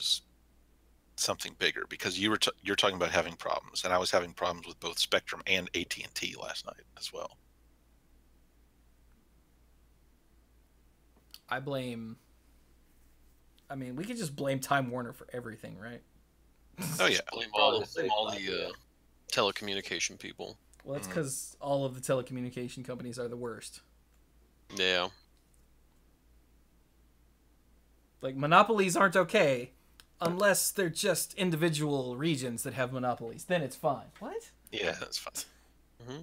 was something bigger, because you're talking about having problems, and I was having problems with both Spectrum and AT&T last night as well. I mean, we could just blame Time Warner for everything, right? Oh yeah, blame all the telecommunication people. Well, that's because all of the telecommunication companies are the worst. Yeah. Like, monopolies aren't okay unless they're just individual regions that have monopolies. Then it's fine. What? Yeah, that's fine. Mm-hmm.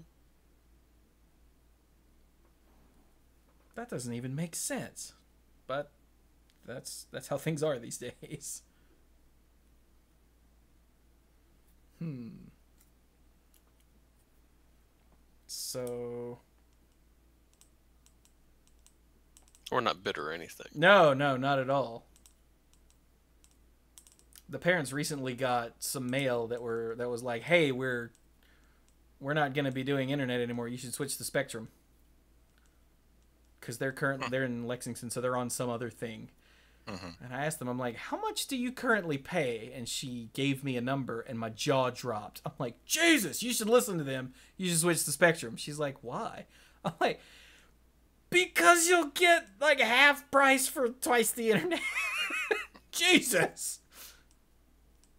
That doesn't even make sense. But that's how things are these days. So... We're not bitter or anything. No, not at all. The parents recently got some mail that was like, "Hey, we're not going to be doing internet anymore. You should switch to Spectrum." Because they're in Lexington, so they're on some other thing. And I asked them, I'm like, "How much do you currently pay?" And she gave me a number, and my jaw dropped. I'm like, "Jesus, you should listen to them. You should switch to Spectrum." She's like, "Why?" I'm like, "Because you'll get like half price for twice the internet." Jesus.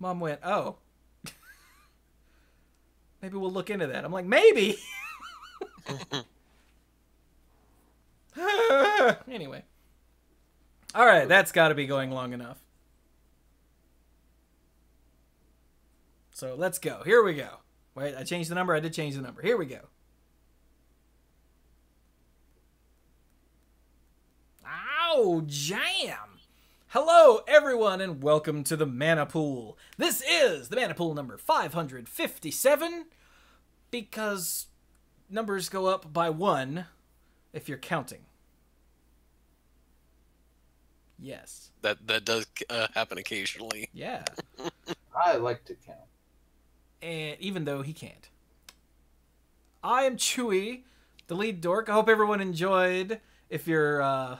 Mom went, "Oh. Maybe we'll look into that." I'm like, "Maybe." Anyway. All right, that's got to be going long enough. So let's go. Here we go. Wait, I changed the number. I did change the number. Here we go. Ow, jam. Hello, everyone, and welcome to the Mana Pool. This is the Mana Pool number 557, because numbers go up by 1 if you're counting. Yes. That does happen occasionally. Yeah. I like to count. And even though he can't. I am Chewy, the lead dork. I hope everyone enjoyed. If you're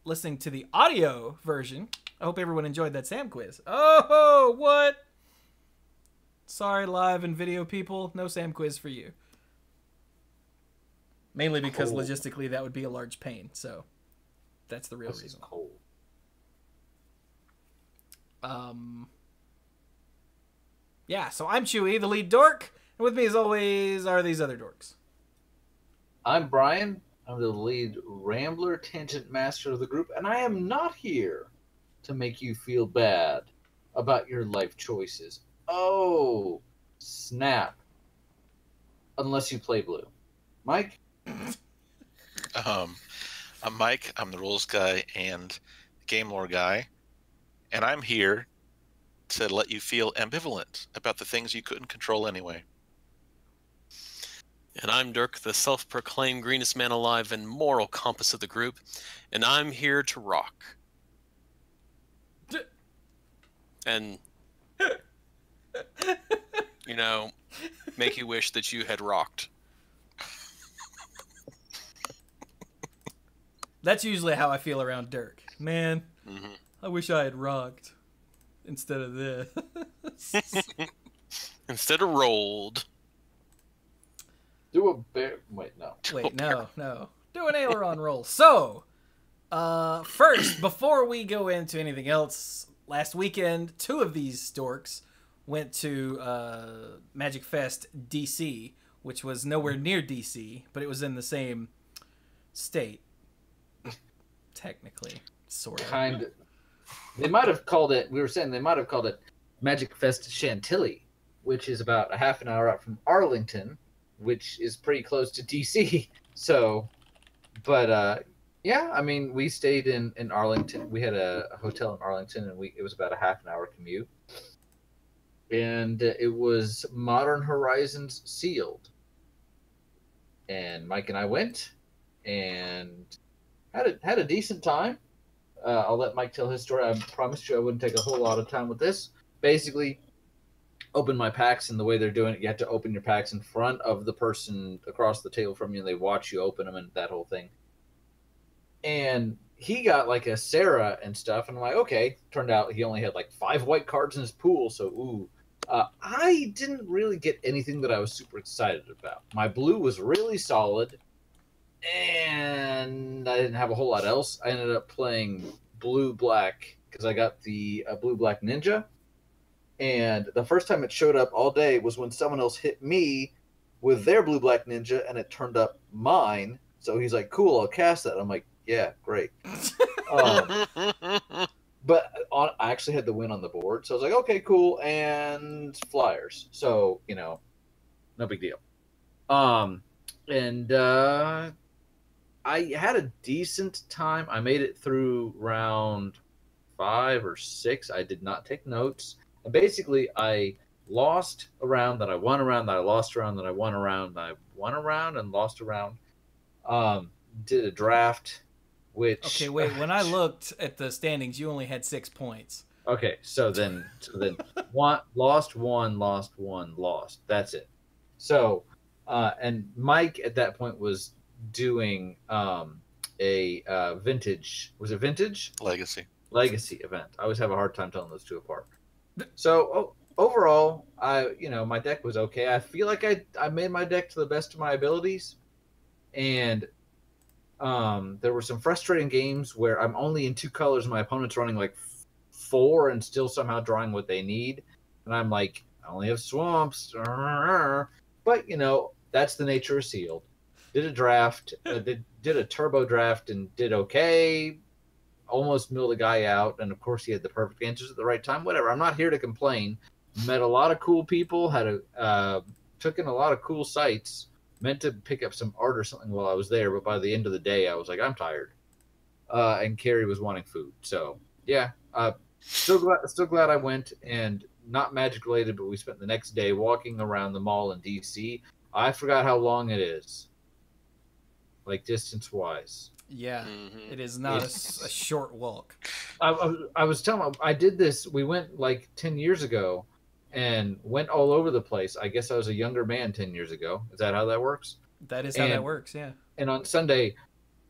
listening to the audio version, I hope everyone enjoyed that Sam quiz. Oh, what? Sorry, live and video people. No Sam quiz for you. Mainly because logistically that would be a large pain. So that's the real reason. Cold. Yeah, so I'm Chewy, the lead dork, and with me as always are these other dorks. I'm Brian. I'm the lead rambler, tangent master of the group, and I am not here to make you feel bad about your life choices. Oh, snap. Unless you play blue. Mike? I'm Mike. I'm the rules guy and game lore guy, and I'm here to let you feel ambivalent about the things you couldn't control anyway. And I'm Dirk, the self-proclaimed greenest man alive and moral compass of the group, and I'm here to rock. And, you know, make you wish that you had rocked. That's usually how I feel around Dirk. Man, I wish I had rocked instead of this. Instead of rolled. Do a bear. Wait, no. Wait, no. Do an aileron roll. So, first, before we go into anything else, last weekend, 2 of these dorks went to MagicFest DC, which was nowhere near DC, but it was in the same state. Technically, sort of. Kind of. They might have called it, we were saying they might have called it MagicFest Chantilly, which is about a half an hour out from Arlington, which is pretty close to DC. So, but yeah, I mean, we stayed in Arlington. We had a hotel in Arlington, and it was about a half an hour commute. And it was Modern Horizons sealed. And Mike and I went and had a decent time. I'll let Mike tell his story. I promised you I wouldn't take a whole lot of time with this. Basically, open my packs, and the way they're doing it, you have to open your packs in front of the person across the table from you, and they watch you open them and that whole thing. And he got like a Sarah and stuff, and I'm like, okay. Turned out he only had like 5 white cards in his pool, so ooh. I didn't really get anything that I was super excited about. My blue was really solid, and I didn't have a whole lot else. I ended up playing blue black because I got the blue black ninja, and the first time it showed up all day was when someone else hit me with their blue black ninja, and it turned up mine. So he's like, "Cool, I'll cast that." I'm like, "Yeah, great." Um, but I actually had the win on the board, so I was like, "Okay, cool," and flyers. So no big deal. And I had a decent time. I made it through round 5 or 6. I did not take notes. And basically, I lost a round, then I won a round, then I lost a round, then I won a round, then I won a round and lost a round. Did a draft, which... Okay, wait. When I looked at the standings, you only had 6 points. Okay, so then lost one, lost one, lost. That's it. So, and Mike at that point was doing a vintage. Was it vintage? Legacy Event. I always have a hard time telling those two apart. So overall, my deck was okay. I feel like I made my deck to the best of my abilities, and there were some frustrating games where I'm only in 2 colors and my opponent's running like 4 and still somehow drawing what they need, and I'm like, I only have swamps, but that's the nature of sealed. Did a draft, did a turbo draft and did okay. Almost milled a guy out, and of course he had the perfect answers at the right time. Whatever. I'm not here to complain. Met a lot of cool people. Took in a lot of cool sites. Meant to pick up some art or something while I was there, but by the end of the day, I was like, I'm tired. And Carrie was wanting food. So yeah, still glad I went, and not Magic related, but we spent the next day walking around the mall in DC. I forgot how long it is, like distance wise. Yeah, It is not a short walk. I was telling, I did this. We went like 10 years ago, and went all over the place. I guess I was a younger man 10 years ago. Is that how that works? That is how that works. Yeah. And on Sunday,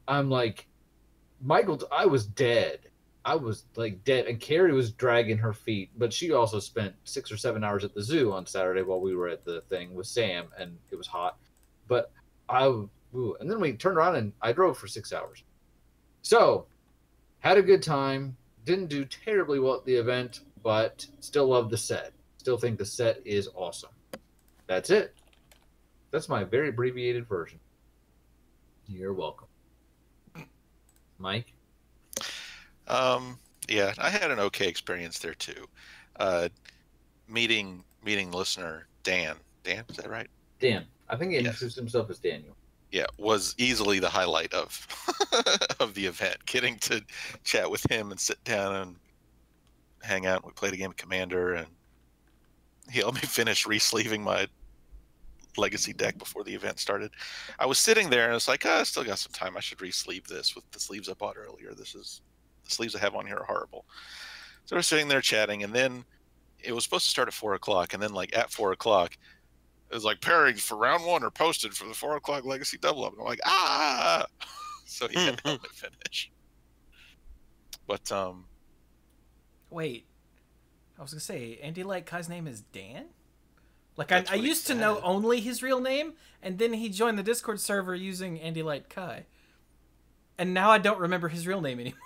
I'm like, Michael, I was dead. I was like dead, and Carrie was dragging her feet, but she also spent 6 or 7 hours at the zoo on Saturday while we were at the thing with Sam, and it was hot. But and then we turned around and I drove for 6 hours. So, had a good time. Didn't do terribly well at the event, but still love the set. Still think the set is awesome. That's it. That's my very abbreviated version. You're welcome. Mike? Yeah, I had an okay experience there too. Meeting listener Dan, is that right? Dan. I think he introduced himself as Daniel. Yeah, was easily the highlight of of the event. Getting to chat with him and sit down and hang out. We played a game of Commander, and he helped me finish re-sleeving my Legacy deck before the event started. I was sitting there and it's like, I still got some time. I should re-sleeve this with the sleeves I bought earlier. The sleeves I have on here are horrible. So we're sitting there chatting, and then it was supposed to start at 4 o'clock, and then like at 4 o'clock, it was like pairings for round 1 are posted for the 4 o'clock Legacy double up. And I'm like, so he had to help me finish. But wait, I was gonna say Andy Light Kai's name is Dan. Like I used to know only his real name, and then he joined the Discord server using Andy Light Kai, and now I don't remember his real name anymore.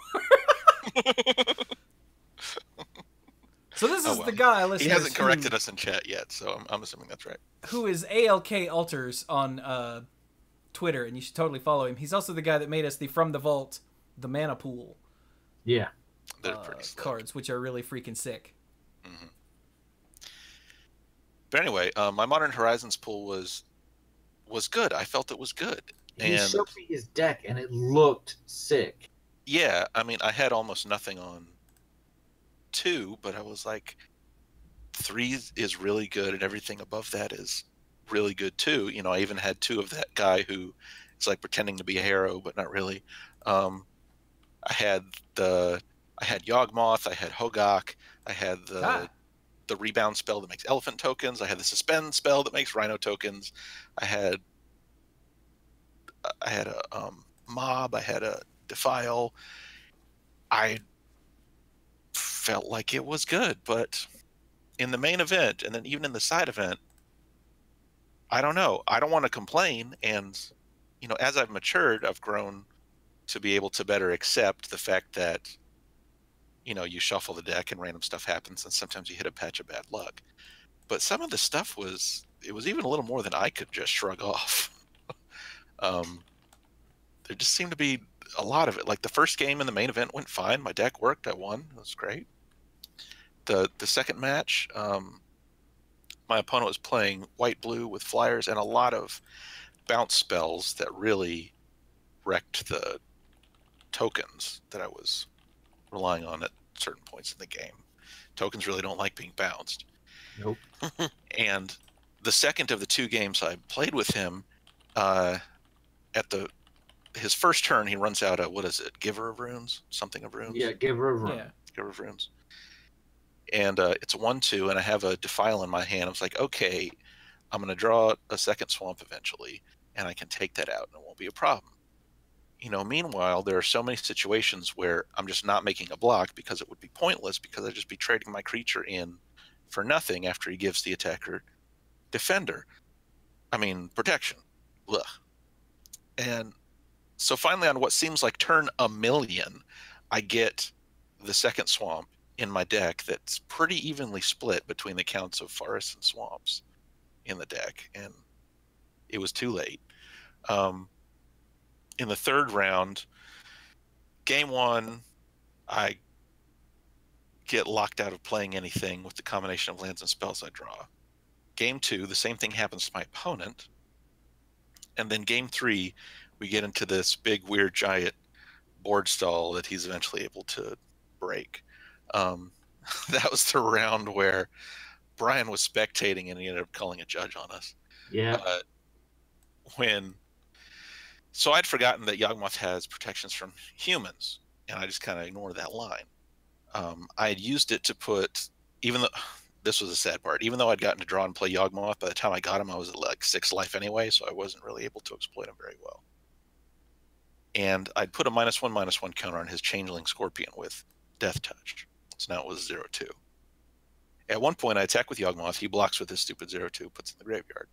So this is the guy. He hasn't corrected us in chat yet, so I'm assuming that's right. Who is ALK Alters on Twitter, and you should totally follow him. He's also the guy that made us the From the Vault, the Mana Pool. Yeah, they're pretty slick. Cards, which are really freaking sick. Mm-hmm. But anyway, my Modern Horizons pool was good. I felt it was good. He showed me his deck, and it looked sick. Yeah, I mean, I had almost nothing on 2, but I was like, 3 is really good, and everything above that is really good too. I even had 2 of that guy who is like pretending to be a hero, but not really. I had Yawgmoth, I had Hogak, I had the rebound spell that makes elephant tokens, I had the suspend spell that makes rhino tokens, I had a mob, I had a defile, I felt like it was good, but in the main event and then even in the side event, I don't know. I don't want to complain. And, you know, as I've matured, I've grown to be able to better accept the fact that, you know, you shuffle the deck and random stuff happens and sometimes you hit a patch of bad luck. But some of the stuff it was even a little more than I could just shrug off. There just seemed to be a lot of it. Like the first game in the main event went fine. My deck worked. I won. It was great. The second match, my opponent was playing white-blue with flyers and a lot of bounce spells that really wrecked the tokens that I was relying on at certain points in the game. Tokens really don't like being bounced. Nope. And the second of the 2 games I played with him, his first turn, he runs out a, what is it, Giver of Runes? Something of Runes? Yeah, Giver of Runes. Yeah. Giver of Runes. And it's a 1/2, and I have a Defile in my hand. I was like, okay, I'm going to draw a second swamp eventually, and I can take that out, and it won't be a problem. You know, meanwhile, there are so many situations where I'm just not making a block because it would be pointless, because I'd just be trading my creature in for nothing after he gives the attacker protection. Ugh. And so finally, on what seems like turn 1,000,000, I get the second swamp in my deck that's pretty evenly split between the counts of forests and swamps in the deck, and it was too late. In the third round, game 1, I get locked out of playing anything with the combination of lands and spells I draw. Game 2, the same thing happens to my opponent. And then game 3, we get into this big, weird, giant board stall that he's eventually able to break. That was the round where Brian was spectating and he ended up calling a judge on us. Yeah. So I'd forgotten that Yawgmoth has protections from humans, and I just kind of ignored that line. I had used it to put, even though this was a sad part, even though I'd gotten to draw and play Yawgmoth, by the time I got him, I was at like 6 life anyway, so I wasn't really able to exploit him very well. And I'd put a -1/-1 counter on his Changeling Scorpion with Death Touch. So now it was 0/2. At one point, I attack with Yawgmoth. He blocks with his stupid 0/2, puts it in the graveyard.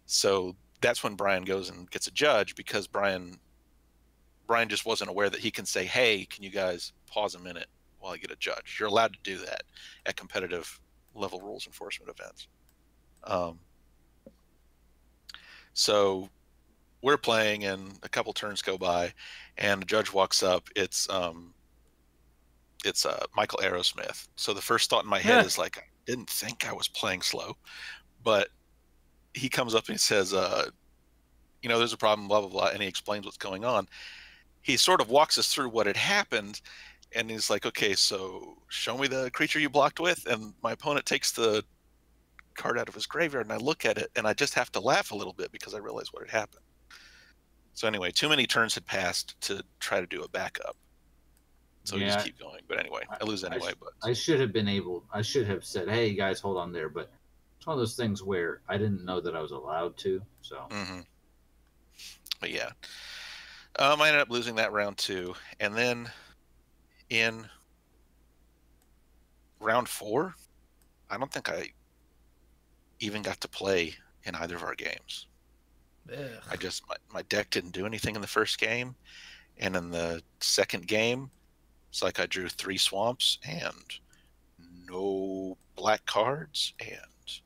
So that's when Brian goes and gets a judge, because Brian just wasn't aware that he can say, hey, can you guys pause a minute while I get a judge? You're allowed to do that at competitive level rules enforcement events. So we're playing, and a couple turns go by, and the judge walks up. It's Michael Aerosmith. So the first thought in my head is like, I didn't think I was playing slow, but he comes up and he says, you know, there's a problem, blah, blah, blah, and he explains what's going on. He sort of walks us through what had happened, and he's like, okay, so show me the creature you blocked with, and my opponent takes the card out of his graveyard, and I look at it, and I just have to laugh a little bit because I realize what had happened. So anyway, too many turns had passed to try to do a backup. So we just keep going. But anyway, I lose anyway. But I should have said, hey, guys, hold on there. But it's one of those things where I didn't know that I was allowed to. So. Mm-hmm. But yeah. I ended up losing that round too. And then in round 4, I don't think I even got to play in either of our games. Ugh. My deck didn't do anything in the first game, and in the second game, it's like I drew 3 swamps and no black cards and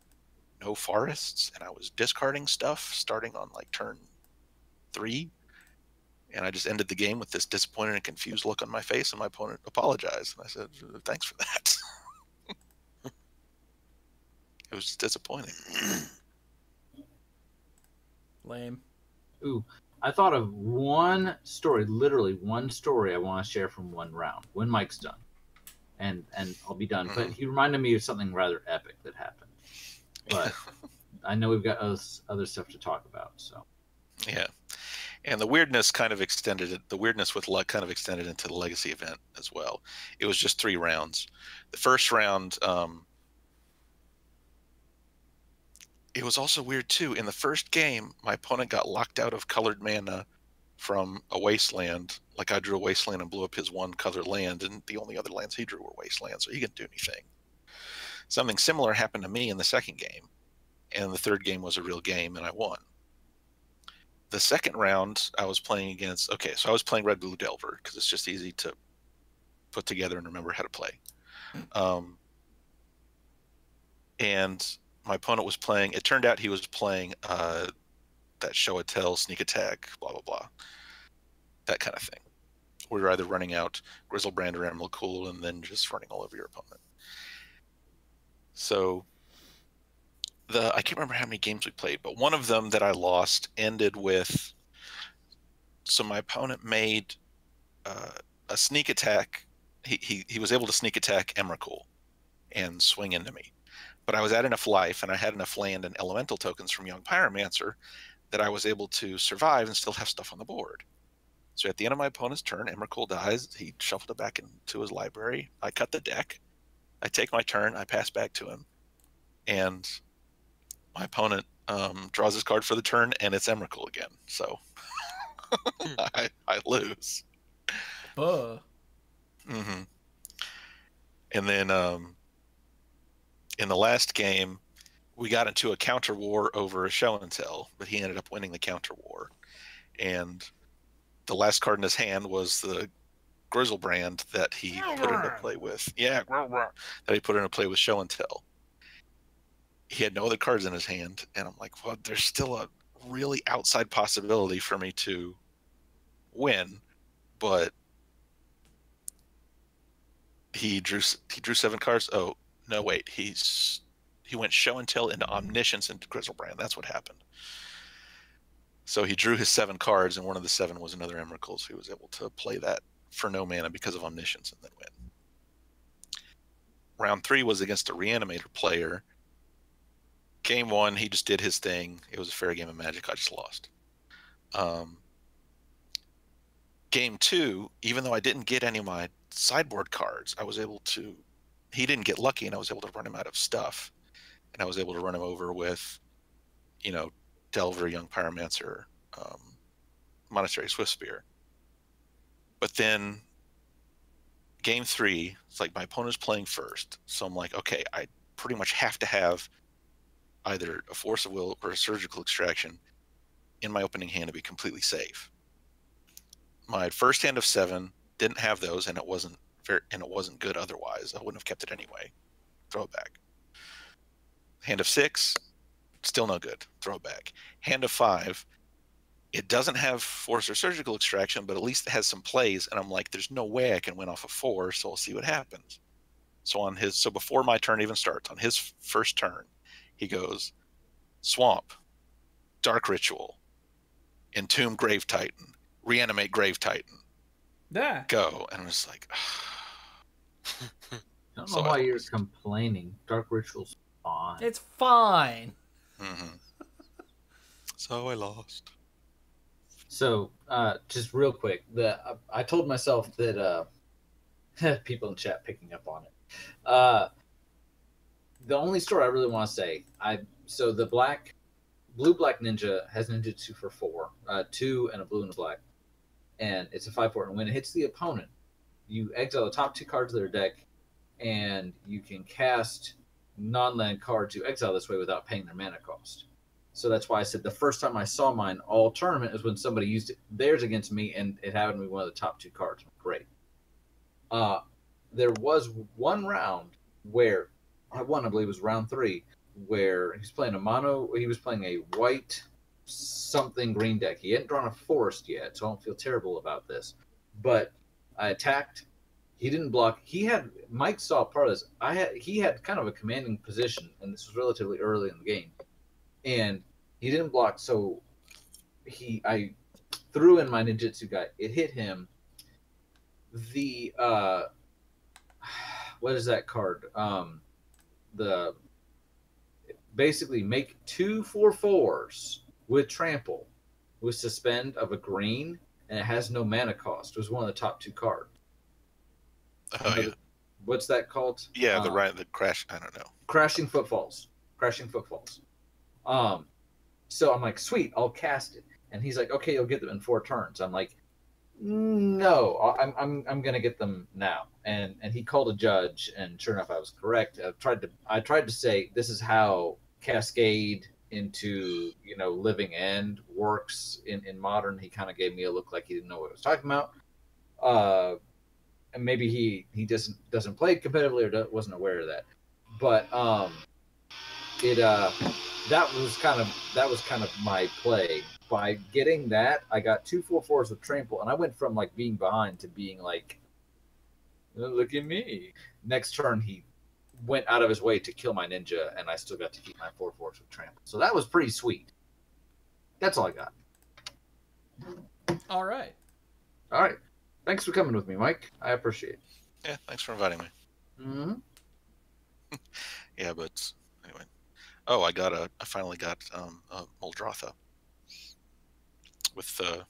no forests, and I was discarding stuff starting on like turn 3, and I just ended the game with this disappointed and confused look on my face, and my opponent apologized, and I said, thanks for that. It was just disappointing. Lame. Ooh, I thought of one story, literally one story I want to share from one round when Mike's done, and I'll be done. But he reminded me of something rather epic that happened. But I know we've got other stuff to talk about. So yeah, and the weirdness kind of extended. The weirdness with luck kind of extended into the legacy event as well. It was just 3 rounds. The first round. It was also weird too. In the first game, my opponent got locked out of colored mana from a wasteland. Like I drew a wasteland and blew up his one colored land, and the only other lands he drew were wastelands, so he couldn't do anything. Something similar happened to me in the second game, and the third game was a real game, and I won. The second round, I was playing against, okay, so I was playing Red Blue Delver, because it's just easy to put together and remember how to play. And my opponent was playing, it turned out he was playing that show and tell, sneak attack, blah, blah, blah. That kind of thing. Where you're either running out Grizzlebrand or Emerald Cool and then just running all over your opponent. So I can't remember how many games we played, but one of them that I lost ended with, so my opponent made a sneak attack. He was able to sneak attack Emrakul and swing into me. But I was at enough life and I had enough land and elemental tokens from Young Pyromancer that I was able to survive and still have stuff on the board. So at the end of my opponent's turn, Emrakul dies. He shuffled it back into his library. I cut the deck. I take my turn. I pass back to him. And my opponent draws his card for the turn, and it's Emrakul again. So I lose. Mm-hmm. And then in the last game, we got into a counter war over a show and tell, but he ended up winning the counter war. And the last card in his hand was the Grizzlebrand that he put into play with. Yeah, that he put into play with show and tell. He had no other cards in his hand, and I'm like, well, there's still a really outside possibility for me to win, but he drew 7 cards. Oh no, wait, he went show and tell into Omniscience into Grizzlebrand. That's what happened. So he drew his 7 cards, and one of the 7 was another Emrakul, so he was able to play that for no mana because of Omniscience and then win. Round 3 was against a Reanimator player. Game 1, he just did his thing. It was a fair game of Magic. I just lost. Game 2, even though I didn't get any of my sideboard cards, I was able to... He didn't get lucky, and I was able to run him out of stuff. And I was able to run him over with, Delver, Young Pyromancer, Monastery Swiftspear. But then game 3, it's like my opponent's playing first. So I'm like, okay, I pretty much have to have either a Force of Will or a Surgical Extraction in my opening hand to be completely safe. My first hand of 7 didn't have those, and it wasn't good otherwise. I wouldn't have kept it anyway. Throw it back. Hand of 6, still no good. Throw it back. Hand of 5, it doesn't have Force or Surgical Extraction, but at least it has some plays, and I'm like, there's no way I can win off of 4, so I'll see what happens. So before my turn even starts, on his first turn, he goes Swamp, Dark Ritual, Entomb Grave Titan, Reanimate Grave Titan. Yeah. Go. And I was like, I don't know why you're complaining. Dark Ritual's fine. It's fine. Mm-hmm. So I lost. So, just real quick, I told myself that people in chat picking up on it. The only story I really want to say, so the blue-black ninja has ninjutsu for 4, 2 and a blue and a black, and it's a 5/4. And when it hits the opponent, you exile the top 2 cards of their deck, and you can cast non-land cards you exile this way without paying their mana cost. So that's why I said the first time I saw mine all tournament is when somebody used theirs against me, and it happened to be one of the top 2 cards. Great. There was one round where I won, I believe it was round 3, where he was playing a white something green deck. He hadn't drawn a forest yet, so I don't feel terrible about this. But I attacked. He didn't block. Mike saw part of this. He had kind of a commanding position, and this was relatively early in the game. And he didn't block, so I threw in my ninjutsu guy. It hit him. What is that card? Basically make 2 4/4s with trample with suspend of a green, and it has no mana cost. It was one of the top 2 cards. Oh, yeah. What's that called? Yeah, the crash. I don't know. Crashing Footfalls. So I'm like, sweet, I'll cast it. And he's like, okay, you'll get them in 4 turns. I'm like, no, I'm gonna get them now. And he called a judge, and sure enough, I was correct. I tried to say this is how Cascade into Living End works in Modern. He kind of gave me a look like he didn't know what I was talking about. And maybe he doesn't play competitively or wasn't aware of that. But that was kind of my play. By getting that, I got 2 4/4s with trample, and I went from like being behind to being like, oh, look at me. Next turn, he went out of his way to kill my ninja, and I still got to keep my 4/4s with trample. So that was pretty sweet. That's all I got. All right. All right. Thanks for coming with me, Mike. I appreciate it. Yeah, thanks for inviting me. Mm-hmm. Yeah, but anyway. Oh, I finally got Muldrotha with the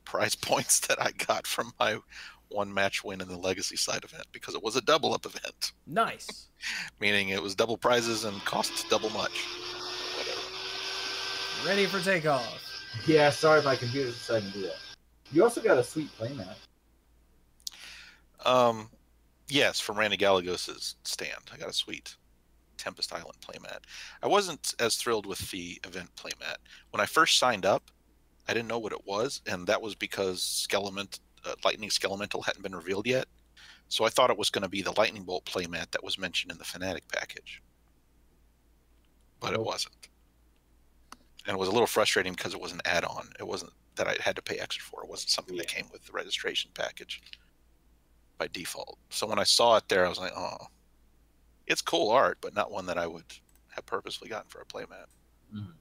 prize points that I got from my 1 match win in the Legacy side event, because it was a double up event. Nice. Meaning it was double prizes and cost double much. Ready for takeoff. Yeah, sorry, my computer decided to do that. You also got a sweet playmat. Yes, from Randy Gallegos' stand. I got a sweet Tempest Island playmat. I wasn't as thrilled with the event playmat. When I first signed up, I didn't know what it was, and that was because Lightning Skelemental hadn't been revealed yet. So I thought it was going to be the Lightning Bolt playmat that was mentioned in the Fnatic package. But it wasn't. And it was a little frustrating because it was an add-on. It wasn't that I had to pay extra for. It wasn't something that came with the registration package by default. So when I saw it there, I was like, oh, it's cool art, but not one that I would have purposely gotten for a playmat. Mm-hmm.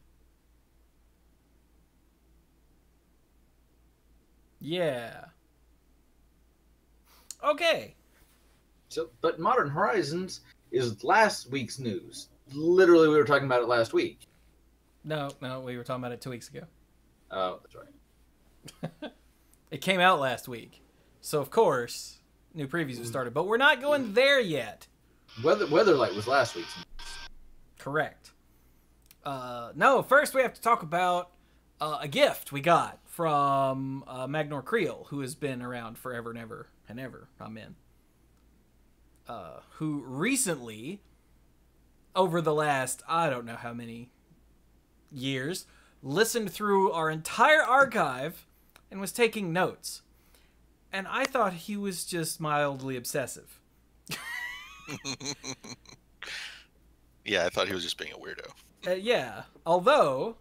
Yeah. Okay. So, but Modern Horizons is last week's news. Literally, we were talking about it last week. No, we were talking about it 2 weeks ago. Oh, that's right. It came out last week. So, of course, new previews have started. But we're not going there yet. Weatherlight was last week's news. Correct. No, first we have to talk about a gift we got from Magnor Creel, who has been around forever and ever and ever. Amen. Who recently, over the last, I don't know how many years, listened through our entire archive and was taking notes. And I thought he was just mildly obsessive. Yeah, I thought he was just being a weirdo. Yeah, although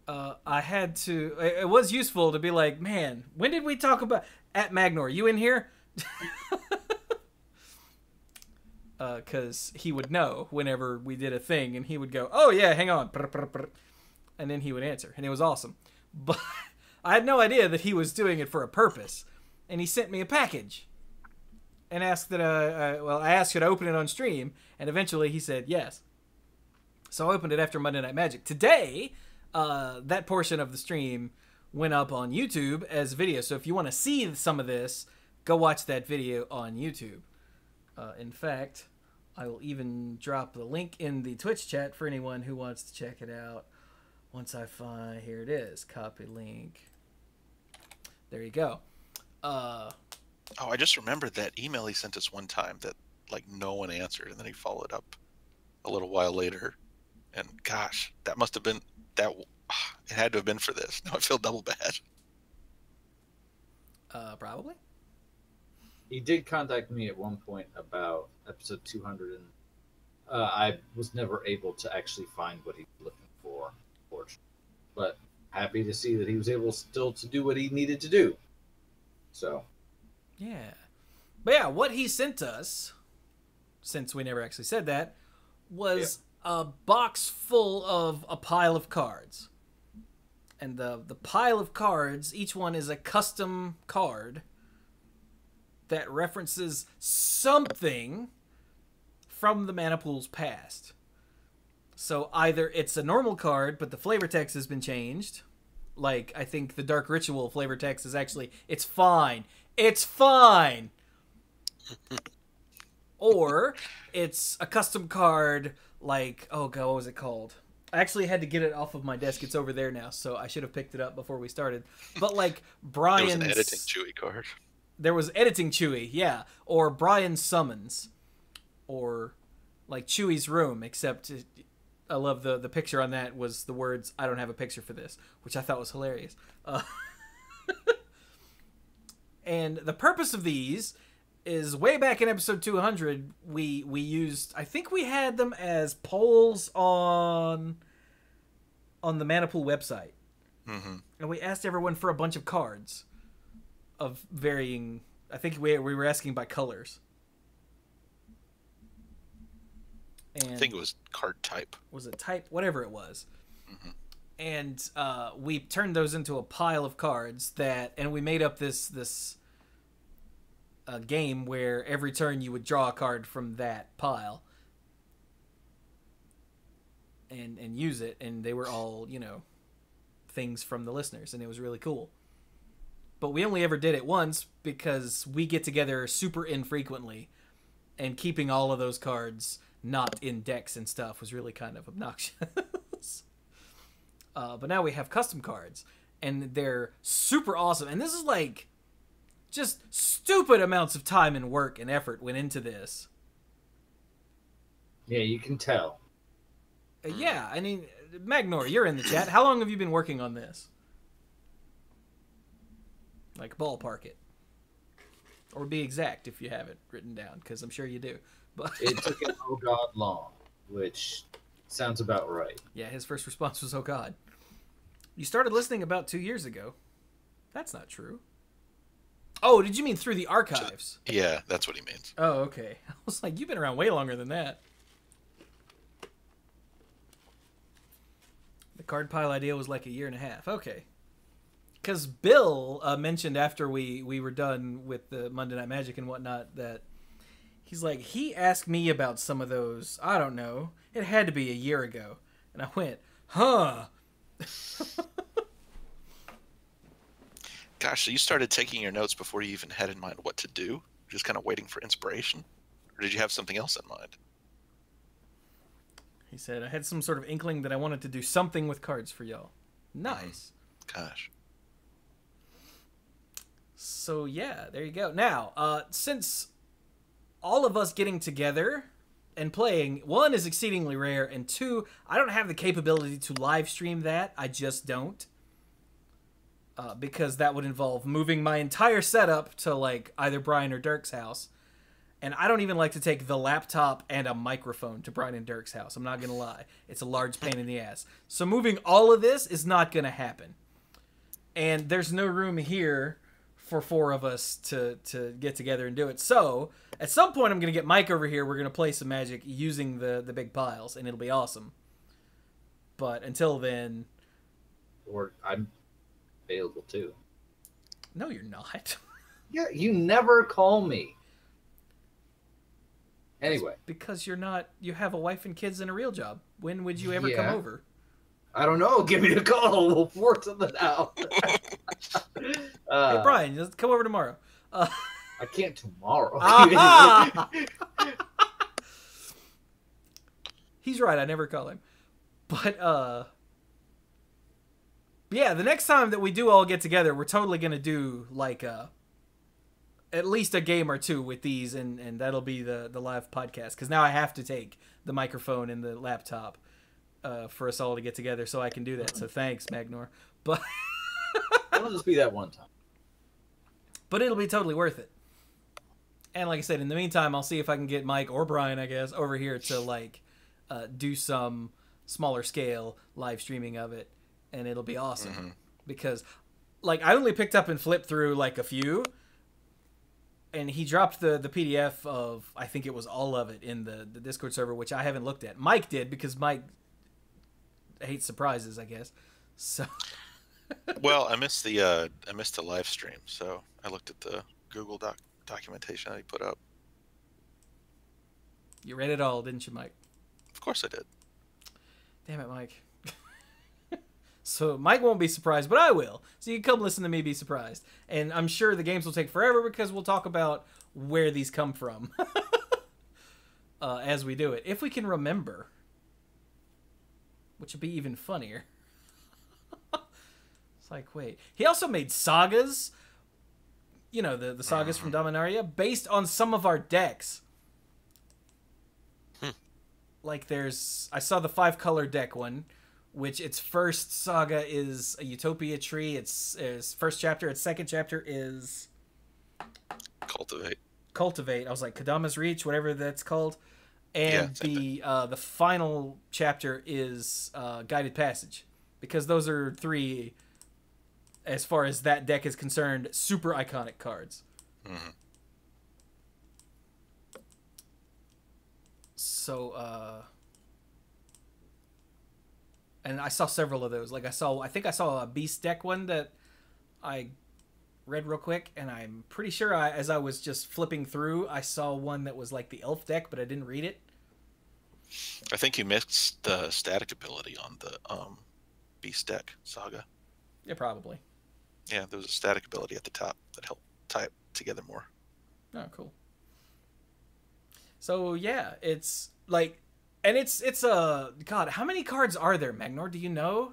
I had to, it was useful to be like, man, when did we talk about, at Magnor, you in here? Because he would know whenever we did a thing, and he would go, oh yeah, hang on, and then he would answer, and it was awesome. But I had no idea that he was doing it for a purpose, and he sent me a package and asked that I asked should I open it on stream, and eventually he said yes. So I opened it after Monday Night Magic. Today, that portion of the stream went up on YouTube as video, so if you want to see some of this, go watch that video on YouTube. In fact, I will even drop the link in the Twitch chat for anyone who wants to check it out. Once I find, here it is, copy link. There you go. Oh, I just remembered that email he sent us one time that like no one answered, and then he followed up a little while later. And gosh, that must have been that. It had to have been for this. Now I feel double bad. Probably. He did contact me at one point about episode 200, and I was never able to actually find what he was looking for, unfortunately. But happy to see that he was able still to do what he needed to do. So. Yeah. But yeah, what he sent us, since we never actually said that, was a box full of a pile of cards. And the pile of cards, each one is a custom card that references something from the mana pool's past. So either it's a normal card, but the flavor text has been changed. Like, I think the Dark Ritual flavor text is actually, it's fine. It's fine! Or it's a custom card like, oh god, what was it called? I actually had to get it off of my desk. It's over there now, so I should have picked it up before we started. But like Brian's, There was an editing Chewy card. There was editing Chewy, yeah, or Brian's summons, or like Chewy's room. Except I love the picture on that was the words "I don't have a picture for this," which I thought was hilarious. And the purpose of these is way back in episode 200, we used, I think we had them as polls on the Manipool website. Mm-hmm. And we asked everyone for a bunch of cards of varying, I think we were asking by colors. And I think it was card type. Was it type? Whatever it was. Mm-hmm. And we turned those into a pile of cards and we made up this game where every turn you would draw a card from that pile and use it, and they were all, things from the listeners, and it was really cool. But we only ever did it once because we get together super infrequently, and keeping all of those cards not in decks and stuff was really kind of obnoxious. But now we have custom cards, and they're super awesome. And this is like just stupid amounts of time and work and effort went into this. Yeah, you can tell. Yeah, I mean, Magnor, you're in the chat. How long have you been working on this? Like, ballpark it. Or be exact if you have it written down, because I'm sure you do. But It took an oh god long, which sounds about right. yeah, his first response was, oh god. You started listening about 2 years ago. That's not true. Oh, did you mean through the archives? Yeah, that's what he means. Oh, okay. I was like, you've been around way longer than that. The card pile idea was like 1.5 years. Okay. Because Bill mentioned after we were done with the Monday Night Magic and whatnot that he's like, he asked me about some of those. I don't know. It had to be 1 year ago. And I went, huh. Gosh, so you started taking your notes before you even had in mind what to do? Just kind of waiting for inspiration? Or did you have something else in mind? He said, I had some sort of inkling that I wanted to do something with cards for y'all. Nice. Gosh. So, yeah, there you go. Now, since all of us getting together and playing, one, is exceedingly rare, and two, I don't have the capability to live stream that. I just don't. Because that would involve moving my entire setup to, like, either Brian or Dirk's house. And I don't even like to take the laptop and a microphone to Brian and Dirk's house. I'm not going to lie. It's a large pain in the ass. So moving all of this is not going to happen. And there's no room here for 4 of us to get together and do it. So at some point I'm going to get Mike over here. We're going to play some Magic using the big piles, and it'll be awesome. But until then... Or I'm available too. No, you're not. Yeah, you never call me. Anyway. Because you're not... You have a wife and kids and a real job. When would you ever come over? I don't know. Give me a call. We'll work something out. Hey, Brian, just come over tomorrow. I can't tomorrow. He's right. I never call him. But, yeah, the next time that we do all get together, we're totally going to do, like, at least a game or two with these, and that'll be the live podcast. Because now I have to take the microphone and the laptop for us all to get together so I can do that. So thanks, Magnor. But It'll just be that one time. But it'll be totally worth it. And like I said, in the meantime, I'll see if I can get Mike or Brian, I guess, over here to, like, do some smaller scale live streaming of it. And it'll be awesome. Mm-hmm. Because, like, I only picked up and flipped through, like, a few. And he dropped the PDF of, I think it was all of it in the Discord server, which I haven't looked at. Mike did, because Mike hates surprises, I guess. So... Well, I missed the live stream, so I looked at the Google documentation that he put up. You read it all, didn't you, Mike? Of course I did. Damn it, Mike. So Mike won't be surprised, but I will. So you can come listen to me be surprised. And I'm sure the games will take forever because we'll talk about where these come from as we do it. If we can remember. which would be even funnier. It's like, wait. He also made sagas, you know, the sagas from Dominaria, based on some of our decks. Like I saw the 5-color deck one, which its first saga is a Utopia tree. Its first chapter, its second chapter is Cultivate. I was like, Kadama's Reach, whatever that's called. And the final chapter is Guided Passage, because those are 3, as far as that deck is concerned, super iconic cards. Mm-hmm. So, and I saw several of those. Like I think I saw a Beast deck one that I read real quick, and I'm pretty sure as I was just flipping through, I saw one that was like the Elf deck, but I didn't read it. I think you mixed the static ability on the Beast deck saga. Yeah, probably. Yeah, there was a static ability at the top that helped tie it together more. Oh, cool. So yeah, it's like, and it's God, how many cards are there, Magnor? Do you know?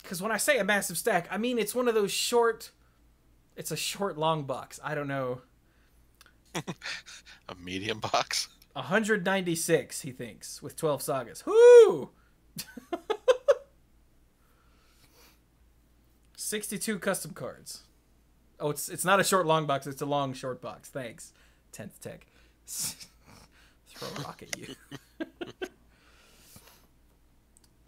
Because when I say a massive stack, I mean it's one of those short. It's a short long box. I don't know. A medium box. 196, he thinks, with 12 sagas. Whoo! 62 custom cards. Oh, it's not a short long box. It's a long short box. Thanks, 10th Tech. Throw a rock at you.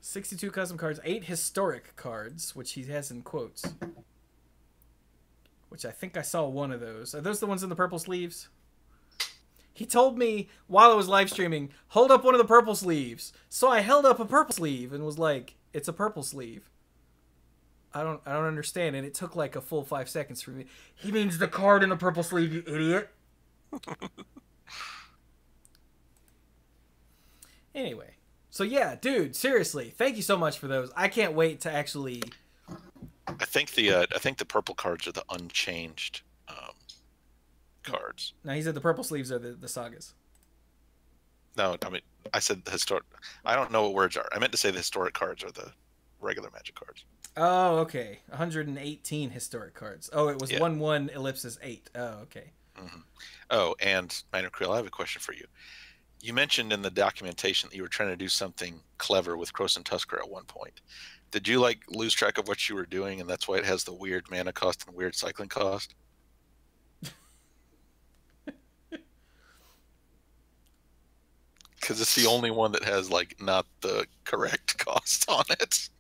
62 custom cards, 8 historic cards, which he has in quotes. Which I think I saw one of those. Are those the ones in the purple sleeves? He told me while I was live streaming, hold up one of the purple sleeves. So I held up a purple sleeve and was like, it's a purple sleeve. I don't understand. And it took like a full 5 seconds for me. He means the card in the purple sleeve, you idiot. Anyway. So yeah, dude, seriously, thank you so much for those. I can't wait to actually. I think the purple cards are the unchanged cards. Now he said the purple sleeves are the sagas. No, I mean I said the historic. I don't know what words are. I meant to say the historic cards are the regular Magic cards. Oh, okay. 118 historic cards. Oh, it was 1/1 ellipsis 8. Oh, okay. Mm-hmm. Oh, and Minor Creel, I have a question for you. You mentioned in the documentation that you were trying to do something clever with Cross and Tusker at one point. Did you like lose track of what you were doing, and that's why it has the weird mana cost and weird cycling cost? Because it's the only one that has like not the correct cost on it.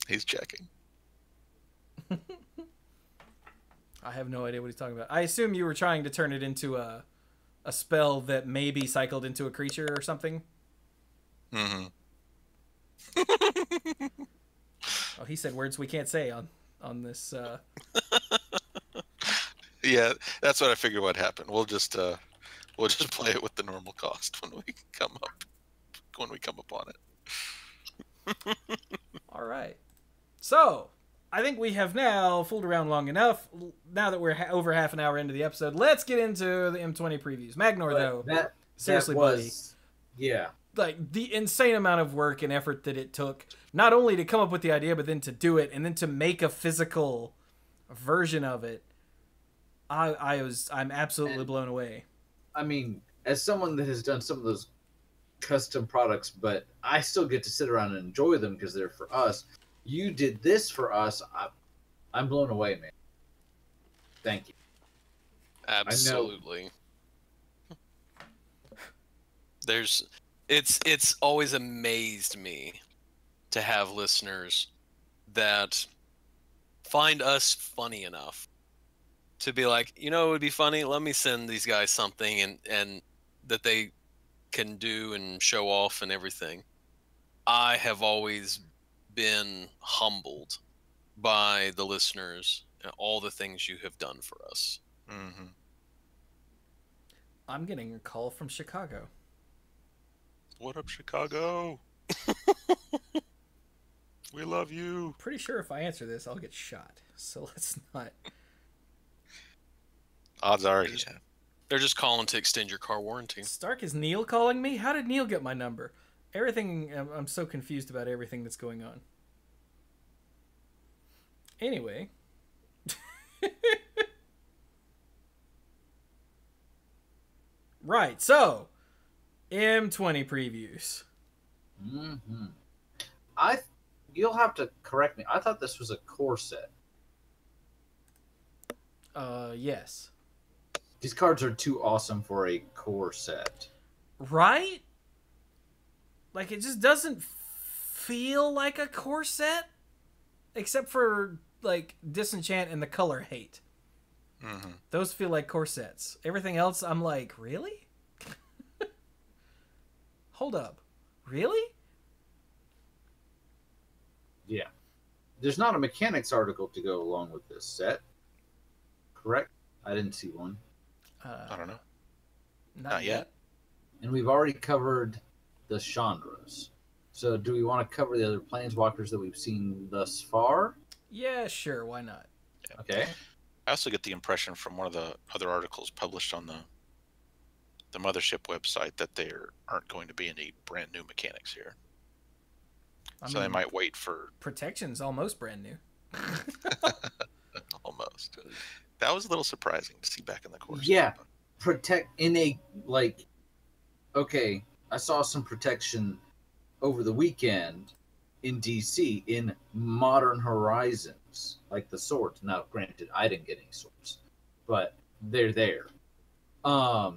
He's checking. I have no idea what he's talking about. I assume you were trying to turn it into a spell that maybe cycled into a creature or something. Mm-hmm. Oh, he said words we can't say on this. Yeah, that's what I figured would happen. We'll just play it with the normal cost when we come up on it. All right. So, I think we have now fooled around long enough. Now that we're over half an hour into the episode, let's get into the M20 previews. Magnor, though, seriously, buddy. Yeah. Like, the insane amount of work and effort that it took, not only to come up with the idea, but then to do it, and then to make a physical version of it. I'm absolutely blown away. I mean, as someone that has done some of those custom products, but I still get to sit around and enjoy them because they're for us. You did this for us. I'm blown away, man. Thank you. Absolutely. It's always amazed me to have listeners that find us funny enough to be like, you know, it would be funny. Let me send these guys something and that they can do and show off and everything. I have always been humbled by the listeners and all the things you have done for us. Mm-hmm. I'm getting a call from Chicago. What up, Chicago? We love you. Pretty sure if I answer this, I'll get shot. So let's not. Odds are, yeah. They're just calling to extend your car warranty. Stark, is Neil calling me? How did Neil get my number? Everything, I'm so confused about everything that's going on. Anyway. Right, so M20 previews. Mm-hmm. You'll have to correct me. I thought this was a core set. Yes. These cards are too awesome for a core set. Right? Like, it just doesn't feel like a core set, except for, like, Disenchant and the Color Hate. Mm-hmm. Those feel like core sets. Everything else, I'm like, really? Hold up. Really? Yeah. There's not a mechanics article to go along with this set. Correct? I didn't see one. I don't know. Not yet. And we've already covered the Chandras. So do we want to cover the other Planeswalkers that we've seen thus far? Yeah, sure. Why not? Yeah. Okay. I also get the impression from one of the other articles published on the Mothership website that there aren't going to be any brand new mechanics here. So they might wait for... Protection's almost brand new. Almost. That was a little surprising to see back in the course. Yeah. Protect in a, like... Okay, I saw some protection over the weekend in DC in Modern Horizons, like the swords. Now, granted, I didn't get any swords, but they're there. I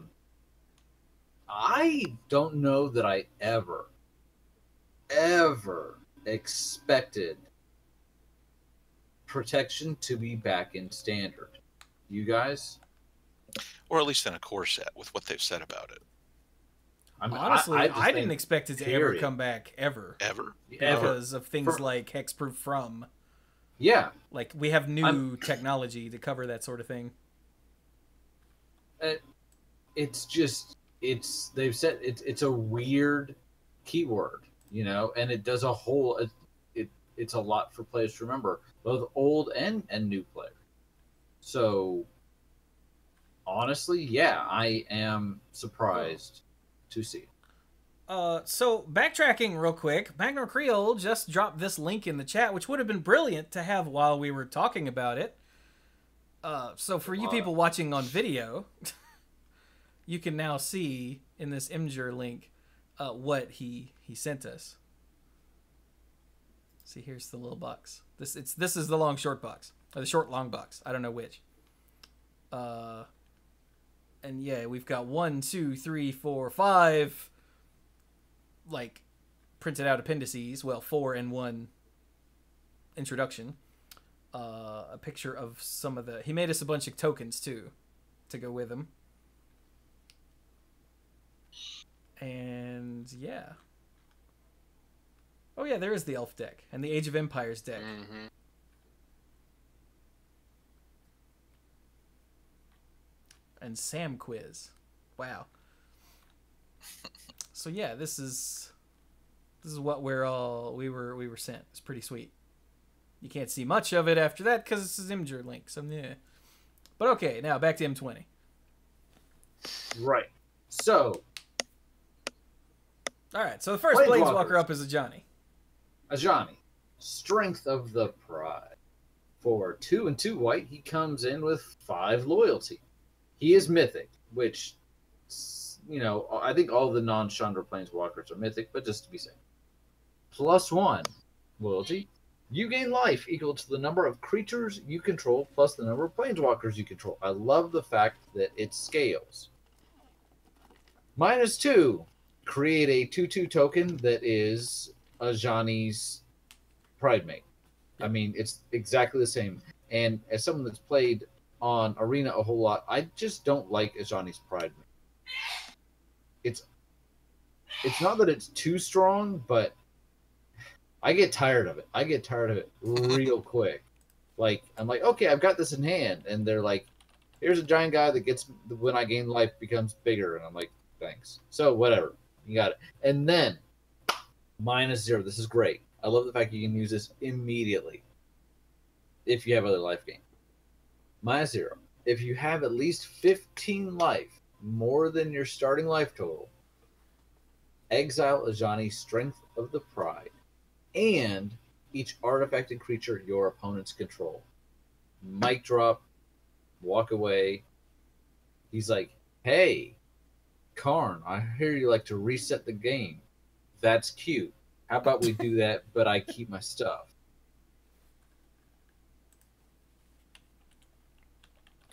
don't know that I ever expected protection to be back in standard. You guys? Or at least in a core set with what they've said about it. I mean, Honestly, I just I didn't think, expect it to ever period. come back, ever. Ever? Because of things For- like Hexproof From. Yeah. Like, we have new technology to cover that sort of thing. It's just, they've said it's a weird keyword, you know, and it does a whole, it's a lot for players to remember, both old and new players. So, honestly, yeah, I am surprised to see it. So backtracking real quick, Magnar Creole just dropped this link in the chat, which would have been brilliant to have while we were talking about it. So for you people watching on video, you can now see in this Imgur link what he sent us. See, here's the little box. This is the long short box, or the short long box. I don't know which. And yeah, we've got 1, 2, 3, 4, 5. Like printed out appendices, well, 4 and 1 introduction, a picture of some of the, he made us a bunch of tokens too to go with them, and yeah, oh yeah, there is the elf deck and the Age of Empires deck. Mm-hmm. And Sam quiz, wow. So yeah, this is what we were sent. It's pretty sweet. You can't see much of it after that because this is Imgur link. So yeah. But okay, now back to M20. Right. So, all right. So the first Planeswalker up is a Johnny. Ajani, Strength of the Pride. For 2 and 2 white, he comes in with 5 loyalty. He is mythic, which, you know, I think all the non-Chandra Planeswalkers are mythic, but just to be safe. +1 loyalty. You gain life equal to the number of creatures you control plus the number of Planeswalkers you control. I love the fact that it scales. -2. Create a 2/2 token that is Ajani's Pride Mate. I mean, it's exactly the same. And as someone that's played on Arena a whole lot, I just don't like Ajani's Pride Mate. It's not that it's too strong, but I get tired of it. I get tired of it real quick. Like, I'm like, okay, I've got this in hand. And they're like, here's a giant guy that gets, when I gain life, becomes bigger. And I'm like, thanks. So, whatever. You got it. And then, -0. This is great. I love the fact you can use this immediately if you have other life gain. -0. If you have at least 15 life more than your starting life total, exile Ajani's Strength of the Pride, and each artifacted creature your opponents control. Mic drop, walk away. He's like, hey, Karn, I hear you like to reset the game. That's cute. How about we do that, but I keep my stuff?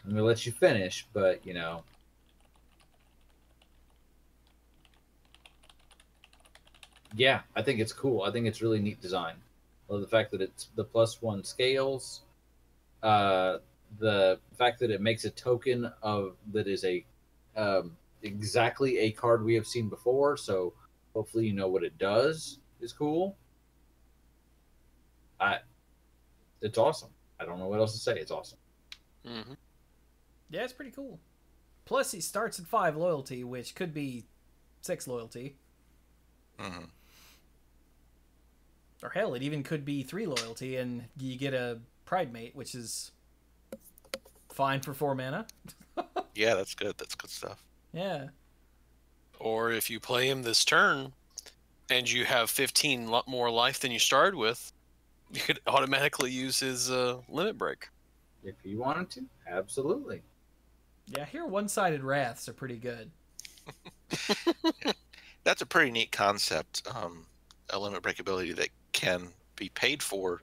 I'm going to let you finish, but, you know. Yeah, I think it's cool. I think it's really neat design. I love the fact that it's the +1 scales. The fact that it makes a token of that is a exactly a card we have seen before, so hopefully you know what it does is cool. It's awesome. I don't know what else to say. It's awesome. Mm-hmm. Yeah, it's pretty cool. Plus, he starts at 5 loyalty, which could be 6 loyalty. Mm-hmm. Or hell, it even could be 3 loyalty, and you get a Pride Mate, which is fine for 4 mana. Yeah, that's good. That's good stuff. Yeah. Or if you play him this turn, and you have 15 more life than you started with, you could automatically use his limit break. If you wanted to, absolutely. Yeah, here one-sided wraths are pretty good. Yeah. That's a pretty neat concept. A limit break ability that can be paid for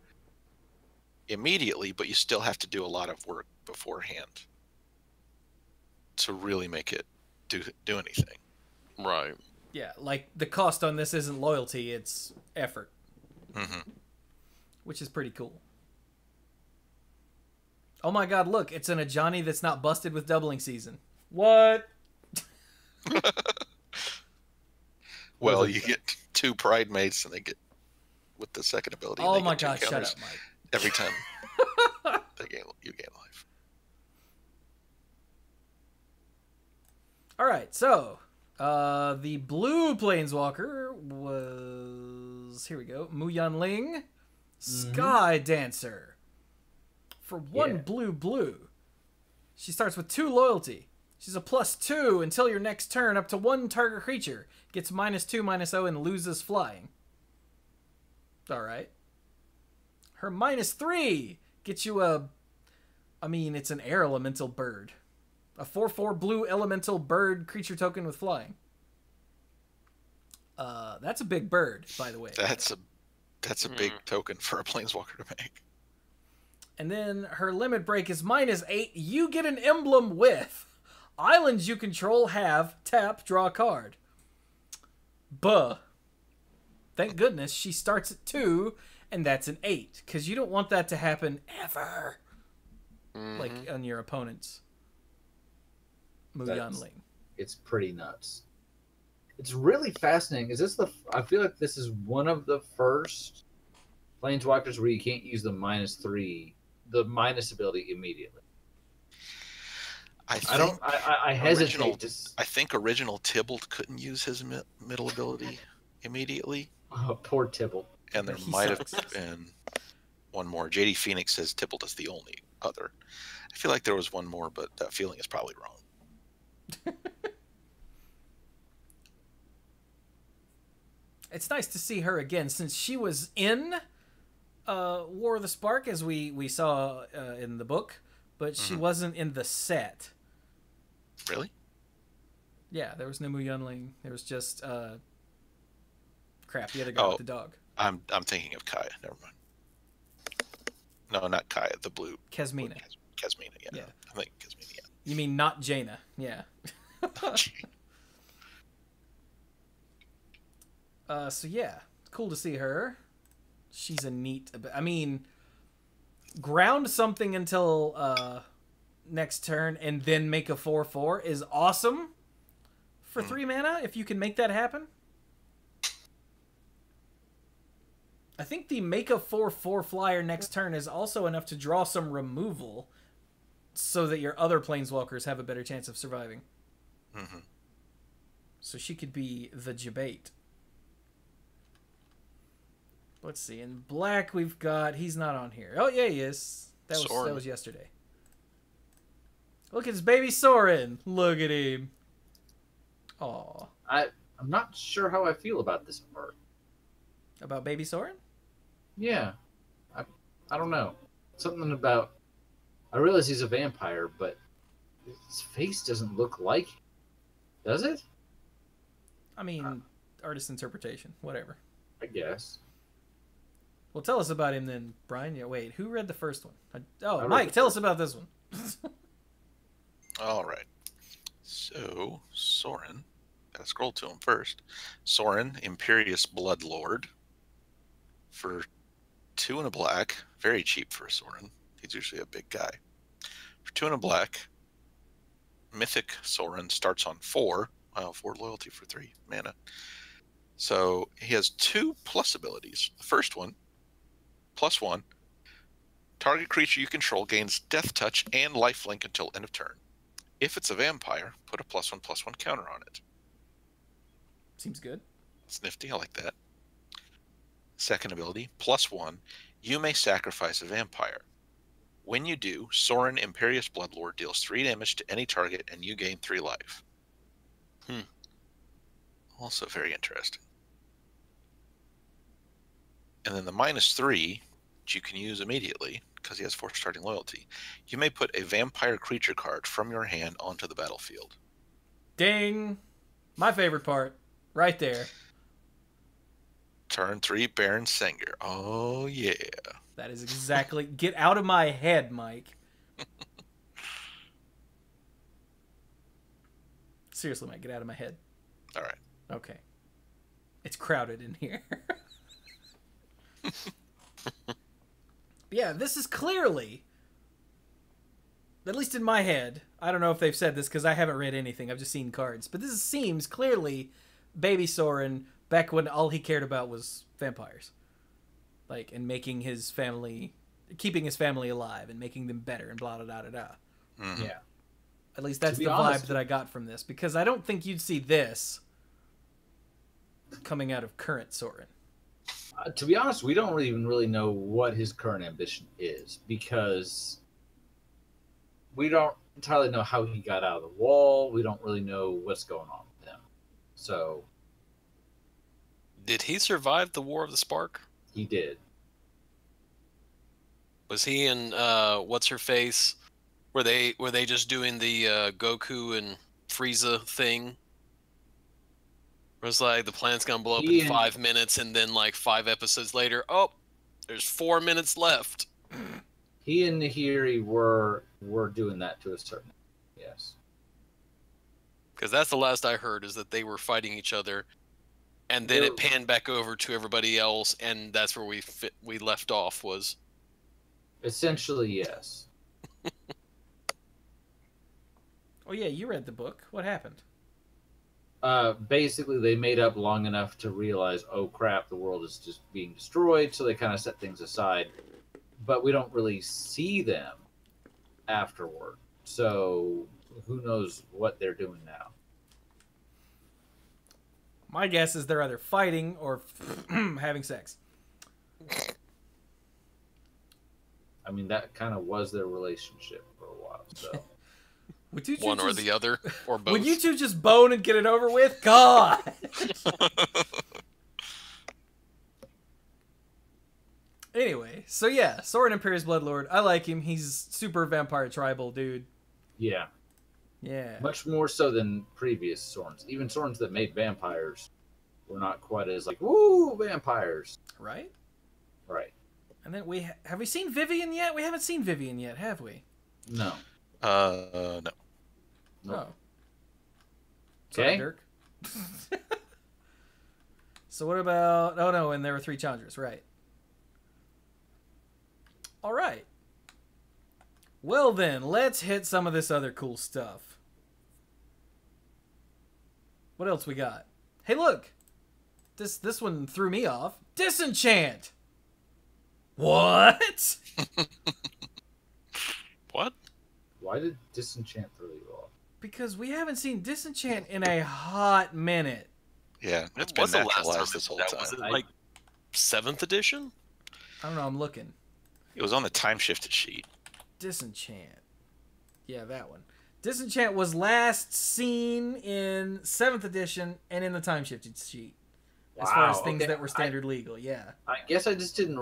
immediately, but you still have to do a lot of work beforehand to really make it do anything. Right. Yeah, like the cost on this isn't loyalty, it's effort. Mm-hmm. Which is pretty cool. Oh my god, look, it's an Ajani that's not busted with doubling season. What? Well, you get 2 Pride Mates, and they get with the second ability. Oh they my get 2 god, shut counters up, Mike. every time you gain life. Alright, so the blue planeswalker was, here we go, Mu Yanling, Sky Dancer. For 1 blue. She starts with 2 loyalty. She's a +2 until your next turn, up to 1 target creature gets -2/-0 and loses flying. Alright. Her -3 gets you it's an air elemental bird. A 4/4 blue elemental bird creature token with flying. That's a big bird, by the way. That's a big token for a planeswalker to make. And then her limit break is -8. You get an emblem with islands you control have tap, draw a card. Buh. Thank goodness she starts at 2, and that's an 8. Because you don't want that to happen ever. Like on your opponent's Mu Yanling. It's pretty nuts. It's really fascinating. I feel like this is one of the first planeswalkers where you can't use the -3, the minus ability immediately. I hesitate to. I think original Tybalt couldn't use his middle ability immediately. Oh, poor Tybalt. And there might have been one more. JD Phoenix says Tybalt is the only other. I feel like there was one more, but that feeling is probably wrong. It's nice to see her again, since she was in War of the Spark, as we saw in the book, but she wasn't in the set. Really? Yeah, there was no Mu Yanling. There was just the other guy with the dog. I'm thinking of Kaya. Never mind. No, not Kaya. The blue. Kesmina. Kesmina. Yeah. I think Kesmina. Yeah. You mean not Jaina? Yeah. So yeah, it's cool to see her. She's a neat. I mean, ground something until next turn and then make a 4/4 is awesome for 3 mana if you can make that happen. I think the make a 4/4 flyer next turn is also enough to draw some removal so that your other planeswalkers have a better chance of surviving. So she could be the debate. Let's see. In black, we've got... He's not on here. Oh, yeah, he is. That was yesterday. Look at his baby Sorin. Look at him. Aw. I'm not sure how I feel about this part. About Baby Soren? Yeah, I don't know. Something about. I realize he's a vampire, but his face doesn't look like him. Does it? I mean, artist interpretation. Whatever. I guess. Well, tell us about him then, Brian. Yeah, wait, who read the first one? I read Mike, the tell first us about this one. All right. So, Soren, gotta scroll to him first. Soren, Imperious Bloodlord, for 2 and a black. Very cheap for a Soren. He's usually a big guy. For 2 and a black, Mythic Soren starts on 4. Wow, 4 loyalty for 3 mana. So he has 2 plus abilities. The first one, +1. Target creature you control gains Death Touch and Lifelink until end of turn. If it's a vampire, put a +1/+1 counter on it. Seems good. It's nifty. I like that. Second ability, +1. You may sacrifice a vampire. When you do, Soren Imperious Bloodlord deals 3 damage to any target and you gain 3 life. Also very interesting. And then the -3, which you can use immediately because he has 4 starting loyalty. You may put a vampire creature card from your hand onto the battlefield. Ding! My favorite part. Right there. Turn 3, Baron Sengir. Oh, yeah. That is exactly... Get out of my head, Mike. Seriously, Mike, get out of my head. All right. Okay. It's crowded in here. Yeah, this is clearly, at least in my head, I don't know if they've said this because I haven't read anything, I've just seen cards, but this seems clearly Baby Soren back when all he cared about was vampires. Like, and making his family, keeping his family alive and making them better and blah, blah, blah, blah, blah. Mm-hmm. Yeah. At least that's the honest, vibe that I got from this, because I don't think you'd see this coming out of current Soren. To be honest, we don't even really know what his current ambition is because we don't entirely know how he got out of the wall. We don't really know what's going on with him. So Did he survive the War of the Spark? he did. Was he in what's her face? Were they just doing the Goku and Frieza thing? It was like the planet's gonna blow up in 5 minutes, and then like 5 episodes later, oh, there's 4 minutes left. He and Nahiri were doing that to a certain extent, yes. Because that's the last I heard, is that they were fighting each other, and then it panned back over to everybody else, and that's where we left off was. Essentially, yes. Oh yeah, you read the book. What happened? Basically, they made up long enough to realize, oh crap, the world is just being destroyed, so they kind of set things aside. But we don't really see them afterward. So who knows what they're doing now. My guess is they're either fighting or having sex. I mean, that kind of was their relationship for a while, so... Would you One or the other, or both. Would you two just bone and get it over with? God! Anyway, so yeah, Soren Imperious Bloodlord. I like him. He's super vampire tribal dude. Yeah. Yeah. Much more so than previous Sorns. Even Sorns that made vampires were not quite as like, woo, vampires. Right? Right. And then have we seen Vivian yet? We haven't seen Vivian yet, have we? No. No. No. Okay. Sorry, Dirk. So what about... Oh, no, and there were 3 Chandras, right. All right. Well, then, let's hit some of this other cool stuff. What else we got? Hey, look! This one threw me off. Disenchant! What? What? Why did Disenchant throw you off? Because we haven't seen Disenchant in a hot minute. Yeah, it's When been was the last naturalized time this whole that time. was it, like 7th edition? I don't know, I'm looking. It was on the time shifted sheet. Disenchant. Yeah, that one. Disenchant was last seen in 7th edition and in the time shifted sheet. As far as things that were standard legal, yeah. I guess I just didn't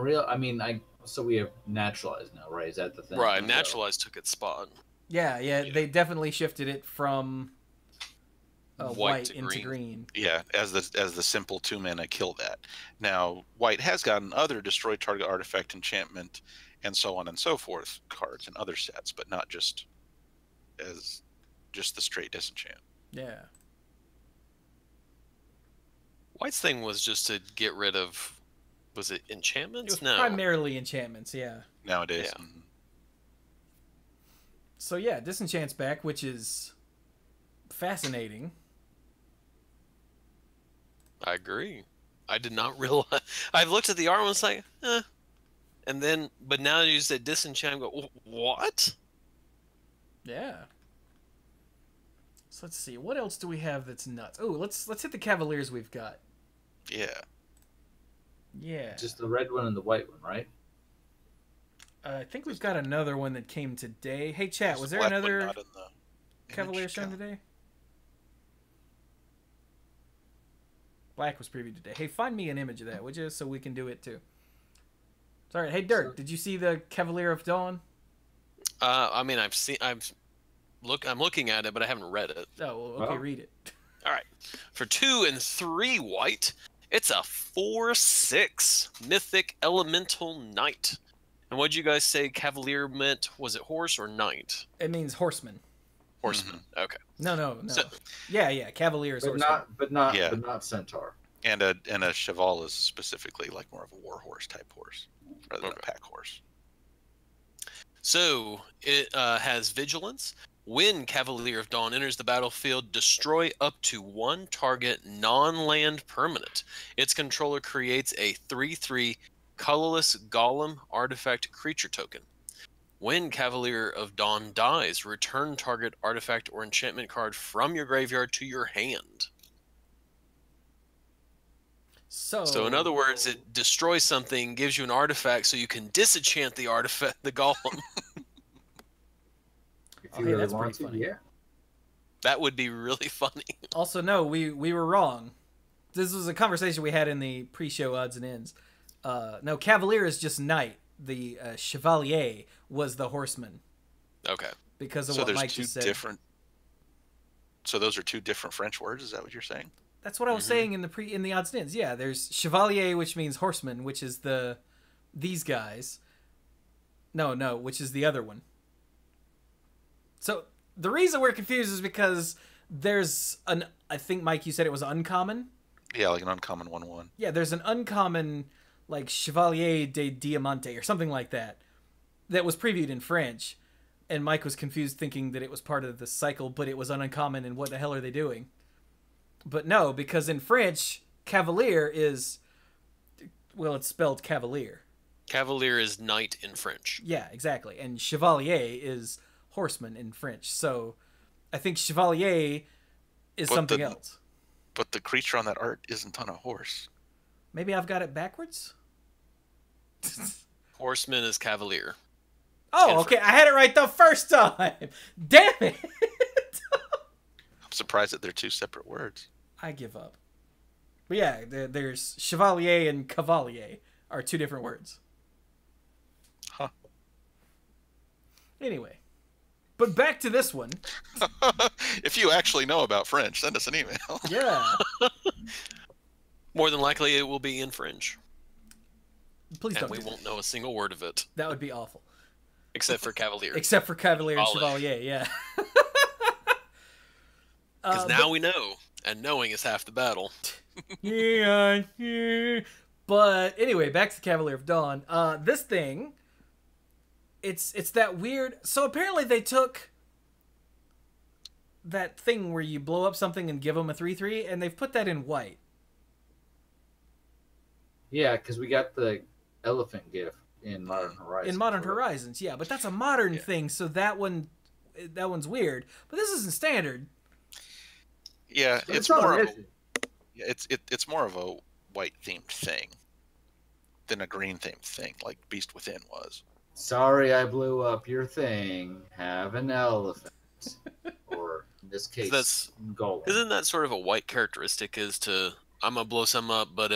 so we have naturalized now, right? Is that the thing? Right, naturalized took its spot. Yeah, they definitely shifted it from white into green. green. Yeah, as the simple 2-mana kill that. Now, white has gotten other destroy target artifact, enchantment, and so on and so forth cards in other sets, but not just as just the straight disenchant. Yeah. White's thing was just to get rid of, was it enchantments? It was primarily enchantments, yeah. Nowadays. Yeah. So yeah, Disenchant's back, which is fascinating. I agree. I did not realize. I've looked at the art and was like, and then, but now you said Disenchant, I go, what? Yeah. So let's see, what else do we have that's nuts? Oh, let's hit the Cavaliers we've got. Yeah. Yeah. Just the red one and the white one, right? I think we've got another one that came today. Hey, chat, was there Black one another not in the Cavalier image shown count. today? Black was previewed today. Hey, find me an image of that, would you, so we can do it too. Sorry. Hey, Dirk, did you see the Cavalier of Dawn? I mean, I'm looking at it, but I haven't read it. Oh, well, okay, read it. All right. For 2 and 3 white, it's a 4/6 Mythic Elemental Knight. And what'd you guys say Cavalier meant? Was it horse or knight? It means horseman. Horseman. Okay. No. So, Yeah, Cavalier is But horseman. not centaur. And a cheval is specifically like more of a war horse type horse rather than a pack horse. So it has vigilance. When Cavalier of Dawn enters the battlefield, destroy up to 1 target non-land permanent. Its controller creates a 3/3 colorless golem artifact creature token. When Cavalier of Dawn dies, return target artifact or enchantment card from your graveyard to your hand. So in other words, it destroys something, gives you an artifact, so you can disenchant the artifact, the golem. If you really that's want pretty to, funny. yeah. That would be really funny. Also, no, we were wrong. This was a conversation we had in the pre-show odds and ends. No, Cavalier is just knight. The Chevalier was the horseman. Okay. Because of So what there's Mike two just said. different. So those are two different French words. Is that what you're saying? That's what I was saying in the odds and ends. Yeah, there's Chevalier, which means horseman, which is these guys. No, which is the other one. So the reason we're confused is because there's I think, Mike, you said it was uncommon? Yeah, like an uncommon 1/1. Yeah, there's an uncommon, like, Chevalier de Diamante or something like that was previewed in French. And Mike was confused thinking that it was part of the cycle, but it was uncommon, and what the hell are they doing? But no, because in French, Cavalier is, well, it's spelled Cavalier. Cavalier is knight in French. Yeah, exactly. And Chevalier is horseman in French. So I think Chevalier is something else. But the creature on that art isn't on a horse. Maybe I've got it backwards? Horseman is Cavalier. Oh, okay. I had it right the first time. Damn it. I'm surprised that they're two separate words. I give up. But yeah, there's Chevalier and Cavalier are two different words. Huh. Anyway. But back to this one. If you actually know about French, send us an email. Yeah. More than likely, it will be in French. Please and don't. we won't know a single word of it. That would be awful. Except for Cavalier. Except for Cavalier and Olive. Chevalier, yeah. Because now we know, and knowing is half the battle. Yeah. But anyway, back to Cavalier of Dawn. This thing, it's that weird. So apparently they took that thing where you blow up something and give them a 3/3, and they've put that in white. Yeah, because we got the elephant gif in Modern Horizons. In Modern Horizons, yeah, but that's a modern thing, so that one's weird. But this isn't standard. Yeah, it's more of it's more of a white themed thing than a green themed thing like Beast Within was. Sorry, I blew up your thing. Have an elephant. or in this case, That's Golem. Isn't that sort of a white characteristic? Is to I'm gonna blow some up, but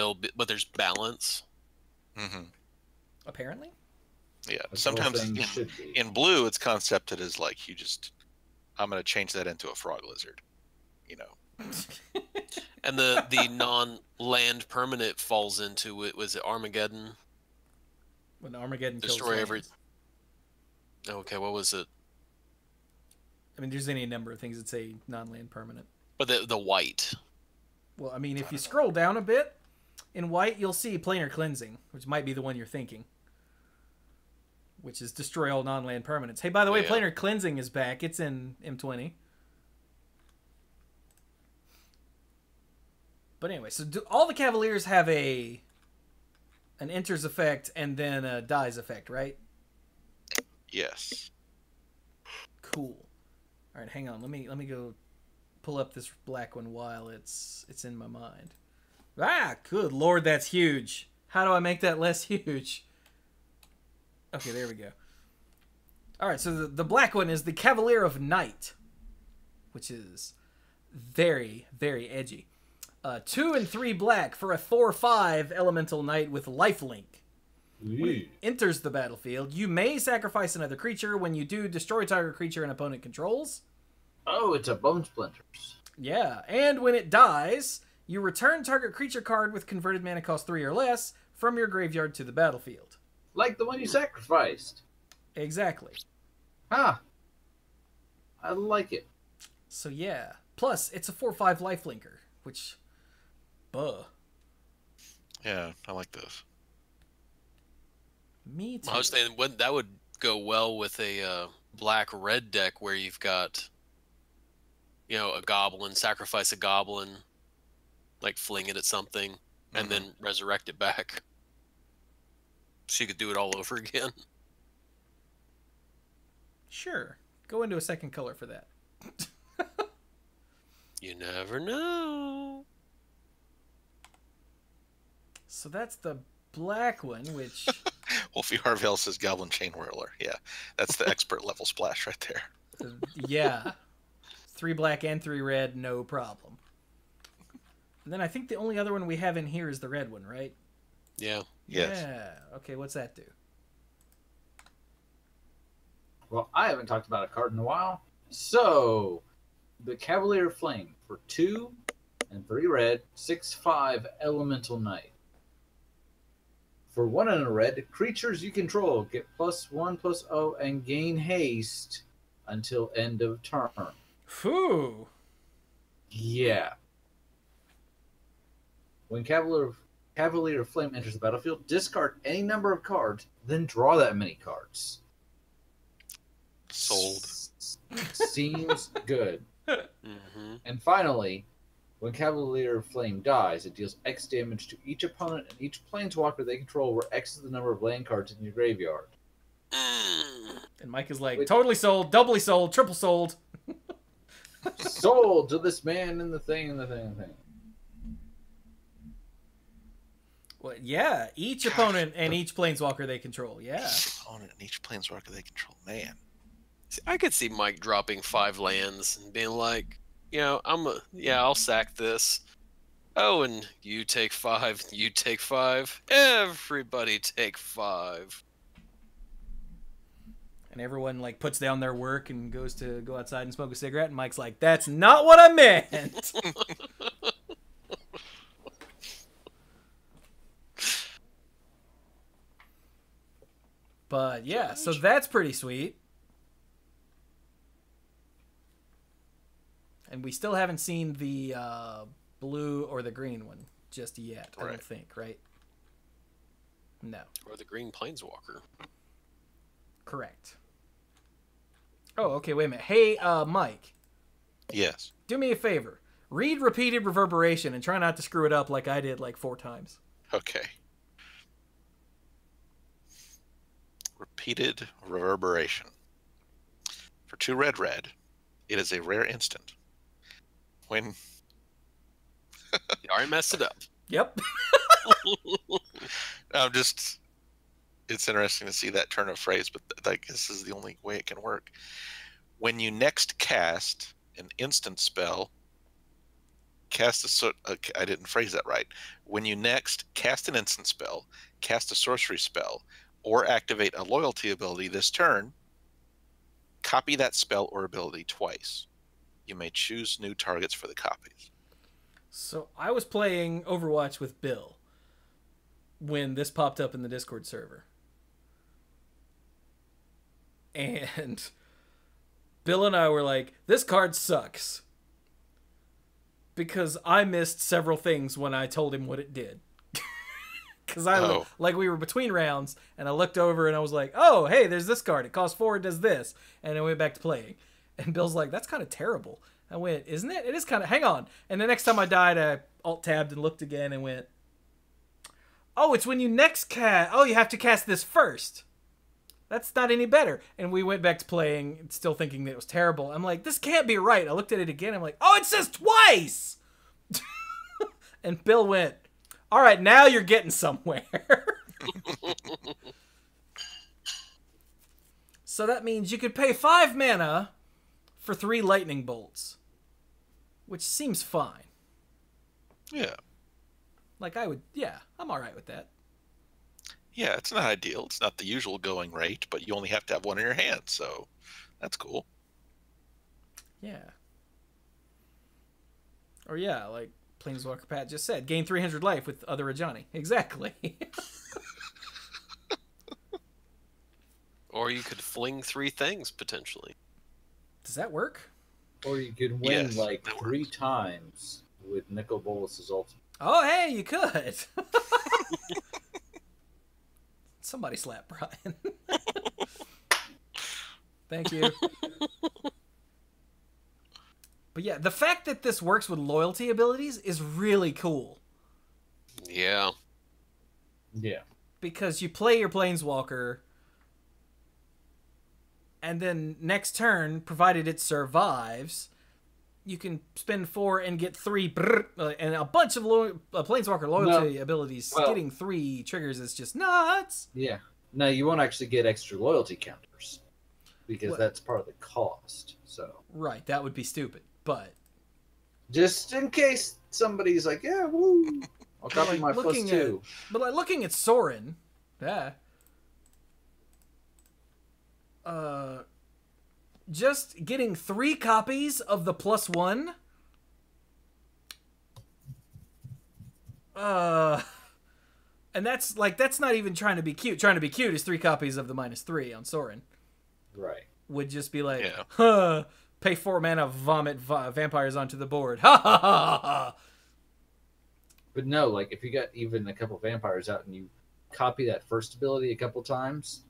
there's balance. Mm-hmm. Apparently. Yeah. That's the whole Sometimes thing should be. in blue, it's concepted as like I'm going to change that into a frog lizard. You know. And the non-land permanent falls into it. Was it Armageddon? When Armageddon Destroy kills every. lands. Okay, what was it? I mean, there's any number of things that say non-land permanent. But the white. Well, I mean, if you scroll down a bit, in white, you'll see Planar Cleansing, which might be the one you're thinking. Which is destroy all non-land permanents. Hey, by the way, Yeah. Planar Cleansing is back. It's in M20. But anyway, so all the Cavaliers have an enters effect and then a dies effect, right? Yes. Cool. All right, hang on. Let me go pull up this black one while it's in my mind. Ah, good lord, that's huge. How do I make that less huge? Okay, there we go. All right, so the black one is the Cavalier of Night, which is very, very edgy. 2 and 3 black for a 4/5 elemental knight with lifelink. When it enters the battlefield, you may sacrifice another creature. When you do, destroy target creature an opponent controls. Oh, it's a Bone Splinters. Yeah, and when it dies, you return target creature card with converted mana cost 3 or less from your graveyard to the battlefield. Like the one you sacrificed. Exactly. Huh. I like it. So yeah. Plus, it's a 4/5 lifelinker, which... Buh. Yeah, I like those. Me too. I was saying that would go well with a black-red deck where you've got, a goblin, sacrifice a goblin, like fling it at something, and then resurrect it back. So you could do it all over again. Sure. Go into a second color for that. You never know. So that's the black one, which... Wolfie Harvell says Goblin Chain Whirler. Yeah, that's the expert level splash right there. Yeah. 3 black and 3 red, no problem. And then I think the only other one we have in here is the red one, right? Yeah. Yes. Yeah. Okay, what's that do? Well, I haven't talked about a card in a while. So, the Cavalier Flame for 2 and 3 red, 6/5 Elemental Knight. For 1 and a red, creatures you control get +1/+0 and gain haste until end of turn. Phew. Yeah. When Cavalier Flame enters the battlefield, discard any number of cards, then draw that many cards. Sold. Seems good. Mm-hmm. And finally, when Cavalier Flame dies, it deals X damage to each opponent and each planeswalker they control, where X is the number of land cards in your graveyard. And Mike is like, totally sold, doubly sold, triple sold. Sold to this man and the thing and the thing and the thing. Well, yeah, each opponent and each planeswalker they control, yeah. Opponent and each planeswalker they control. Man. I could see Mike dropping 5 lands and being like, I'll sack this. Oh, and you take 5, you take 5. Everybody take 5. And everyone puts down their work and goes to go outside and smoke a cigarette, and Mike's like, that's not what I meant. But yeah, so that's pretty sweet. And we still haven't seen the blue or the green one just yet, I don't think, right? No. Or the green planeswalker. Correct. Oh, okay, wait a minute. Hey, Mike. Yes. Do me a favor. Read repeated reverberation and try not to screw it up like I did 4 times. Okay. Repeated reverberation. For 2 red, it is a rare instant. When You already messed it up. Yep. it's interesting to see that turn of phrase, but this is the only way it can work. When you next cast an instant spell, I didn't phrase that right. When you next cast an instant spell, cast a sorcery spell, or activate a loyalty ability this turn, copy that spell or ability twice. You may choose new targets for the copies. So I was playing Overwatch with Bill when this popped up in the Discord server. And Bill and I were like, this card sucks. Because I missed several things when I told him what it did. Because like we were between rounds, and I looked over and I was like, oh, hey, there's this card. It costs 4, it does this. And I went back to playing. And Bill's like, that's kind of terrible. I went, isn't it? It is kind of, hang on. And the next time I died, I alt-tabbed and looked again and went, oh, it's when you next cast, oh, you have to cast this first. That's not any better. And we went back to playing, still thinking that it was terrible. I'm like, this can't be right. I looked at it again. I'm like, oh, it says twice. And Bill went, all right, now you're getting somewhere. So that means you could pay 5 mana for 3 lightning bolts, which seems fine. Yeah. Like I'm all right with that. Yeah, it's not ideal. It's not the usual going rate, but you only have to have one in your hand, so that's cool. Yeah. Or yeah, like Planeswalker Pat just said, gain 300 life with other Ajani. Exactly. Or you could fling 3 things, potentially. Does that work? Or you could win like 3 times with Nicol Bolas's ultimate. Oh, hey, you could. Somebody slap Brian. Thank you. But yeah, the fact that this works with loyalty abilities is really cool. Yeah. Yeah. Because you play your Planeswalker, and then next turn, provided it survives, you can spend 4 and get 3, and a bunch of Planeswalker loyalty abilities. Getting 3 triggers is just nuts. Yeah. No, you won't actually get extra loyalty counters because that's part of the cost. So right, that would be stupid. But just in case somebody's like, yeah, woo, I'll copy my +2. But like looking at Sorin, just getting 3 copies of the +1. And that's not even trying to be cute. Trying to be cute is 3 copies of the -3 on Sorin. Right. Would just be like, pay 4 mana, vomit vampires onto the board. Ha ha ha ha. But no, like if you got even a couple vampires out and you copy that first ability a couple times.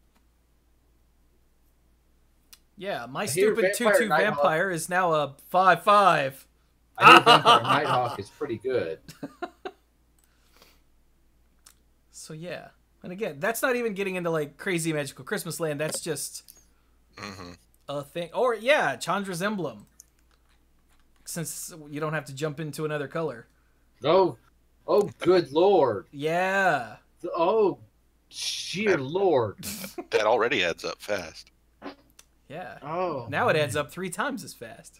Yeah, my stupid 2/2 vampire is now a 5/5. I hear Vampire Nighthawk is pretty good. So yeah, and again, that's not even getting into like crazy magical Christmas land. That's just a thing. Or yeah, Chandra's Emblem. Since you don't have to jump into another color. Oh, good lord. Yeah. Oh, sheer lord. That already adds up fast. Yeah. Oh. Now it adds up 3 times as fast.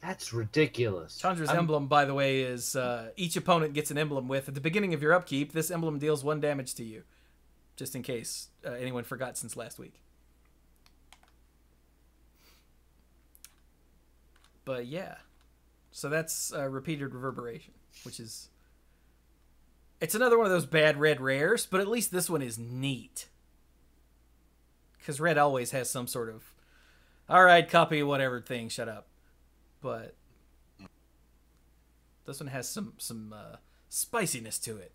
That's ridiculous. Chandra's Emblem, by the way, is each opponent gets an emblem with. At the beginning of your upkeep, this emblem deals 1 damage to you. Just in case anyone forgot since last week. But yeah. So that's repeated reverberation, which is... It's another one of those bad red rares, but at least this one is neat. Because red always has some sort of, all right, copy whatever thing, shut up. But this one has some spiciness to it.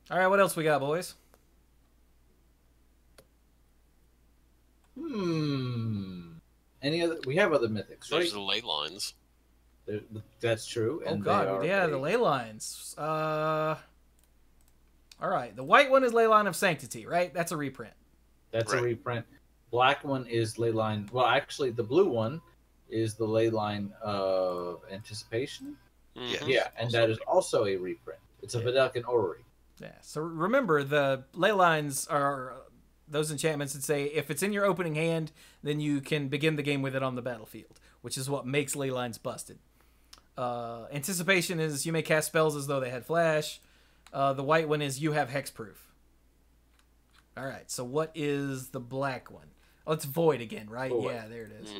All right, what else we got, boys? Any other? We have other mythics, right? There's the ley lines. That's true. Oh god, yeah, the ley lines. All right, the white one is Leyline of Sanctity, right? That's a reprint. That's a reprint. Black one is Leyline. Well, actually, the blue one is the Leyline of Anticipation. Yes. Yeah, and that is also a reprint. It's a Vidalcan Orrery. Yeah. So remember, the ley lines are those enchantments that say if it's in your opening hand, then you can begin the game with it on the battlefield, which is what makes ley lines busted. Anticipation is you may cast spells as though they had flash. The white one is you have hexproof. All right. So what is the black one? Oh, it's void again, right? Void. Yeah, there it is.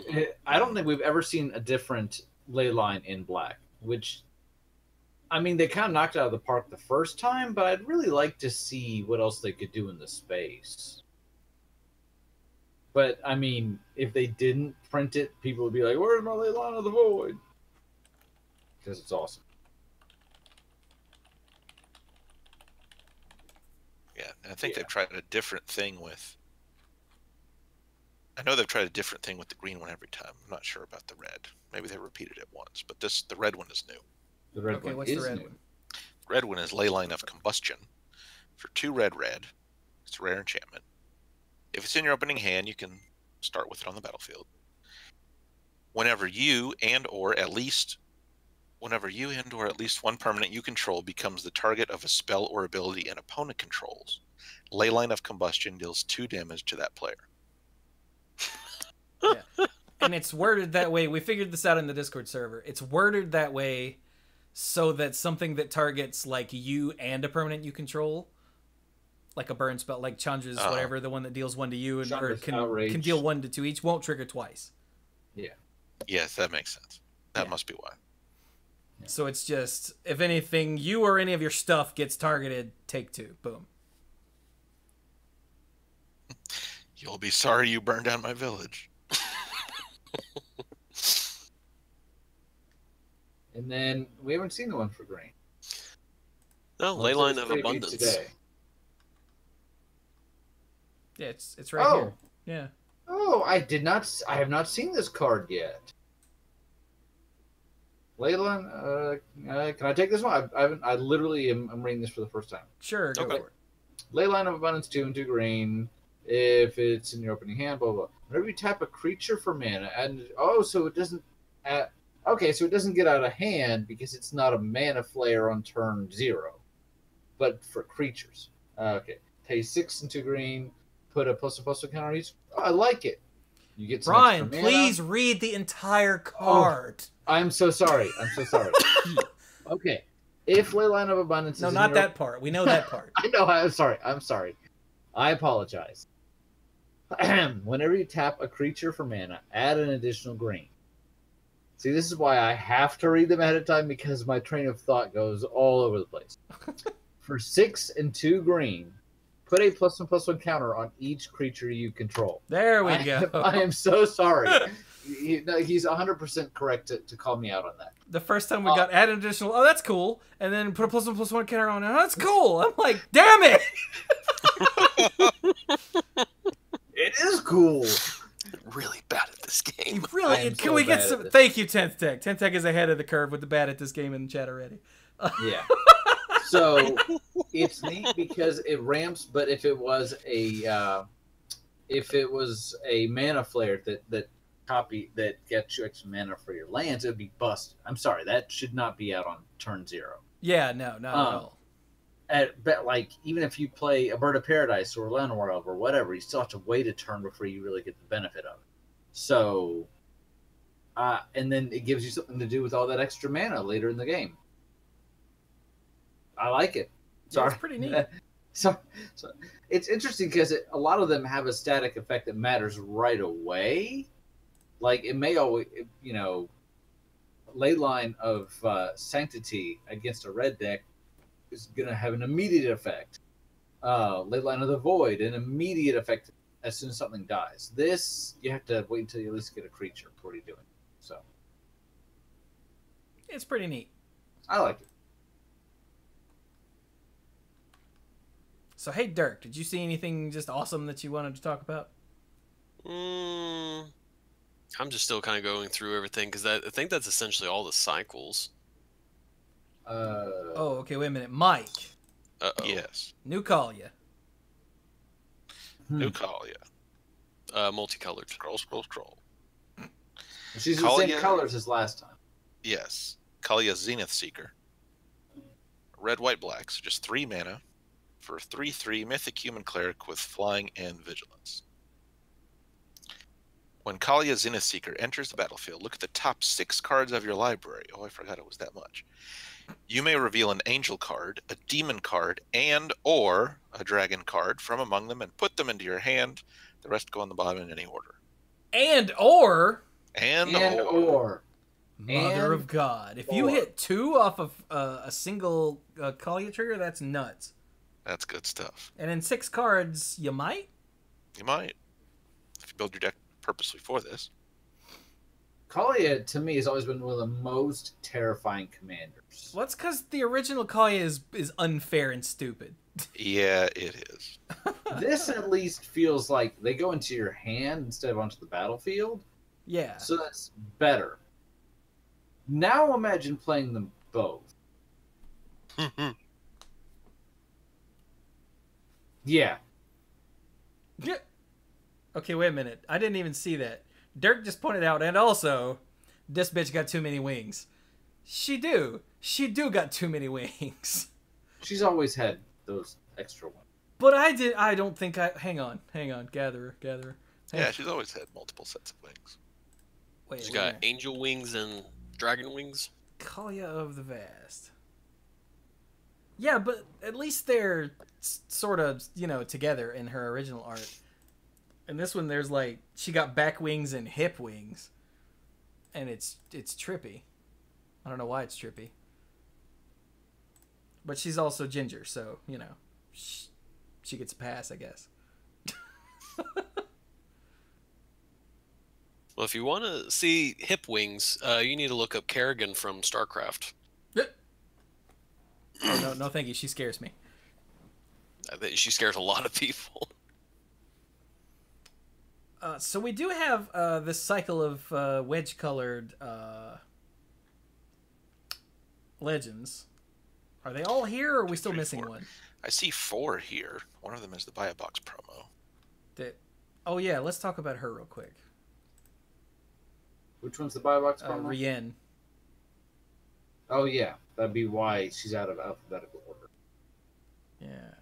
I don't think we've ever seen a different ley line in black, which, I mean, they kind of knocked it out of the park the first time, but I'd really like to see what else they could do in the space. But, I mean, if they didn't print it, people would be like, where's my ley line of the void? Because it's awesome. Yeah, and I think they've tried a different thing with... I know they've tried a different thing with the green one every time. I'm not sure about the red. Maybe they repeated it once, but the red one is new. The red Okay, one what's is the red new. one? Red one is Ley Line of Combustion. For 2 red. It's a rare enchantment. If it's in your opening hand, you can start with it on the battlefield. Whenever you and or at least one permanent you control becomes the target of a spell or ability an opponent controls, Ley Line of Combustion deals 2 damage to that player. Yeah. And it's worded that way. We figured this out in the Discord server. It's worded that way so that something that targets like you and a permanent you control, like a burn spell, like Chandra's whatever, the one that deals 1 to you and or can deal 1 to 2 each, won't trigger twice. Yeah. Yes, that makes sense. That must be why. Yeah. So it's just, if anything, you or any of your stuff gets targeted, take 2. Boom. You'll be sorry you burned down my village. And then we haven't seen the one for green. No, Ley Line of Abundance. Today. Yeah, it's right here. Yeah. Oh, I have not seen this card yet. Leyline, can I take this one? I literally am reading this for the first time. Sure, go for it. Leyline of Abundance, 2 and 2 green. If it's in your opening hand, blah blah. Whenever you tap a creature for mana, and so it doesn't. So it doesn't get out of hand because it's not a mana flare on turn 0, but for creatures. Okay, pay 6 and 2 green. Put a +1/+1 counter on each. Oh, I like it. You get some Brian, extra mana. please read the entire card. Oh, I'm so sorry. Okay. If Leyline of Abundance is not that part. We know that part. I know. I'm sorry. I apologize. Whenever you tap a creature for mana, add an additional green. See, this is why I have to read them ahead of time because my train of thought goes all over the place. For 6 and 2 green, put a +1/+1 counter on each creature you control. There we go. I am so sorry. He's 100% correct to call me out on that. The first time we got add an additional, that's cool, and then put a +1/+1 counter on it. That's cool. I'm like, damn it! It is cool. Really bad at this game. Really? Can we get some? Thank you, 10th Tech. 10th Tech is ahead of the curve with the bad at this game in the chat already. Yeah. So it's neat because it ramps, but if it was a mana flare that gets you extra mana for your lands, it would be busted. I'm sorry, that should not be out on turn 0. Yeah, no, not at all. But like, even if you play a Bird of Paradise or Llanowar or whatever, you still have to wait a turn before you really get the benefit of it. So, and then it gives you something to do with all that extra mana later in the game. I like it. Sorry. Yeah, it's pretty neat. So it's interesting because a lot of them have a static effect that matters right away. Like, it may always, Leyline of Sanctity against a red deck is going to have an immediate effect. Leyline of the Void, an immediate effect as soon as something dies. This, you have to wait until you at least get a creature before you do it. So, it's pretty neat. I like it. So, hey, Dirk, did you see anything just awesome that you wanted to talk about? I'm just still kind of going through everything because I think that's essentially all the cycles. Okay, wait a minute. Mike. Uh-oh. Yes. New call ya. New call, yeah. Multicolored. Scroll. She's the same colors as last time. Yes. Kalia Zenith Seeker. Red, white, black, so just 3 mana. for 3/3 Mythic Human Cleric with Flying and Vigilance. When Kalia Zenithseeker enters the battlefield, look at the top 6 cards of your library. Oh, I forgot it was that much. You may reveal an angel card, a demon card, and or a dragon card from among them and put them into your hand. The rest go on the bottom in any order. And or Mother of God. If you hit 2 off of a single Kalia trigger, that's nuts. That's good stuff. And in 6 cards, you might? You might. If you build your deck purposely for this. Kalia, to me, has always been one of the most terrifying commanders. Well, that's because the original Kalia is unfair and stupid. Yeah, it is. This at least feels like they go into your hand instead of onto the battlefield. Yeah. So that's better. Now imagine playing them both. Yeah. Okay, wait a minute. I didn't even see that. Dirk just pointed out, and also, this bitch got too many wings. She do got too many wings. She's always had those extra ones. But I don't think hang on. Gatherer. Yeah, she's always had multiple sets of wings. Wait, She's got angel wings and dragon wings. Kalia of the Vast. Yeah, but at least they're sort of, together in her original art. In this one, there's she got back wings and hip wings. And it's trippy. I don't know why it's trippy. But she's also ginger, so, she gets a pass, I guess. Well, if you want to see hip wings, you need to look up Kerrigan from StarCraft. Oh, no, thank you. She scares me. She scares a lot of people. So we do have this cycle of wedge-colored legends. Are they all here, or are we still missing one? I see 4 here. One of them is the Buy a Box promo. Oh, yeah, let's talk about her real quick. Which one's the buy box promo? Rien. Oh, yeah. That'd be why she's out of alphabetical order. Yeah.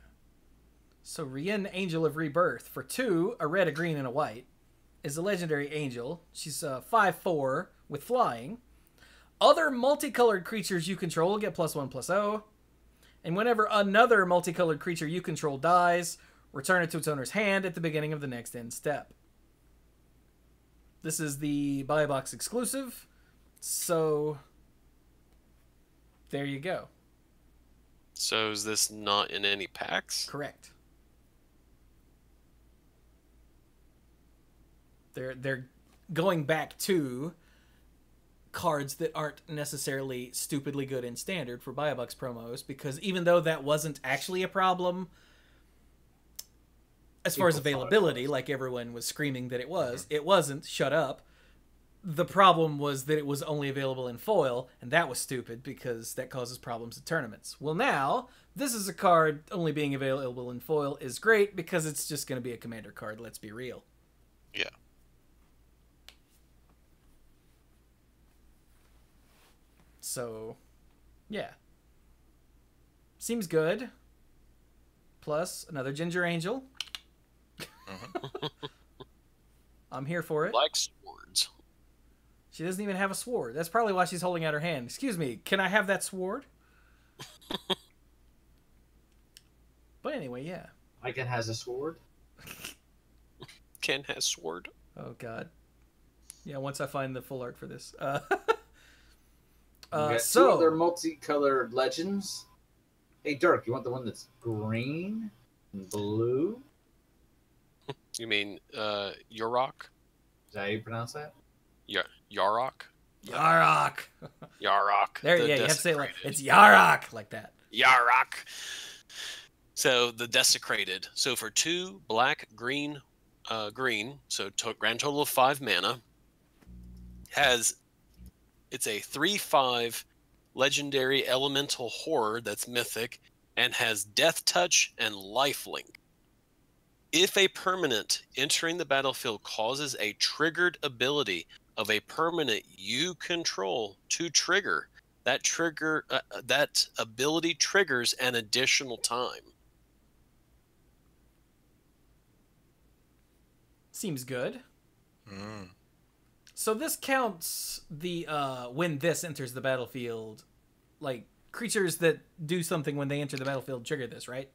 So Rien, Angel of Rebirth, for 2, a red, a green, and a white, is a legendary angel. She's 5/4 with flying. Other multicolored creatures you control get +1/+0. And whenever another multicolored creature you control dies, return it to its owner's hand at the beginning of the next end step. This is the Buy Box exclusive, so there you go. So is this not in any packs? Correct. They're going back to cards that aren't necessarily stupidly good in standard for Buy a Box promos, because even though that wasn't actually a problem as far as availability, like everyone was screaming that it was, it wasn't. Shut up. The problem was that it was only available in foil, and that was stupid because that causes problems at tournaments. Well, now, this is a card only being available in foil is great because it's just going to be a commander card, let's be real. Yeah. So, yeah. Seems good. Plus, another Ginger Angel. I'm here for it. Like swords. She doesn't even have a sword. That's probably why she's holding out her hand. Excuse me, can I have that sword? But anyway, yeah. Icon has a sword. Ken has sword. Oh, God. Yeah, once I find the full art for this. Two other multicolored legends. Hey, Dirk, you want the one that's green and blue? You mean Yurok? Is that how you pronounce that? Yarok? Yarok. Yarok. There, yeah, you have to say it like, it's Yarok, like that. Yarok. So the desecrated. So for 2 black, green, so grand total of 5 mana. It's a 3/5 legendary elemental horror that's mythic and has death touch and lifelink. If a permanent entering the battlefield causes a triggered ability of a permanent you control to trigger, that ability triggers an additional time. Seems good. Mm. So this counts the when this enters the battlefield, like creatures that do something when they enter the battlefield trigger this, right?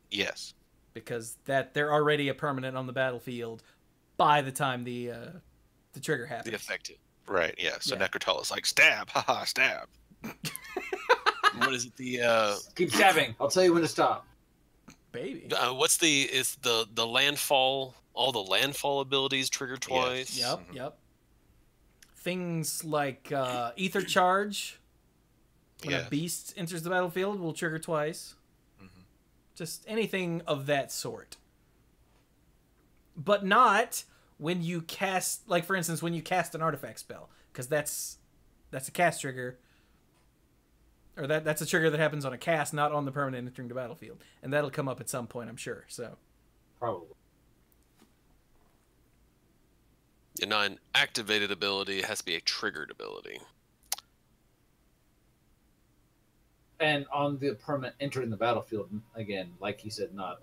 Yes. Because that they're already a permanent on the battlefield by the time the trigger happens. The affected. Right. Yeah. So Yeah. Necrotal is like stab, haha, stab. What is it? The Keep stabbing. I'll tell you when to stop. Baby. what's the landfall? All the landfall abilities trigger twice. Yep. Mhm. Yep. Things like Ether Charge. When Yes. a beast enters the battlefield, will trigger twice. Mhm. Just anything of that sort. But not when you cast, like for instance, when you cast an artifact spell, because that's a cast trigger, or that's a trigger that happens on a cast, not on the permanent entering the battlefield, and that'll come up at some point, I'm sure. So Probably. And not an activated ability. It has to be a triggered ability. And on the permanent entering the battlefield, again, like he said, not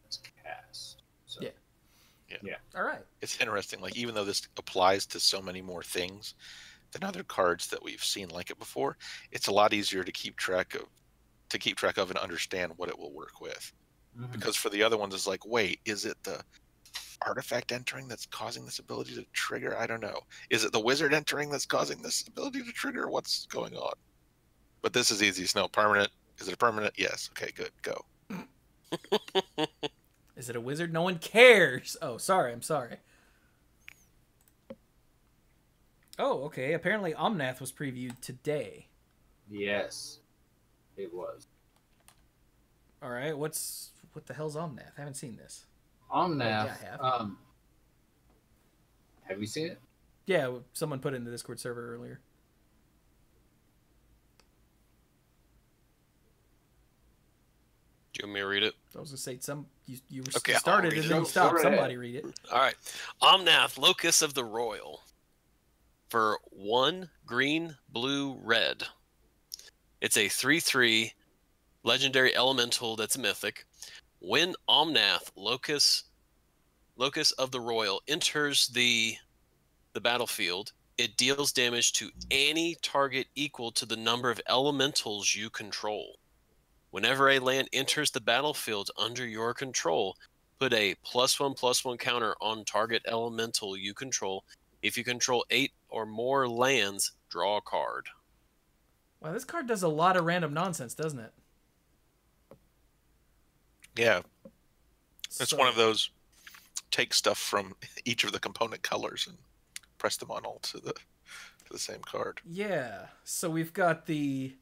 it's cast. So. Yeah. All right. It's interesting. Like, even though this applies to so many more things than other cards that we've seen like it before, it's a lot easier to keep track of and understand what it will work with. Mhm. Because for the other ones, it's like, wait, is it the artifact entering that's causing this ability to trigger? I don't know. Is it the wizard entering that's causing this ability to trigger? What's going on? But this is easy. No, permanent. Is it a permanent? Yes. Okay, good. Go. Is it a wizard? No one cares. Oh, sorry. I'm sorry. Oh, okay. Apparently Omnath was previewed today. Yes, it was. All right. What the hell's Omnath? I haven't seen this. Omnath. Yeah, I have. Have you seen it? Yeah, someone put it in the Discord server earlier. Do you want me to read it? I was gonna say you Okay, I'll started read and it. then you Go stopped. right Somebody ahead. read it. All right. Omnath, Locus of the Royal. For 1 green, blue, red. It's a 3/3 legendary elemental that's a mythic. When Omnath, Locus of the Royal, enters the battlefield, it deals damage to any target equal to the number of elementals you control. Whenever a land enters the battlefield under your control, put a +1/+1 counter on target elemental you control. If you control 8 or more lands, draw a card. Wow, this card does a lot of random nonsense, doesn't it? Yeah, it's So- one of those take stuff from each of the component colors and press them on all to the same card. Yeah. So we've got the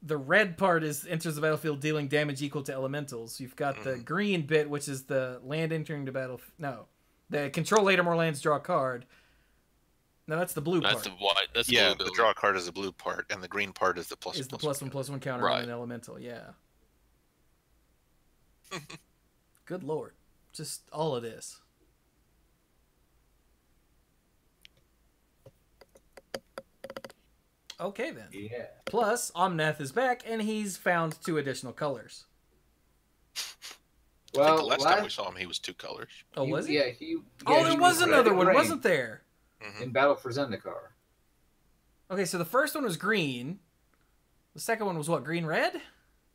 red part is enters the battlefield dealing damage equal to elementals. You've got the green bit, which is the land entering the battle. No, the control 8 or more lands, draw a card. No, that's the blue That's part. the white. That's the Yeah, blue the ability. draw card is the blue part, and the green part is the plus. Is the +1/+1 counter Right. on an elemental? Yeah. Good lord, just all of this. Okay then. Yeah. Plus, Omnath is back, and he's found 2 additional colors. I think Well, the last time we saw him, he was 2 colors. Oh, was he? Yeah, he. Oh, yeah, there he was red another and one, green wasn't there? Mhm. in Battle for Zendikar. Okay, so the first one was green. The second one was what? Green red?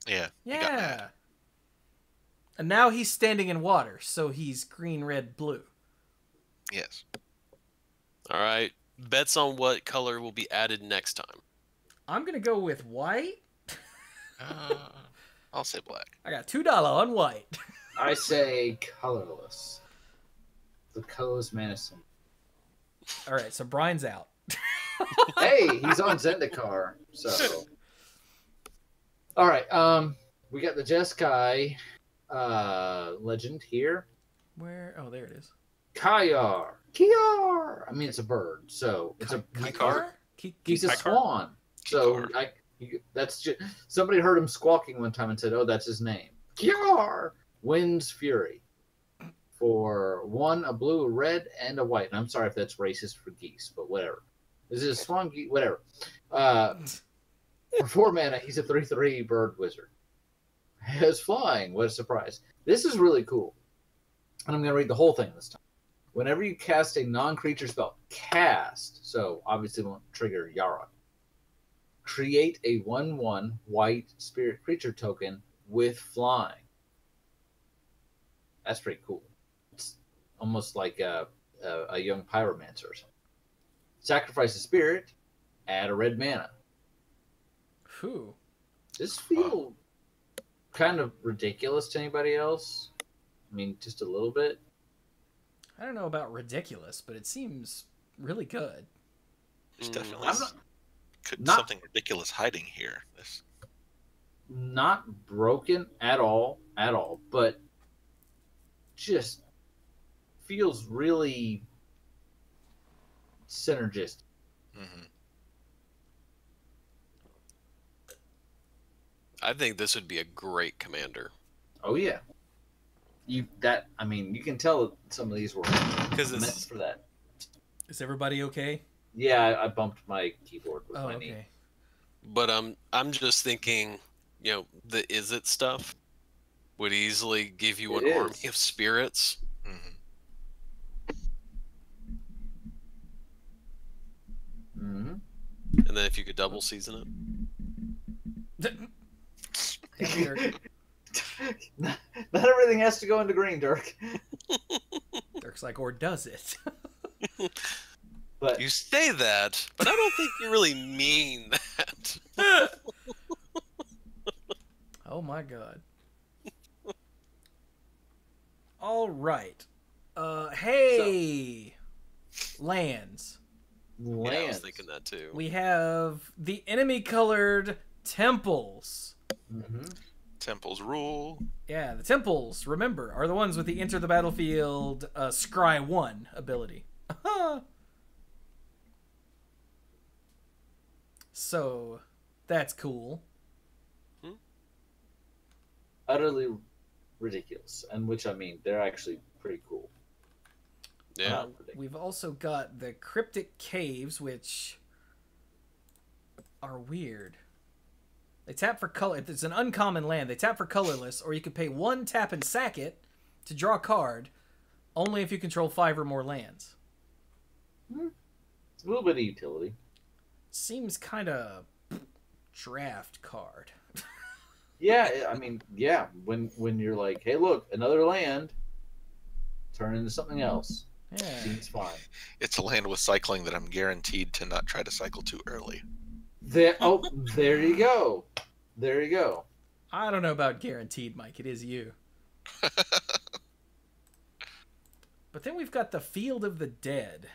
Yeah. He got Yeah. mad. And now he's standing in water, so he's green, red, blue. Yes. All right. Bets on what color will be added next time. I'm gonna go with white. I'll say black. I got $2 on white. I say colorless. The colorless Manison. All right, so Brian's out. Hey, he's on Zendikar, so. All right, we got the Jeskai legend here. Where? Oh, there it is. Kayar. Kiar. I mean, it's a bird, so it's a Kikar? he's a Kikar? swan. So Kikar. that's just somebody heard him squawking one time and said, "Oh, that's his name." Kiar. Wind's Fury. For 1, a blue, a red, and a white. And I'm sorry if that's racist for geese, but whatever. Is it a swan geese? Whatever. For 4 mana, he's a 3/3 bird wizard. Has flying. What a surprise. This is really cool. And I'm going to read the whole thing this time. Whenever you cast a non-creature spell, so obviously won't trigger Yarok, create a 1/1 white spirit creature token with flying. That's pretty cool. It's almost like a young pyromancer or something. Sacrifice a spirit, add a red mana. Whew. This feels kind of ridiculous to anybody else. I mean, just a little bit. I don't know about ridiculous, but it seems really good. There's definitely not- something ridiculous hiding here. This Not broken at all, but just feels really synergistic. hmm I think this would be a great commander. Oh yeah, you can tell that some of these were Because meant it's for that. Is everybody okay? Yeah, I bumped my keyboard with Oh, my knee. okay. But I'm just thinking, the is it stuff would easily give you an It army is. of spirits. hmm Mm-hmm. And then if you could double season it. Hey, Dirk. Not everything has to go into green, Dirk. Dirk's like, or does it? But You say that, but I don't think you really mean that. Oh my god. All right. Hey, lands. Yeah, I was lands. thinking that too. We have the enemy-colored temples. Mm-hmm. Temples rule. Yeah, the temples, remember, are the ones with the enter the battlefield scry 1 ability. So, that's cool. Utterly ridiculous, and which I mean, they're actually pretty cool. Yeah. Not ridiculous. We've also got the cryptic caves, which are weird. They tap for color. If it's an uncommon land, they tap for colorless, or you can pay 1 tap and sack it to draw a card, only if you control 5 or more lands. It's a little bit of utility. Seems kind of draft card. Yeah, I mean, yeah. When you're like, hey, look, another land, turn into something else. Yeah. Seems fine. It's a land with cycling that I'm guaranteed to not try to cycle too early. There you go. There you go. I don't know about guaranteed, Mike. It is you. But then we've got the Field of the Dead.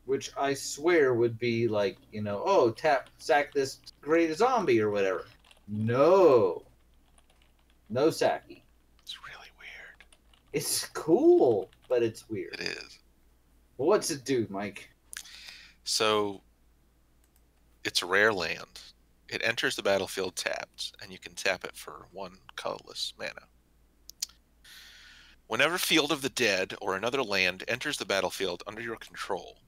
Which I swear would be like, oh, sack this great zombie or whatever. No Saki. It's really weird. It's cool, but it's weird. It is. Well, what's it do, Mike? So, it's a rare land. It enters the battlefield tapped, and you can tap it for 1 colorless mana. Whenever Field of the Dead or another land enters the battlefield under your control,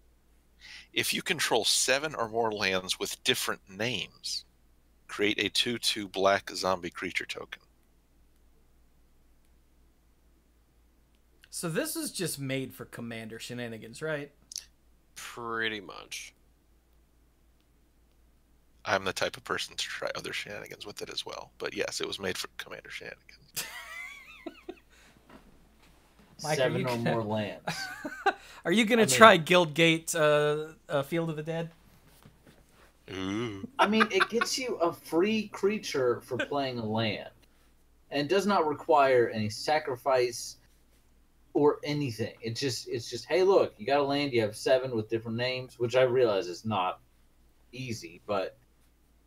if you control 7 or more lands with different names, create a 2/2 black zombie creature token. So this is just made for Commander shenanigans, right? Pretty much. I'm the type of person to try other shenanigans with it as well. But yes, it was made for Commander shenanigans. Mike, 7 or more lands. Are you going to try Guildgate Field of the Dead? Ooh. I mean, it gets you a free creature for playing a land, and does not require any sacrifice or anything. It's just, hey, look, you got a land, you have 7 with different names, which I realize is not easy, but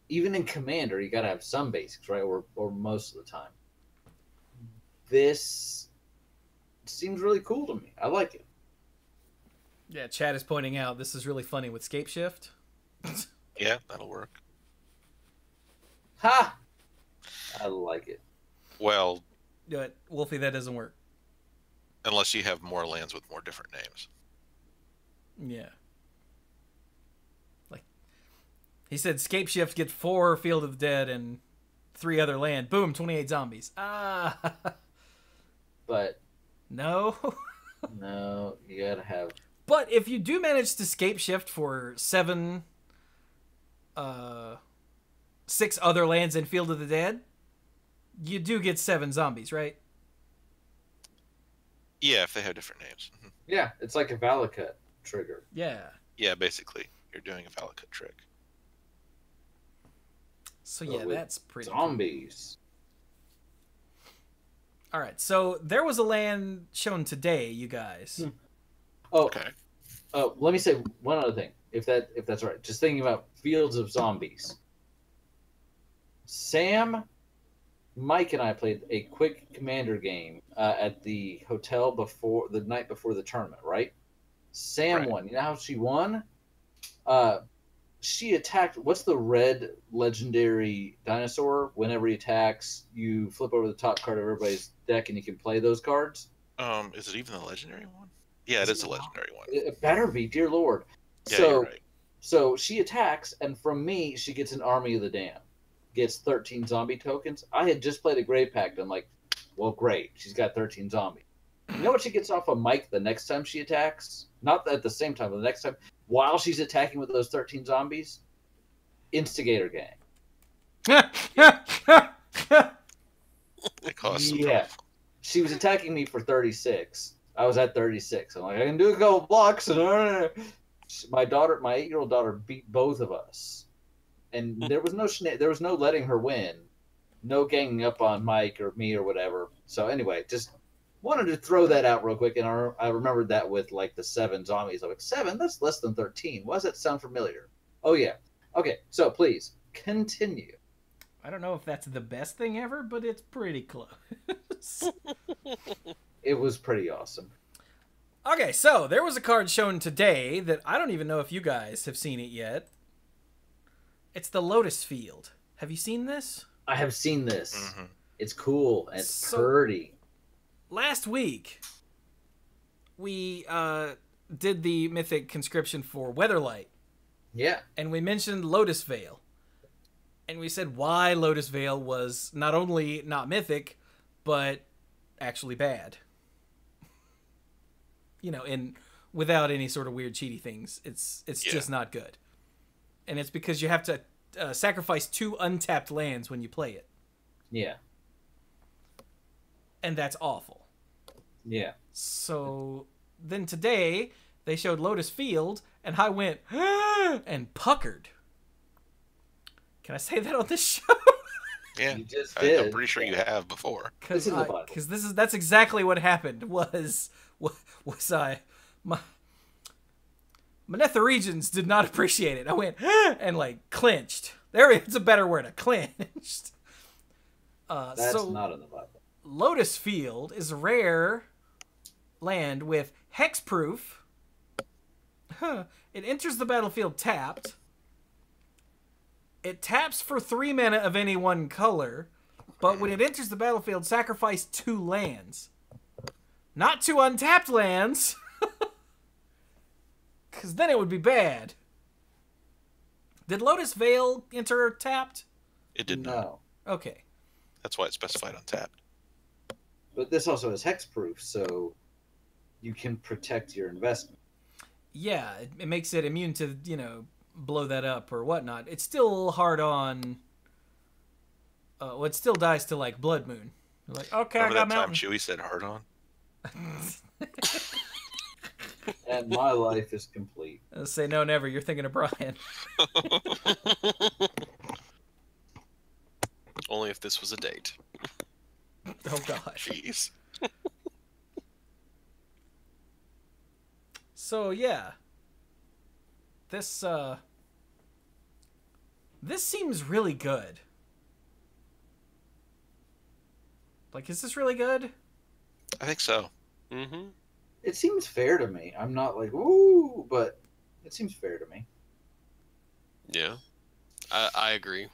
even in Commander, you got to have some basics, right? Or most of the time. This seems really cool to me. I like it. Yeah, Chad is pointing out this is really funny with Scape Shift. Yeah, that'll work. Ha! I like it. Well, Wolfie, that doesn't work. unless you have more lands with more different names. Yeah. Like, he said Scape Shift, get 4 Field of the Dead and 3 other land. Boom, 28 zombies. Ah! But No. No, you gotta have. But if you do manage to scape shift for 6 other lands in Field of the Dead, you do get 7 zombies, right? Yeah, if they have different names. Yeah, it's like a Valakut trigger. Yeah. Yeah, basically, you're doing a Valakut trick. So yeah, with that's pretty zombies. Cool. All right, so there was a land shown today, you guys. Oh, Okay. let me say one other thing, if that's all right. Just thinking about Fields of Zombies. Sam, Mike, and I played a quick commander game at the hotel the night before the tournament. Right? Sam won. You know how she won? She attacked. What's the red legendary dinosaur? Whenever he attacks, you flip over the top card of everybody's deck, and you can play those cards. Is it even the legendary one? Yeah, it is a legendary one. It better be, dear Lord. Yeah, So, you're right. so she attacks, and from me, she gets an Army of the Damned. Gets 13 zombie tokens. I had just played a Grave Pact. I'm like, well, great. She's got 13 zombies. You know what she gets off of Mike the next time she attacks? Not at the same time, but the next time. While she's attacking with those 13 zombies, Instigator Gang. It costs some Yeah. She was attacking me for 36. I was at 36. I'm like, I can do a couple blocks. And my 8-year-old daughter beat both of us. And there was no letting her win. No ganging up on Mike or me or whatever. So anyway, just wanted to throw that out real quick. And I remembered that with like the 7 zombies. I'm like, 7? That's less than 13. Why does that sound familiar? Oh, yeah. Okay, so please, continue. I don't know if that's the best thing ever, but it's pretty close. It was pretty awesome. Okay, so there was a card shown today that I don't even know if you guys have seen it yet. It's the Lotus Field. Have you seen this? I have seen this. Mm-hmm. It's cool. And it's pretty. Last week, we did the Mythic conscription for Weatherlight. Yeah. And we mentioned Lotus Veil. And we said why Lotus Veil was not only not Mythic, but actually bad. You know, and without any sort of weird cheaty things, it's just not good. And it's because you have to sacrifice 2 untapped lands when you play it. Yeah. And that's awful. Yeah. So then today they showed Lotus Field, and I went and puckered. Can I say that on this show? Yeah, You just did. I'm pretty sure you have before. Because This is the Bible. that's exactly what happened. Was my Nether regions did not appreciate it. I went and like clinched. It's a better word. I clinched. That's not in the Bible. Lotus Field is a rare land with hexproof. It enters the battlefield tapped. It taps for 3 mana of any one color, but when it enters the battlefield, sacrifice 2 lands. Not 2 untapped lands, because then it would be bad. Did Lotus Veil enter tapped? It did not. No. Okay. That's why it's specified untapped. But this also has hexproof, so you can protect your investment. Yeah, it makes it immune to, blow that up or whatnot. It's still hard on. It still dies to like Blood Moon. You're like, okay, Remember I got that time Mountain. Chewie said hard on? And my life is complete. I'll say no, never. You're thinking of Brian. Only if this was a date. Oh gosh. Jeez. So yeah, this seems really good. Like, is this really good? I think so. Mm-hmm. It seems fair to me. I'm not like, ooh, but it seems fair to me. Yeah, I agree.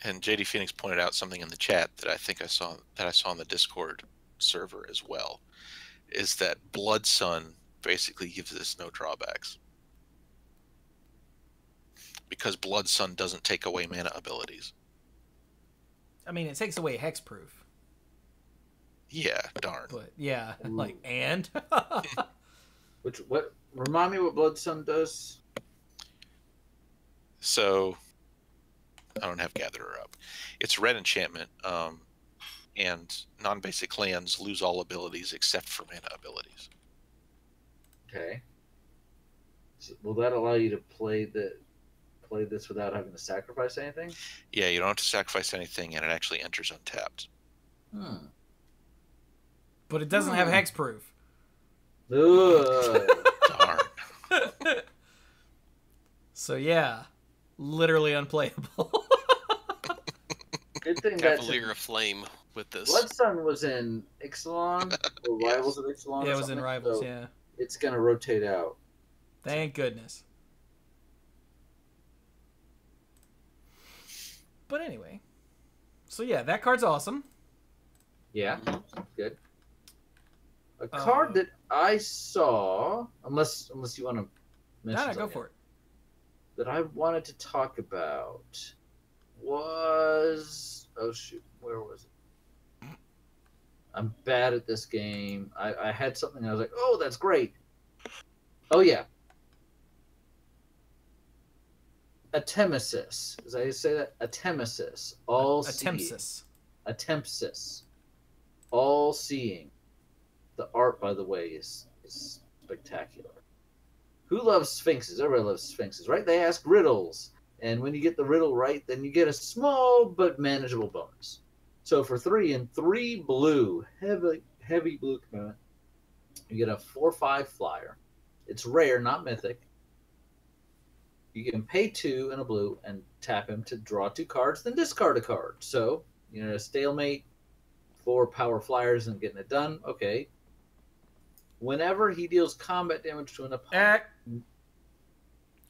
And JD Phoenix pointed out something in the chat that I think I saw on the Discord server as well, is that Blood Sun basically gives this no drawbacks. Because Blood Sun doesn't take away mana abilities. I mean, it takes away hexproof. Yeah, darn. But yeah, Ooh. like and What? Remind me what Blood Sun does. So I don't have Gatherer up. It's red enchantment, and non-basic lands lose all abilities except for mana abilities. Okay. So will that allow you to play this without having to sacrifice anything? Yeah, you don't have to sacrifice anything, and it actually enters untapped. Hmm. but it doesn't have hexproof. Ugh. Darn. So yeah, literally unplayable. Good thing that's Cavalier of Flame with this. Blood Sun was in Ixalan or Yes. Rivals of Ixalan. Yeah, or it was in something, Rivals. so Yeah, it's gonna rotate out. thank goodness. But anyway, so yeah, that card's awesome. Yeah, good. A card that I saw, unless you want to mention No, go something for it. that I wanted to talk about was where was it? I'm bad at this game. I had something I was like, oh, that's great. Oh yeah, Atemesis. As I say that, Atemesis, all seeing. Atempsis, all seeing. The art, by the way, is spectacular. Who loves sphinxes? Everybody loves sphinxes, right? They ask riddles, and when you get the riddle right, then you get a small but manageable bonus. So for 3 and 3 blue, heavy blue component, you get a 4/5 flyer. It's rare, not mythic. You can pay 2 and a blue and tap him to draw 2 cards, then discard a card. So, a stalemate, 4 power flyers and getting it done. Okay. Whenever he deals combat damage to an opponent.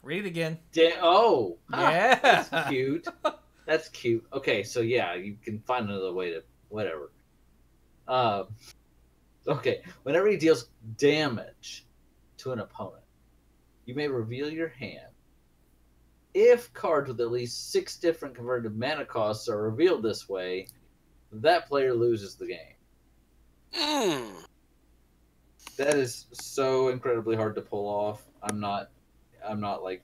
Read it again. Yeah. That's cute. That's cute. Okay, so yeah, you can find another way to whatever. Okay, whenever he deals damage to an opponent, you may reveal your hand. If cards with at least 6 different converted mana costs are revealed this way, that player loses the game. That is so incredibly hard to pull off. I'm not like,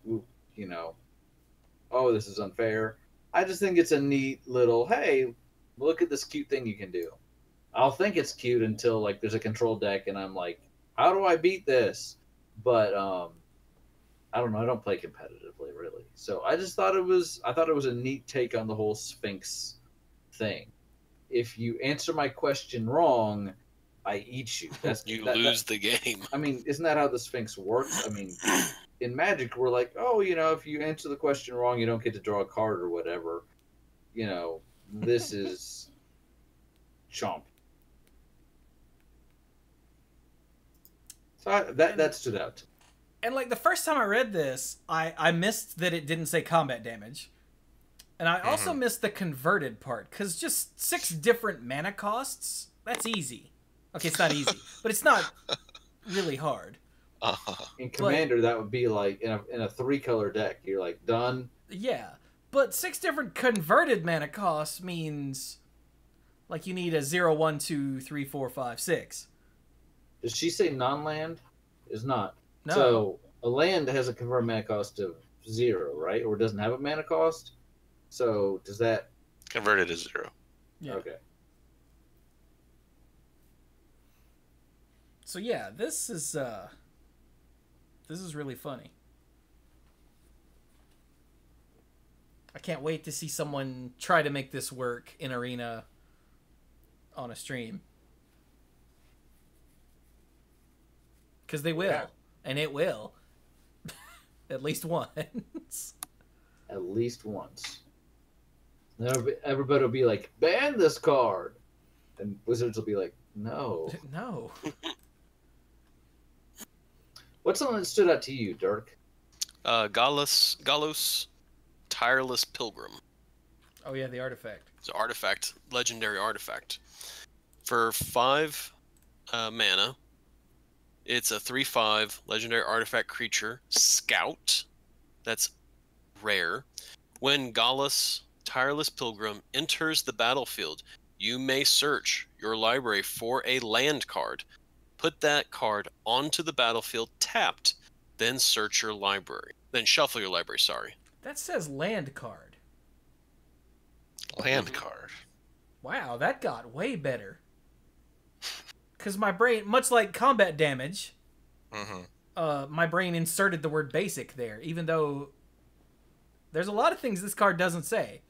oh, this is unfair. I just think it's a neat little, hey, look at this cute thing you can do. I'll think it's cute until like there's a control deck and I'm like, how do I beat this? But I don't know. I don't play competitively really. So I thought it was a neat take on the whole Sphinx thing. If you answer my question wrong, I eat you. You lose the game. I mean, isn't that how the Sphinx works? I mean, in Magic, we're like, oh, if you answer the question wrong, you don't get to draw a card or whatever. This is chomp. So that stood out. And like the first time I read this, I missed that it didn't say combat damage. And I also missed the converted part, because just 6 different mana costs, that's easy. Okay, it's not easy, but it's not really hard. In Commander, that would be like in a 3-color deck. You're like, done. Yeah, but 6 different converted mana costs means like you need a 0, 1, 2, 3, 4, 5, 6. Does she say non-land? Is not. No. So a land has a converted mana cost of 0, right? Or doesn't have a mana cost? So does that... Converted is 0. Yeah. Okay. So yeah, this is really funny. I can't wait to see someone try to make this work in Arena on a stream. Because they will. Yeah. And it will. At least once. At least once. Everybody will be like, ban this card! And Wizards will be like, no. No. What's something that stood out to you, Dirk? Galos, Tireless Pilgrim. Oh yeah, the artifact. It's an artifact, legendary artifact. For 5 mana, it's a 3/5 legendary artifact creature, Scout. That's rare. When Galos, Tireless Pilgrim enters the battlefield, you may search your library for a land card. Put that card onto the battlefield tapped, then search your library. Then shuffle your library, sorry. That says land card. Land card. Wow, that got way better. Because my brain, much like combat damage, my brain inserted the word basic there, even though there's a lot of things this card doesn't say.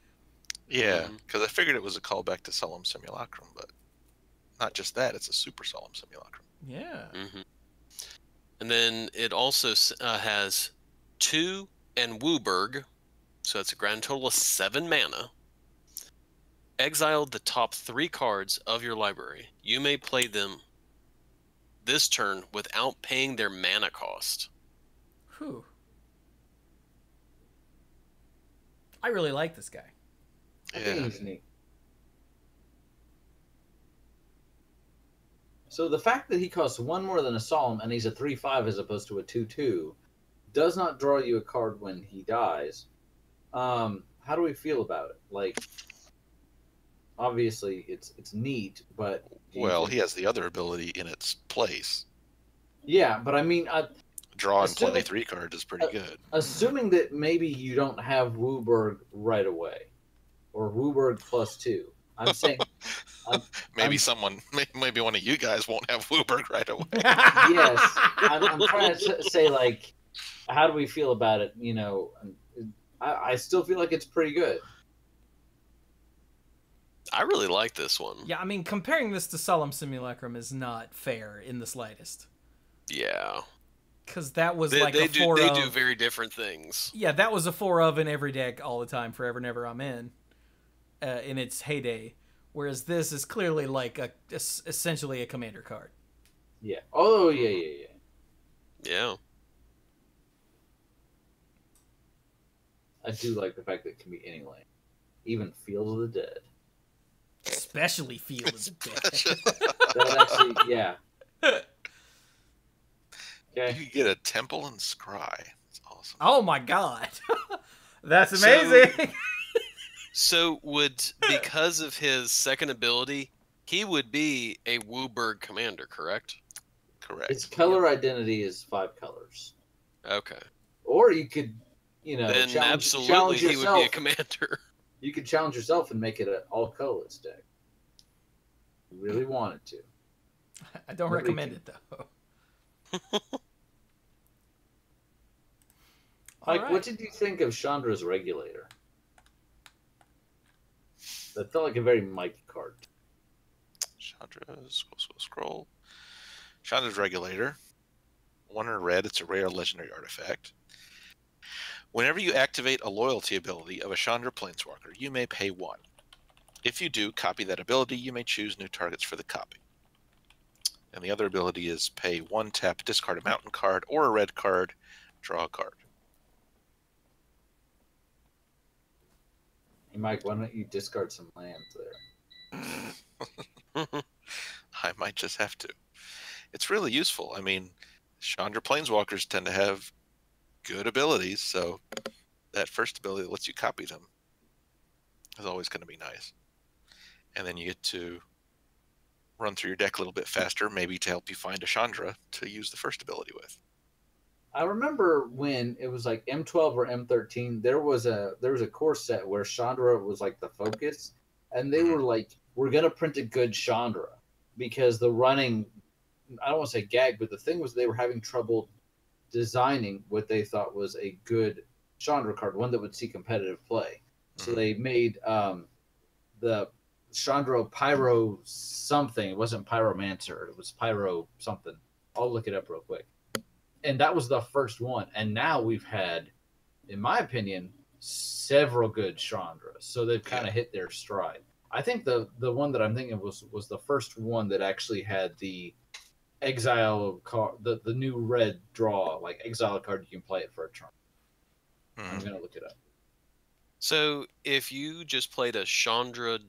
Yeah, because I figured it was a callback to Solemn Simulacrum, but not just that, it's a super Solemn Simulacrum. Yeah. And then it also has 2 and Wooburg, so it's a grand total of 7 mana. Exile the top 3 cards of your library. You may play them this turn without paying their mana cost. Whew. I really like this guy. I think he's neat. So the fact that he costs 1 more than a Solemn and he's a 3/5 as opposed to a 2/2 does not draw you a card when he dies. How do we feel about it? Like, obviously it's neat, but well, he has the other ability in its place. Yeah, but I mean, drawing plenty 3 cards is pretty good. Assuming that maybe you don't have Wooburg right away, or Wooburg +2. I'm saying maybe one of you guys won't have Wooburg right away. Yes, I'm trying to say, like, how do we feel about it? You know, I still feel like it's pretty good. I really like this one. Yeah, I mean, comparing this to Solemn Simulacrum is not fair in the slightest. Yeah. Because that was they a 4 They of... do very different things. Yeah, that was a 4 of in every deck all the time, forever and ever amen, in its heyday. Whereas this is clearly like essentially a commander card. Yeah. Oh, yeah. Yeah. I do like the fact that it can be any lane. Even Field of the Dead. Especially Field of the Dead. That actually, yeah. Okay. You get a Temple and Scry. That's awesome. Oh my god. That's amazing. So because of his second ability, he would be a Wooburg commander, correct? Correct. His color identity is 5 colors. Okay. Or you could, then challenge absolutely he yourself. would be a commander. You could challenge yourself and make it an all colorless deck. You really wanted to. I don't recommend it though. Like, what did you think of Chandra's Regulator? That felt like a very Mike card. Chandra, scroll. Chandra's Regulator. 1 in red, it's a rare legendary artifact. Whenever you activate a loyalty ability of a Chandra Planeswalker, you may pay 1. If you do, copy that ability. You may choose new targets for the copy. And the other ability is pay 1 tap, discard a mountain card or a red card, draw a card. Hey, Mike, why don't you discard some lands there? I might just have to. It's really useful. I mean, Chandra Planeswalkers tend to have good abilities, so that first ability that lets you copy them is always going to be nice. And then you get to run through your deck a little bit faster, maybe to help you find a Chandra to use the first ability with. I remember when it was like M12 or M13, there was a core set where Chandra was like the focus, and they were like, we're going to print a good Chandra, because the running, I don't want to say gag, but the thing was they were having trouble designing what they thought was a good Chandra card, one that would see competitive play. So they made the Chandra Pyro something. It wasn't Pyromancer. It was Pyro something. I'll look it up real quick. And that was the first one. And now we've had, in my opinion, several good Chandras. So they've kind of hit their stride. I think the one that I'm thinking was the first one that actually had the exile card, the new red draw, like exile card, you can play it for a turn. I'm going to look it up. So if you just played a Chandra,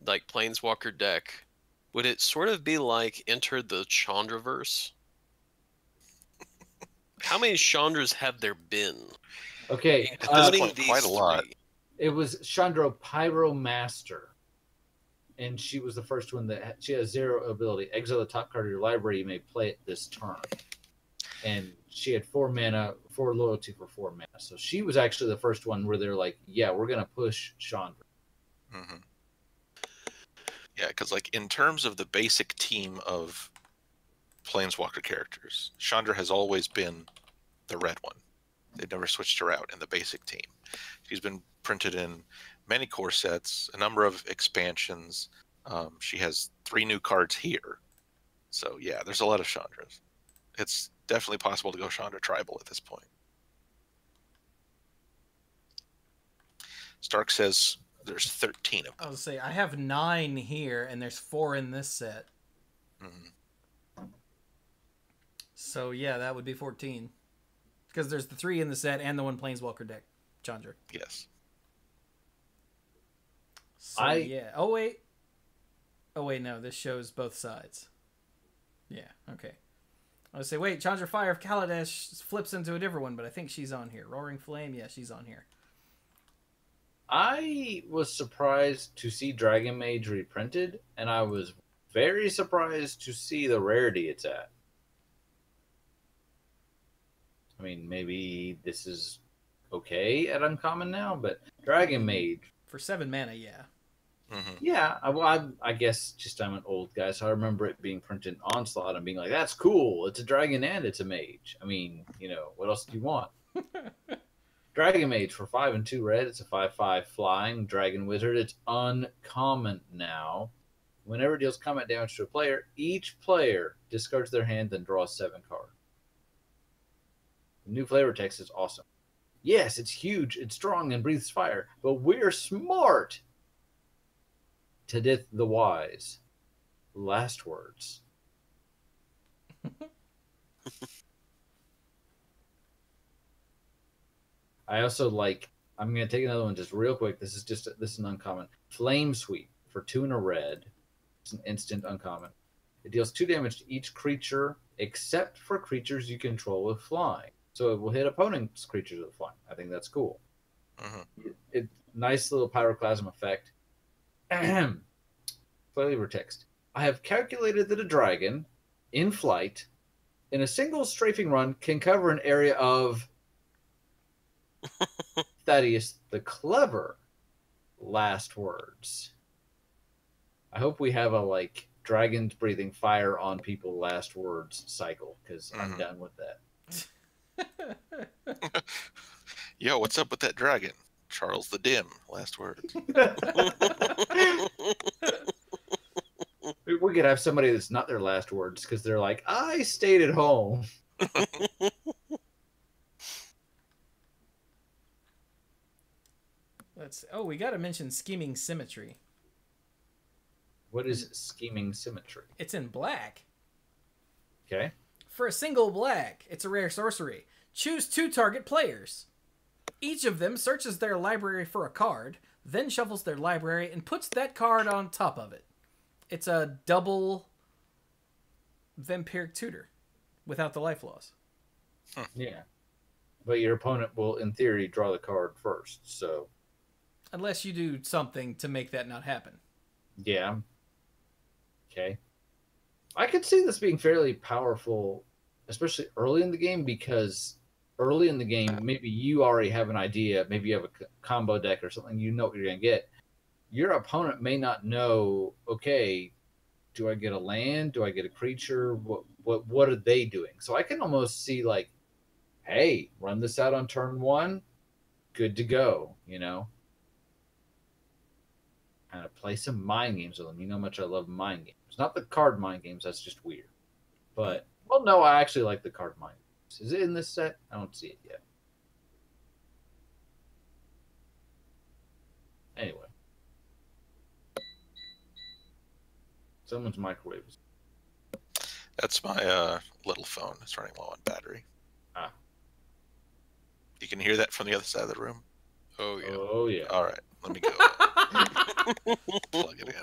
like Planeswalker deck, would it sort of be like Enter the Chandraverse? How many Chandras have there been? Okay, quite a lot. It was Chandra Pyromaster. and she was the first one she has 0 ability. Exile the top card of your library. You may play it this turn. And she had 4 mana, 4 loyalty for 4 mana. So she was actually the first one where they're like, yeah, we're gonna push Chandra. Mm-hmm. Yeah, because like in terms of the basic team of Planeswalker characters, Chandra has always been the red one. They've never switched her out in the basic team. She's been printed in many core sets, a number of expansions. She has 3 new cards here. So yeah, there's a lot of Chandras. It's definitely possible to go Chandra Tribal at this point. Stark says there's 13 of them. I was say I have 9 here, and there's 4 in this set. Mm-hmm. So yeah, that would be 14. Because there's the 3 in the set and the 1 Planeswalker deck, Chandra. Yes. So, yeah. Oh wait, no. This shows both sides. Yeah. Okay. I would say, wait, Chandra Fire of Kaladesh flips into a different one, but I think she's on here. Roaring Flame, yeah, she's on here. I was surprised to see Dragon Mage reprinted, and I was very surprised to see the rarity it's at. I mean, maybe this is okay at uncommon now, but Dragon Mage for 7 mana, yeah. Mm-hmm. Yeah, I guess just I'm an old guy, so I remember it being printed in Onslaught and being like, "That's cool. It's a dragon and it's a mage." I mean, what else do you want? Dragon Mage for 5 and 2 red. It's a 5/5 flying dragon wizard. It's uncommon now. Whenever it deals combat damage to a player, each player discards their hand, then draws 7 cards. The new flavor text is awesome. Yes, it's huge, it's strong, and breathes fire, but we're smart. Tedith the Wise. Last words. I also I'm going to take another one just real quick. This is an uncommon. Flame Sweep for 2 and a red. It's an instant uncommon. It deals 2 damage to each creature except for creatures you control with flying. So it will hit opponent's creatures with flying. I think that's cool. Mm-hmm. Nice little pyroclasm effect. Flavor text. I have calculated that a dragon in flight in a single strafing run can cover an area of Thaddeus the Clever. Last words. I hope we have a dragons breathing fire on people last words cycle, because I'm done with that. Yo, what's up with that dragon? Charles the Dim. Last words. We could have somebody that's not their last words because they're like, I stayed at home. We got to mention Scheming Symmetry. What is Scheming Symmetry? It's in black. Okay. For a single black, it's a rare sorcery. Choose 2 target players. Each of them searches their library for a card, then shuffles their library and puts that card on top of it. It's a double Vampiric Tutor without the life loss. Yeah. But your opponent will, in theory, draw the card first, so... Unless you do something to make that not happen. Yeah. Okay. I could see this being fairly powerful, especially early in the game, because early in the game, maybe you already have an idea, maybe you have a combo deck or something, you know what you're going to get. Your opponent may not know, okay, do I get a land? Do I get a creature? What are they doing? So I can almost see hey, run this out on turn 1, good to go, Kind of play some mind games with them. You know how much I love mind games. Not the card mind games, that's just weird. But, well, no, I actually like the card mind games. Is it in this set? I don't see it yet. Anyway. Someone's microwave. That's my little phone. It's running low on battery. Ah. You can hear that from the other side of the room? Oh, yeah. Oh, yeah. All right. Let me go. Plug it in.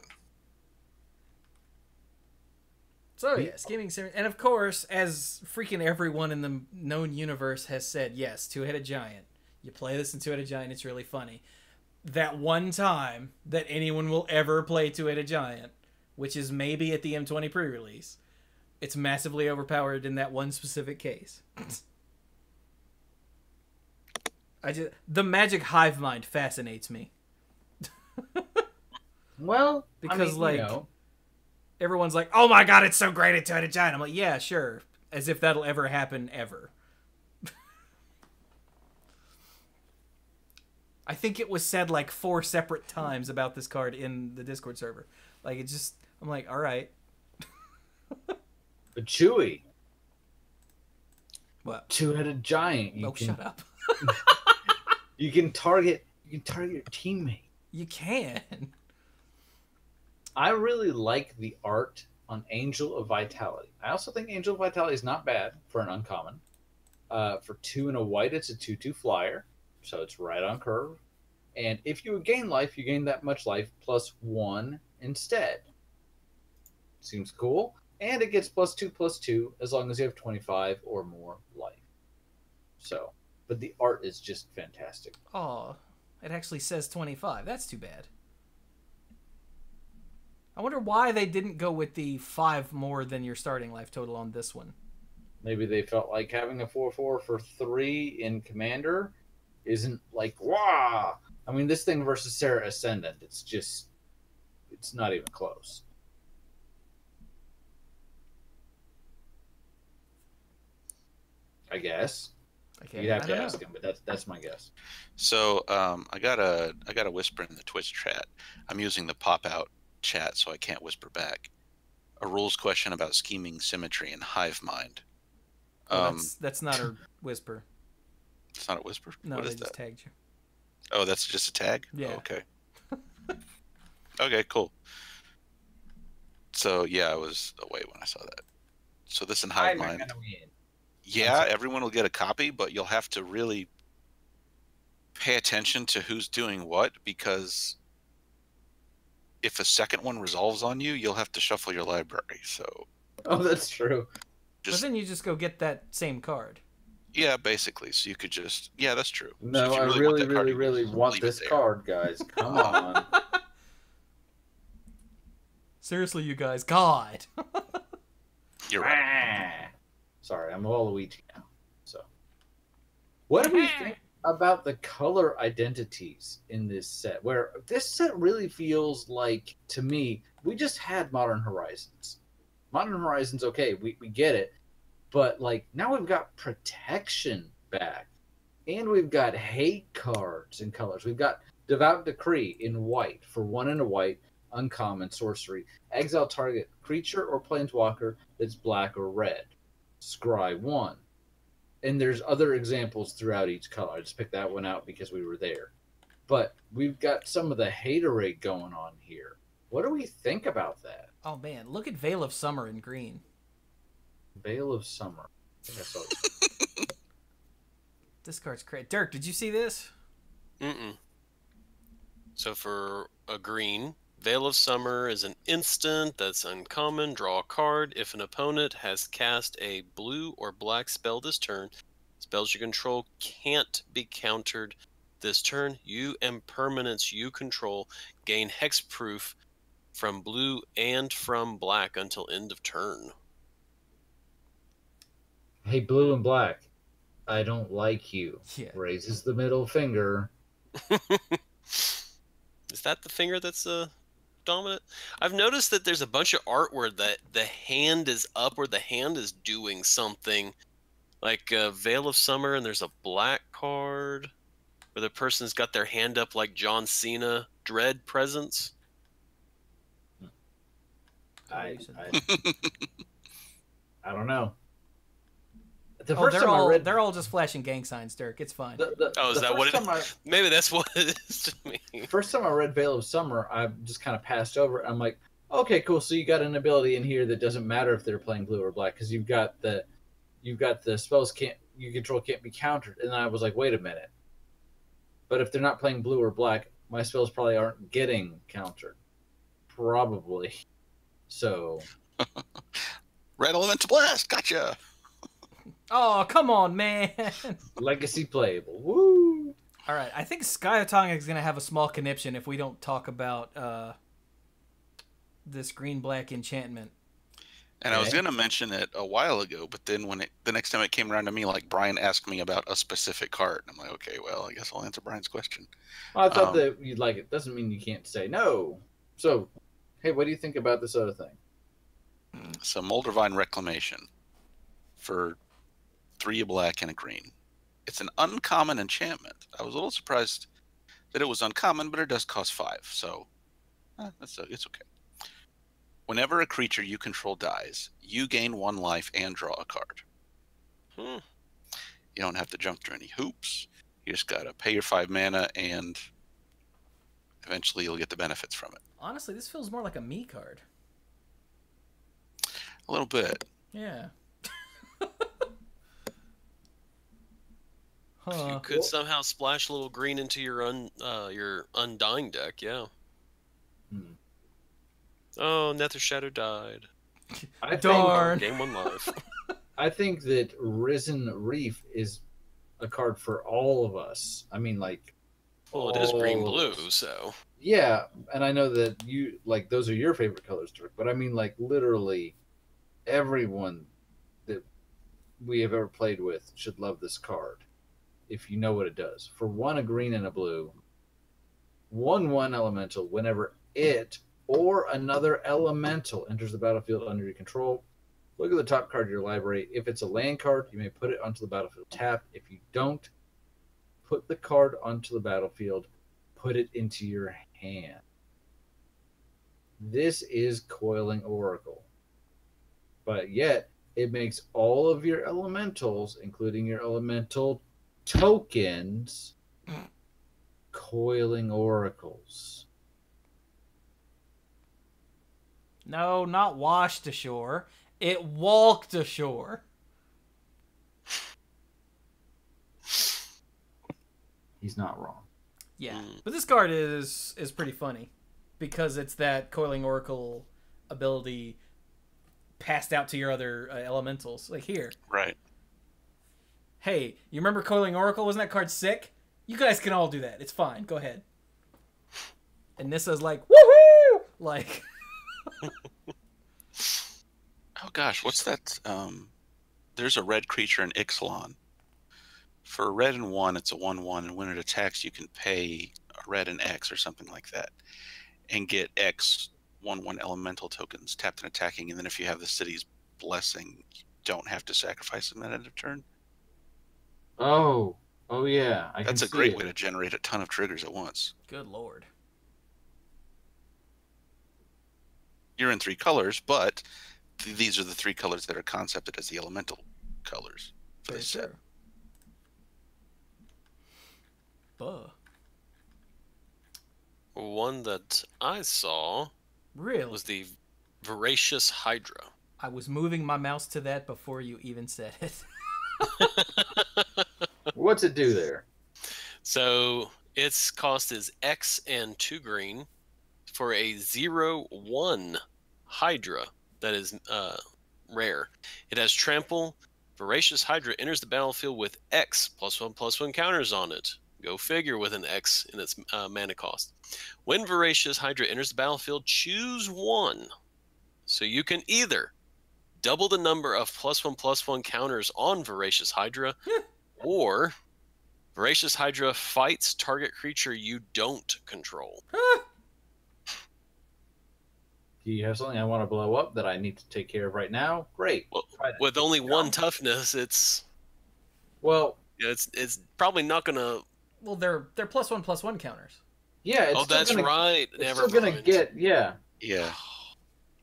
So yeah, Scheming Symmetry. And of course, as freaking everyone in the known universe has said, yes, 2-headed giant. You play this in 2-headed giant, it's really funny. that one time that anyone will ever play Two-Headed Giant, which is maybe at the M20 pre-release. It's massively overpowered in that one specific case. The magic hive mind fascinates me. Well, because I mean, everyone's like, "Oh my god, it's so great at Two-Headed Giant." I'm like, "Yeah, sure." As if that'll ever happen ever. I think it was said like 4 separate times about this card in the Discord server. Like, it just, I'm like, all right. But Chewy. What? Two-Headed Giant. Shut up. You can target your teammate. You can. I really like the art on Angel of Vitality. I also think Angel of Vitality is not bad for an uncommon. For 2 and a white, it's a 2/2 flyer, so it's right on curve. And if you gain life, you gain that much life plus 1 instead. Seems cool. And it gets +2/+2 as long as you have 25 or more life. So, but the art is just fantastic. Oh, it actually says 25. That's too bad. I wonder why they didn't go with the 5 more than your starting life total on this one. Maybe they felt like having a 4/4 for 3 in Commander isn't like, wow. I mean, this thing versus Sarah Ascendant, it's not even close. I guess. Okay, You'd have to ask him, but that's my guess. So I got a whisper in the Twitch chat. I'm using the pop out chat, so I can't whisper back. A rules question about scheming, symmetry, and hive mind. That's not a whisper. It's not a whisper. No, what they is just that? tagged you. Oh, that's just a tag. Yeah. Oh, okay. Okay, cool. So yeah, I was away when I saw that. So this in hive mind. Yeah, everyone will get a copy, but you'll have to really pay attention to who's doing what, because if a second one resolves on you, you'll have to shuffle your library. So. Oh, that's true. But then you just go get that same card. Yeah, basically. So you could just... Yeah, that's true. No, so I really want this card, guys. Come on. Seriously, you guys. God. You're right. Sorry, I'm Waluigi now. So, what do we think about the color identities in this set? Where this set really feels like, to me, we just had Modern Horizons. Modern Horizons, okay, we get it. But, like, now we've got Protection back. And we've got hate cards in colors. We've got Devout Decree in white for 1 and a white, uncommon sorcery. Exile target creature or planeswalker that's black or red. Scry 1. And there's other examples throughout each color. I just picked that one out because we were there. But we've got some of the haterade going on here. What do we think about that? Oh, man. Look at Veil of Summer in green. Veil of Summer. I think I saw it. This card's crazy. Dirk, did you see this? Mm-mm. So for a green, Veil of Summer is an instant that's uncommon. Draw a card. If an opponent has cast a blue or black spell this turn, spells you control can't be countered this turn. You and permanents you control gain hexproof from blue and from black until end of turn. Hey, blue and black. I don't like you. Yeah. Raises the middle finger. Is that the finger that's dominant? I've noticed that there's a bunch of art where the hand is up, where the hand is doing something, like Veil of Summer, and there's a black card where the person's got their hand up like John Cena, Dread Presence. I don't know. They're all just flashing gang signs, Dirk. It's fine. Is that what it is? Maybe that's what it is to me. First time I read Veil of Summer, I just kind of passed over it. I'm like, okay, cool. So you got an ability in here that doesn't matter if they're playing blue or black, because you've got the spells you control can't be countered. And I was like, wait a minute. But if they're not playing blue or black, my spells probably aren't getting countered. Probably. So. Red Elemental Blast, gotcha. Oh, come on, man. Legacy playable. Woo! All right, I think Skyotong is gonna have a small conniption if we don't talk about this green-black enchantment. And I was going to mention it a while ago, but then the next time it came around to me, like Brian asked me about a specific card. I'm like, okay, well, I guess I'll answer Brian's question. Well, I thought that you'd like it. Doesn't mean you can't say no. So, hey, what do you think about this other thing? So Moldavine Reclamation for 3 black and a green. It's an uncommon enchantment. I was a little surprised that it was uncommon, but it does cost 5, so it's okay. Whenever a creature you control dies, you gain 1 life and draw a card. You don't have to jump through any hoops. You just gotta pay your 5 mana, and eventually you'll get the benefits from it. Honestly, this feels more like a me card. A little bit. Yeah. You could somehow splash a little green into your Undying deck, yeah. Oh, Nether Shadow died. Darn. Game 1 life. I think that Risen Reef is a card for all of us. I mean, like, well, it is green blue, so yeah. And I know that you like those are your favorite colors, Dirk. But I mean, like, literally everyone that we have ever played with should love this card. If you know what it does, for 1 a green and a blue, 1/1 elemental. Whenever it or another elemental enters the battlefield under your control, look at the top card of your library. If it's a land card, you may put it onto the battlefield tapped. If you don't, put the card onto the battlefield, put it into your hand. This is Coiling Oracle. But yet, it makes all of your elementals, including your elemental tokens, Coiling Oracles. No, not washed ashore. It walked ashore. He's not wrong. Yeah, but this card is pretty funny because it's that Coiling Oracle ability passed out to your other elementals. Like here. Right. Hey, you remember Coiling Oracle? Wasn't that card sick? You guys can all do that. It's fine. Go ahead. And Nissa's like, woohoo! Like... Oh gosh, what's that? There's a red creature in Ixalan. For red and 1, it's a 1/1, and when it attacks, you can pay a red and X or something like that, and get X 1/1 elemental tokens tapped and attacking. And then if you have the city's blessing, you don't have to sacrifice them at end of turn. Oh yeah. That's a great way to generate a ton of triggers at once. Good lord. You're in 3 colors, but these are the 3 colors that are concepted as the elemental colors for this set. One that I saw really was the Voracious Hydra. I was moving my mouse to that before you even said it. What's it do there? So its cost is X and 2 green for a 0/1 Hydra that is rare. It has Trample. Voracious Hydra enters the battlefield with X +1/+1 counters on it. Go figure with an X in its mana cost. When Voracious Hydra enters the battlefield, choose 1. So you can either double the number of +1/+1 counters on Voracious Hydra, or Voracious Hydra fights target creature you don't control. Do you have something I want to blow up that I need to take care of right now? Great. Well, with only 1 toughness, it's probably not gonna. Well, they're +1/+1 counters. Yeah. It's that's right. It's still gonna get Yeah.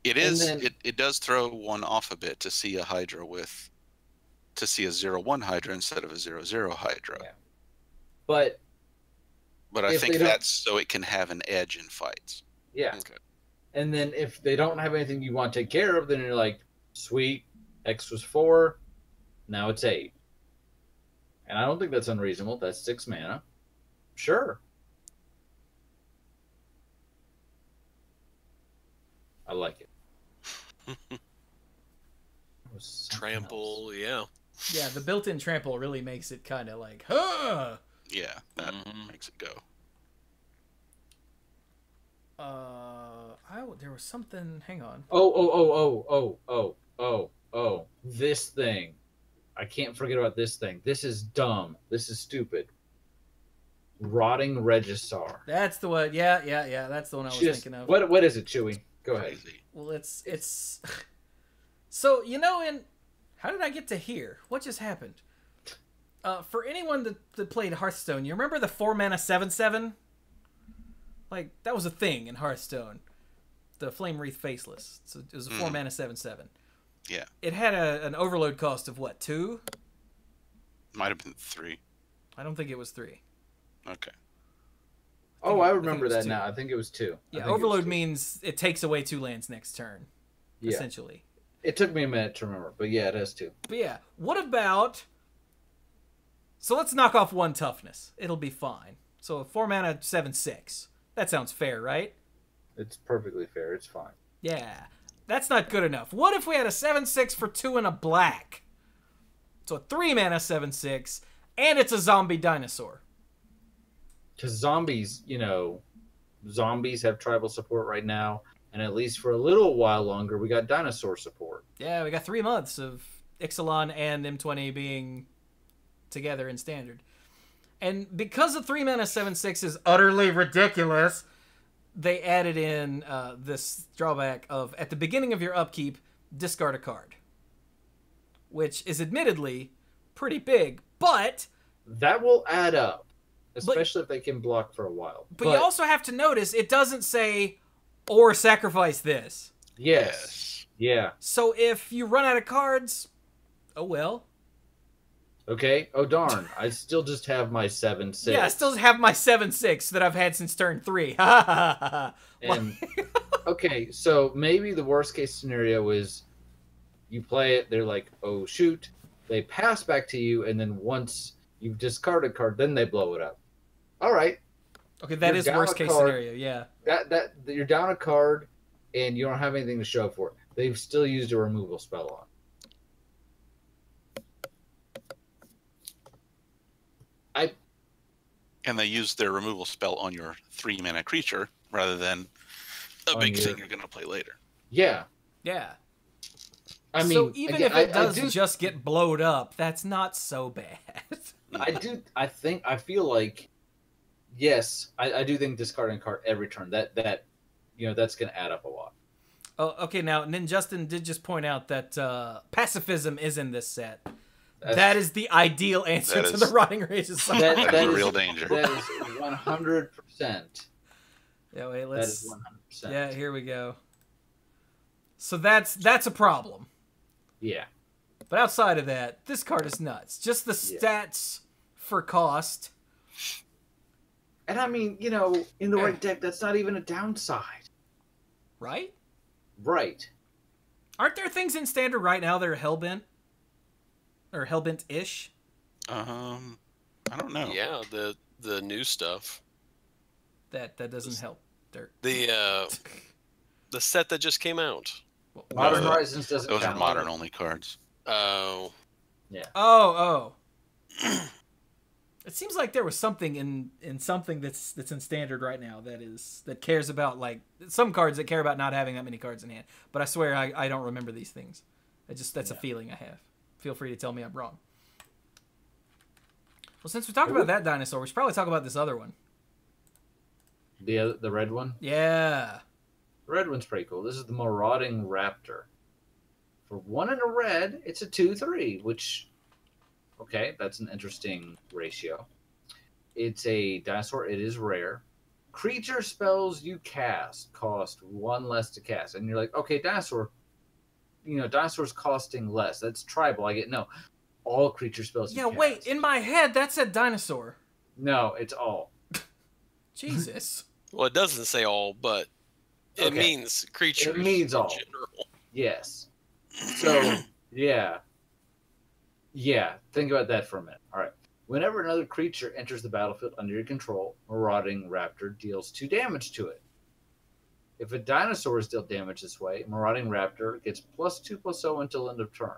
It is. It does throw 1 off a bit to see a Hydra to see a 0/1 Hydra instead of a 0/0 Hydra. Yeah. But I think that's so it can have an edge in fights. Yeah. Okay. And then if they don't have anything you want to take care of, then you're like, sweet, X was 4, now it's 8. And I don't think that's unreasonable. That's 6 mana. Sure. I like it. Trample, yeah. Yeah, the built-in trample really makes it kind of like, huh! Yeah, that makes it go. There was something. Hang on. Oh. This thing. I can't forget about this thing. This is dumb. This is stupid. Rotting Registar. That's the one. Yeah. That's the one I was thinking of. What is it, Chewy? Go ahead. Well, it's. So how did I get to here? What just happened? For anyone that played Hearthstone, you remember the 4-mana 7/7? Like, that was a thing in Hearthstone. The Flame Wreath Faceless. So it was a 4-mana 7/7. Yeah. It had an overload cost of what, 2? Might have been 3. I don't think it was 3. Okay. Oh, I remember that 2. now. I think it was 2. Yeah, overload means it takes away 2 lands next turn, essentially. It took me a minute to remember, but yeah, it has 2. But yeah, what about... So let's knock off 1 toughness. It'll be fine. So a 4-mana 7/6. That sounds fair, right? It's perfectly fair. It's fine. Yeah. That's not good enough. What if we had a 7/6 for 2 and a black? So a 3-mana 7/6, and it's a zombie dinosaur. Because zombies, zombies have tribal support right now, and at least for a little while longer, we got dinosaur support. Yeah, we got 3 months of Ixalan and M20 being together in standard. And because the 3-mana 7/6 is utterly ridiculous, they added in this drawback of, at the beginning of your upkeep, discard a card. Which is admittedly pretty big, but... That will add up. Especially if they can block for a while. But you also have to notice, it doesn't say, or sacrifice this. Yes. Yeah. So if you run out of cards, oh well. Okay. Oh darn. I still just have my 7/6. Yeah, I still have my 7/6 that I've had since turn 3. And okay, so maybe the worst case scenario is you play it, they're like, oh shoot, they pass back to you, and then once you've discarded a card, then they blow it up. All right. Okay, that is worst case scenario, yeah. That you're down a card and you don't have anything to show for it. They've still used a removal spell on. And they use their removal spell on your 3-mana creature rather than a big thing you're going to play later. Yeah. Yeah. I mean, so even if it does just get blowed up, that's not so bad. I feel like, yes, I do think discarding a card every turn, that's going to add up a lot. Oh, okay, now, Justin did just point out that pacifism is in this set. That is the ideal answer to the Rotting Rage's song. That is real danger. That is 100%. Yeah, wait, that is 100%. Yeah, here we go. So that's a problem. Yeah. But outside of that, this card is nuts. Just the stats for cost. And I mean, in the right deck, that's not even a downside. Right? Right. Aren't there things in Standard right now that are Hellbent? Or Hellbent-ish? I don't know. Yeah, the new stuff. That doesn't help. Dirk. The set that just came out. Modern Horizons doesn't count. Those are modern only cards. Oh. Yeah. Oh. It seems like there was something in something that's in Standard right now that cares about, like, some cards that care about not having that many cards in hand. But I swear I don't remember these things. That's a feeling I have. Feel free to tell me I'm wrong. Well, since we talked about that dinosaur, we should probably talk about this other one. The red one? Yeah. The red one's pretty cool. This is the Marauding Raptor. For 1 and a red, it's a 2/3, which, okay, that's an interesting ratio. It's a dinosaur. It is rare. Creature spells you cast cost 1 less to cast. And you're like, okay, dinosaurs costing less. That's tribal. I get no. All creature spells you cast. Wait, in my head, that said dinosaur. No, it's all. Jesus. Well, it doesn't say all, but it means creatures. It means all. In general. Yes. So, yeah. Think about that for a minute. All right. Whenever another creature enters the battlefield under your control, Marauding Raptor deals 2 damage to it. If a dinosaur is dealt damage this way, Marauding Raptor gets +2/+0 until end of turn.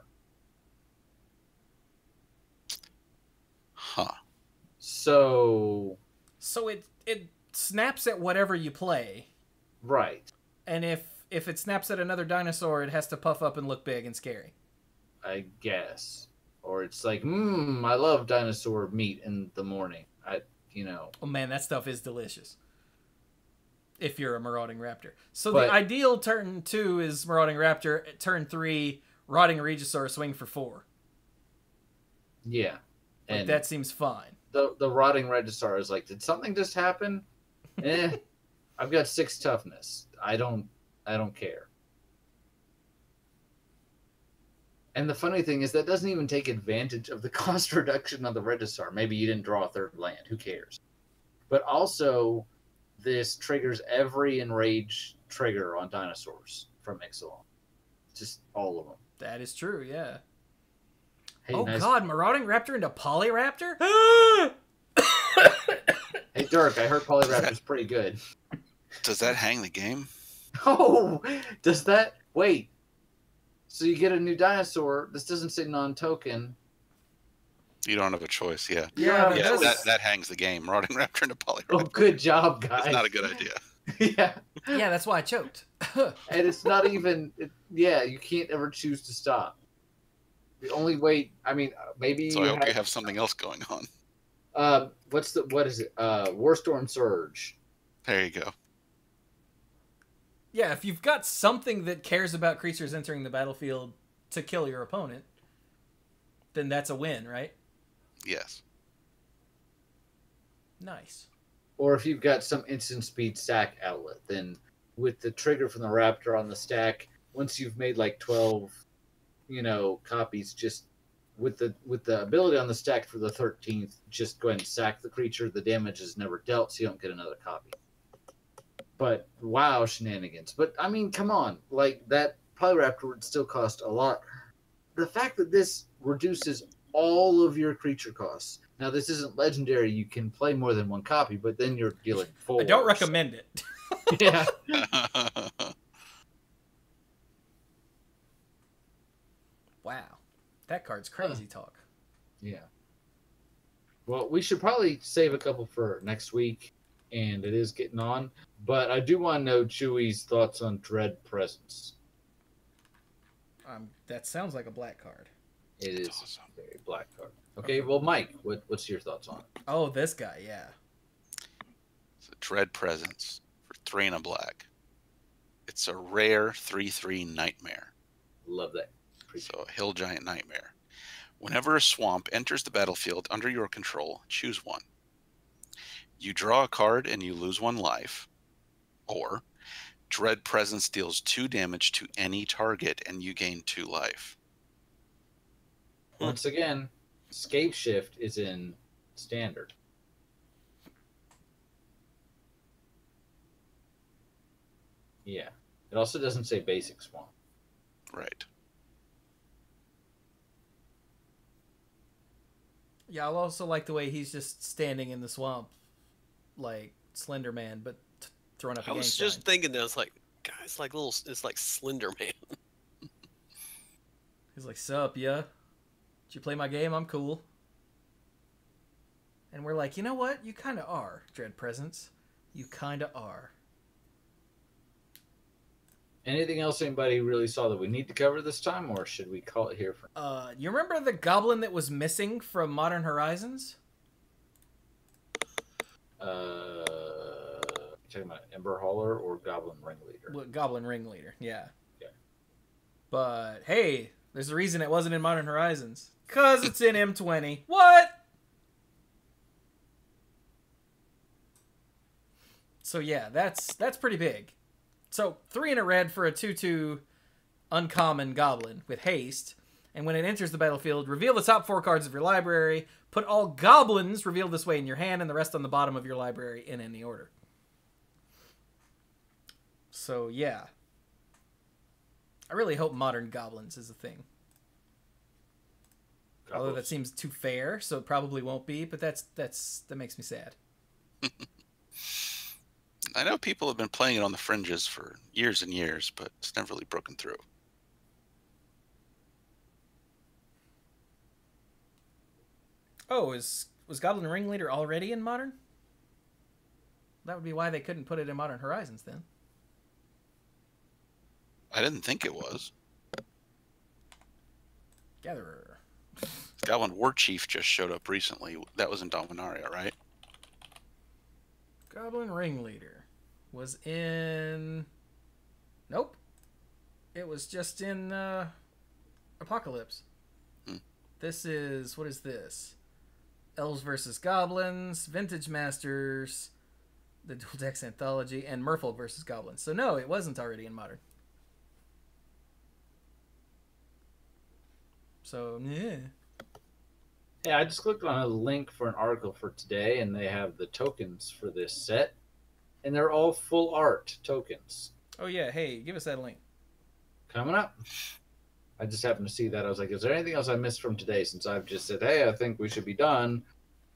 Huh. So it snaps at whatever you play, right. and if it snaps at another dinosaur, it has to puff up and look big and scary. I guess. Or it's like, I love dinosaur meat in the morning. Oh man, that stuff is delicious. If you're a marauding raptor. So But- the ideal turn 2 is marauding raptor. Turn 3, rotting Regisaur, swing for 4. Yeah. Like, And that seems fine. the rotting Regisaur is like, did something just happen? I've got 6 toughness. I don't care. And the funny thing is that doesn't even take advantage of the cost reduction on the Regisaur. Maybe you didn't draw a third land. Who cares? But also, this triggers every enrage trigger on dinosaurs from Ixalan. Just all of them. That is true, yeah. Hey, Oh nice. god, marauding raptor into Polyraptor? Hey, Dirk, I heard Polyraptor's pretty good. Does that hang the game? Oh, does that... Wait. So you get a new dinosaur. This doesn't say non-token. You don't have a choice. Yeah. Yeah, Yeah, does. that hangs the game. Marauding Raptor into Oh, Polyraptor. good job, guys. That's not a good idea. Yeah. Yeah, that's why I choked. And it's not even... you can't ever choose to stop. The only way... I mean, maybe... So I hope you have something else going on. What is it? Warstorm Surge. There you go. Yeah, if you've got something that cares about creatures entering the battlefield to kill your opponent, then that's a win, right? Yes. Nice. Or if you've got some instant speed stack outlet, then with the trigger from the Raptor on the stack, once you've made like 12, copies, just with the ability on the stack for the 13th, just go ahead and sack the creature. The damage is never dealt, so you don't get another copy. But wow, shenanigans. But I mean, come on, like that Polyraptor would still cost a lot. The fact that this reduces all of your creature costs. Now, this isn't legendary. You can play more than one copy, but then you're dealing 4. I don't recommend it. Yeah. Wow. That card's crazy talk. Yeah. Well, we should probably save a couple for next week, and it is getting on. But I do want to know Chewy's thoughts on Dread Presence. That sounds like a black card. It is awesome. a very black card. Okay, well, Mike, what's your thoughts on it? Oh, this guy, yeah. It's a Dread Presence for 3 and a black. It's a rare 3/3 nightmare. Love that. So a hill giant nightmare. Whenever a swamp enters the battlefield under your control, choose one. You draw a card and you lose 1 life. Or Dread Presence deals 2 damage to any target and you gain 2 life. Once again, Scape Shift is in Standard. Yeah. It also doesn't say Basic Swamp. Right. Yeah, I also like the way he's just standing in the swamp like Slender Man, but throwing up a I gang was sign. just thinking that, it's like, guys, it's like Slender Man. He's like, sup, yeah? Did you play my game? I'm cool. And we're like, you know what? You kind of are, Dread Presence. You kind of are. Anything else anybody really saw that we need to cover this time, or should we call it here for... You remember the goblin that was missing from Modern Horizons? Talking about Ember Hauler or Goblin Ringleader? Well, Goblin Ringleader, yeah. Yeah. But, hey, there's a reason it wasn't in Modern Horizons. Because it's in M20. What? So, yeah, that's pretty big. So, 3 in a red for a 2/2 uncommon goblin with haste. And when it enters the battlefield, reveal the top 4 cards of your library. Put all goblins revealed this way in your hand and the rest on the bottom of your library in any order. So, yeah. I really hope modern goblins is a thing. Although that seems too fair, so it probably won't be, but that makes me sad. I know people have been playing it on the fringes for years and years, but it's never really broken through. Oh, is Was Goblin Ringleader already in Modern? That would be why they couldn't put it in Modern Horizons then. I didn't think it was. Gatherer. Goblin War Chief just showed up recently. That was in Dominaria, right? Goblin Ringleader was in... Nope. It was just in Apocalypse. This is... What is this? Elves vs. Goblins, Vintage Masters, the Dual Decks Anthology, and Merfolk vs. Goblins. So no, it wasn't already in Modern. So, yeah. Yeah, I just clicked on a link for an article for today, and they have the tokens for this set, and they're all full art tokens. Oh yeah, hey, give us that link. Coming up. I just happened to see that. I was like, is there anything else I missed from today? Since I've just said, hey, I think we should be done.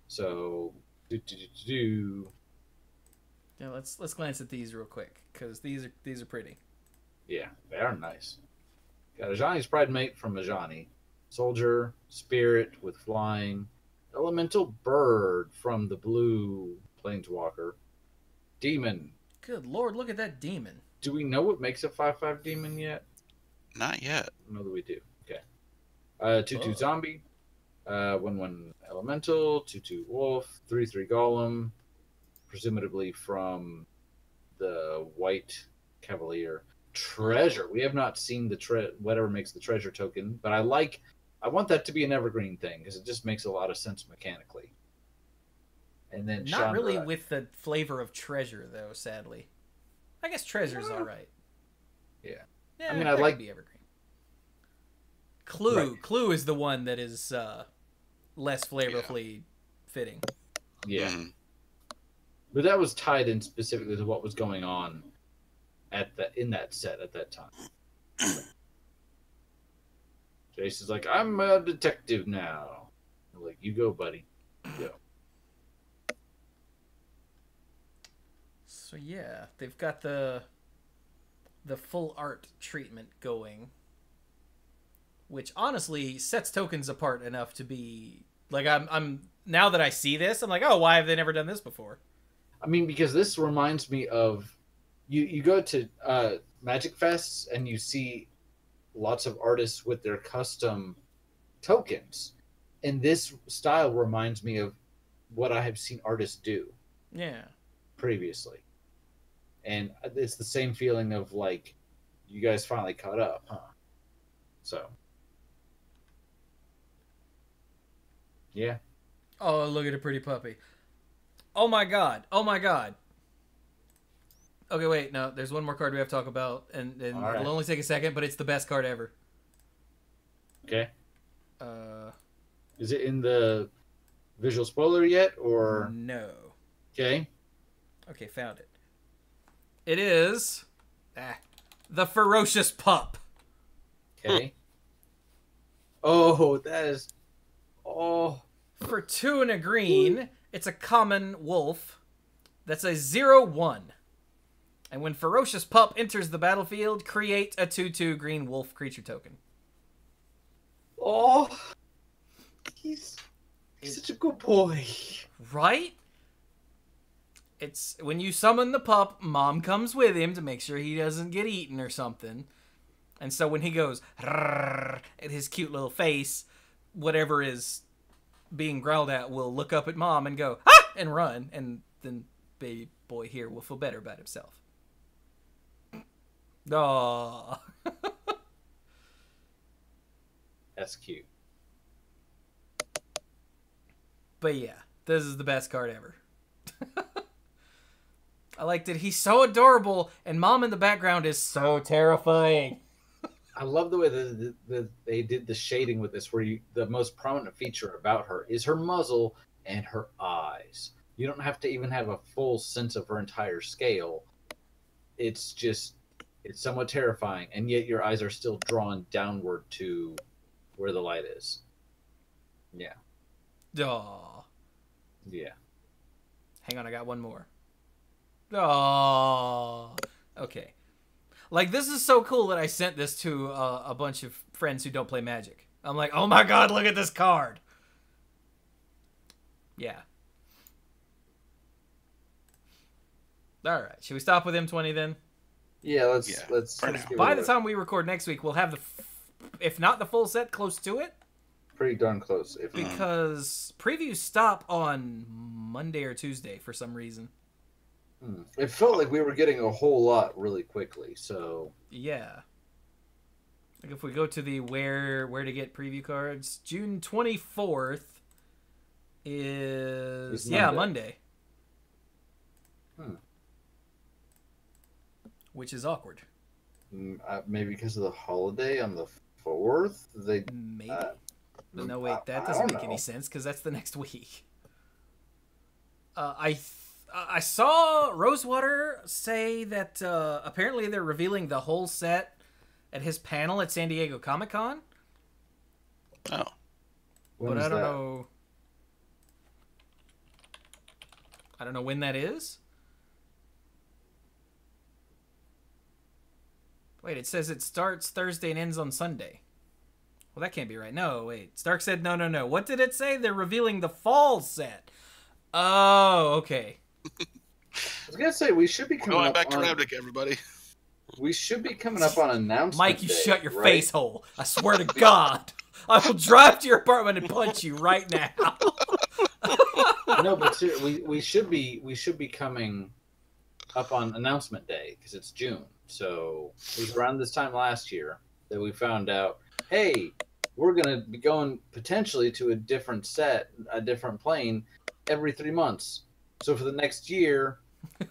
So, Yeah, let's glance at these real quick, because these are pretty. Yeah, they are nice. Got a Ajani's Pride Mate from Ajani. Soldier, Spirit with Flying. Elemental Bird from the Blue Planeswalker. Demon. Good lord, look at that demon. Do we know what makes a 5/5 demon yet? Not yet. I know that we do. Okay. 2/2 Zombie. 1/1 Elemental. 2/2 Wolf. 3/3 Golem. Presumably from the White Cavalier. Treasure. We have not seen the whatever makes the treasure token, but I want that to be an evergreen thing because it just makes a lot of sense mechanically. And then Not Chandra, really with the flavor of treasure, though, sadly. I guess treasure's alright. Yeah. Yeah, I mean, that I like could be evergreen. Clue. Right. Clue is the one that is less flavorfully fitting. Yeah. Mm-hmm. But that was tied in specifically to what was going on in that set at that time. Jason's like, I'm a detective now. I'm like, you go, buddy. Go. So yeah, they've got the full art treatment going, which honestly sets tokens apart enough to be like, I'm now that I see this, I'm like, oh, why have they never done this before? I mean, because this reminds me of you go to Magic Fests and you see lots of artists with their custom tokens, and this style reminds me of what I have seen artists do previously, and it's the same feeling of like, you guys finally caught up, huh? So yeah. Oh, look at a pretty puppy. Oh my god. Oh my god. Okay, wait, no, there's one more card we have to talk about, and right. It'll only take a second, but it's the best card ever. Okay. Is it in the visual spoiler yet, or no? Okay. Okay, found it. It is the Ferocious Pup. Okay. Oh, that is. For 2 and a green, it's a common wolf. That's a 0/1. And when Ferocious Pup enters the battlefield, create a 2/2 green wolf creature token. Oh, he's such a good boy. Right? It's when you summon the pup, Mom comes with him to make sure he doesn't get eaten or something. And so when he goes at his cute little face, whatever is being growled at will look up at Mom and go, ah! And run. And then baby boy here will feel better about himself. Aww. That's cute. But yeah, this is the best card ever. I liked it. He's so adorable, and Mom in the background is so terrifying. I love the way that they did the shading with this, where the most prominent feature about her is her muzzle and her eyes. You don't have to even have a full sense of her entire scale. It's somewhat terrifying, and yet your eyes are still drawn downward to where the light is. Yeah. Aww. Yeah. Hang on, I got one more. Aww. Okay. Like, this is so cool that I sent this to a bunch of friends who don't play Magic. I'm like, oh my god, look at this card. Yeah. All right. Should we stop with M20 then? Yeah, let's Yeah, let's. for let's now. give By it the a- time we record next week, we'll have the, if not the full set, close to it. pretty darn close. If not. Because previews stop on Monday or Tuesday for some reason. It felt like we were getting a whole lot really quickly. So Yeah. Like if we go to the where to get preview cards, June 24th is Monday. Which is awkward. maybe because of the holiday on the 4th, they Maybe. But no, wait, that I doesn't don't make any know. sense because that's the next week. I saw Rosewater say that apparently they're revealing the whole set at his panel at San Diego Comic-Con. Oh. when But is I don't that? know. I don't know when that is. Wait, it says it starts Thursday and ends on Sunday. Well, that can't be right. No, wait. Stark said no. What did it say? They're revealing the fall set. Oh, okay. I was gonna say we should be coming Going up back to on. Ravnik, everybody. We should be coming up on announcement. Mike, you day, shut your right? face hole. I swear to God. I will drive to your apartment and punch you right now. No, but we should be coming up on announcement day because it's June. So it was around this time last year that we found out, hey, we're gonna be going potentially to a different set, a different plane, every 3 months. So for the next year,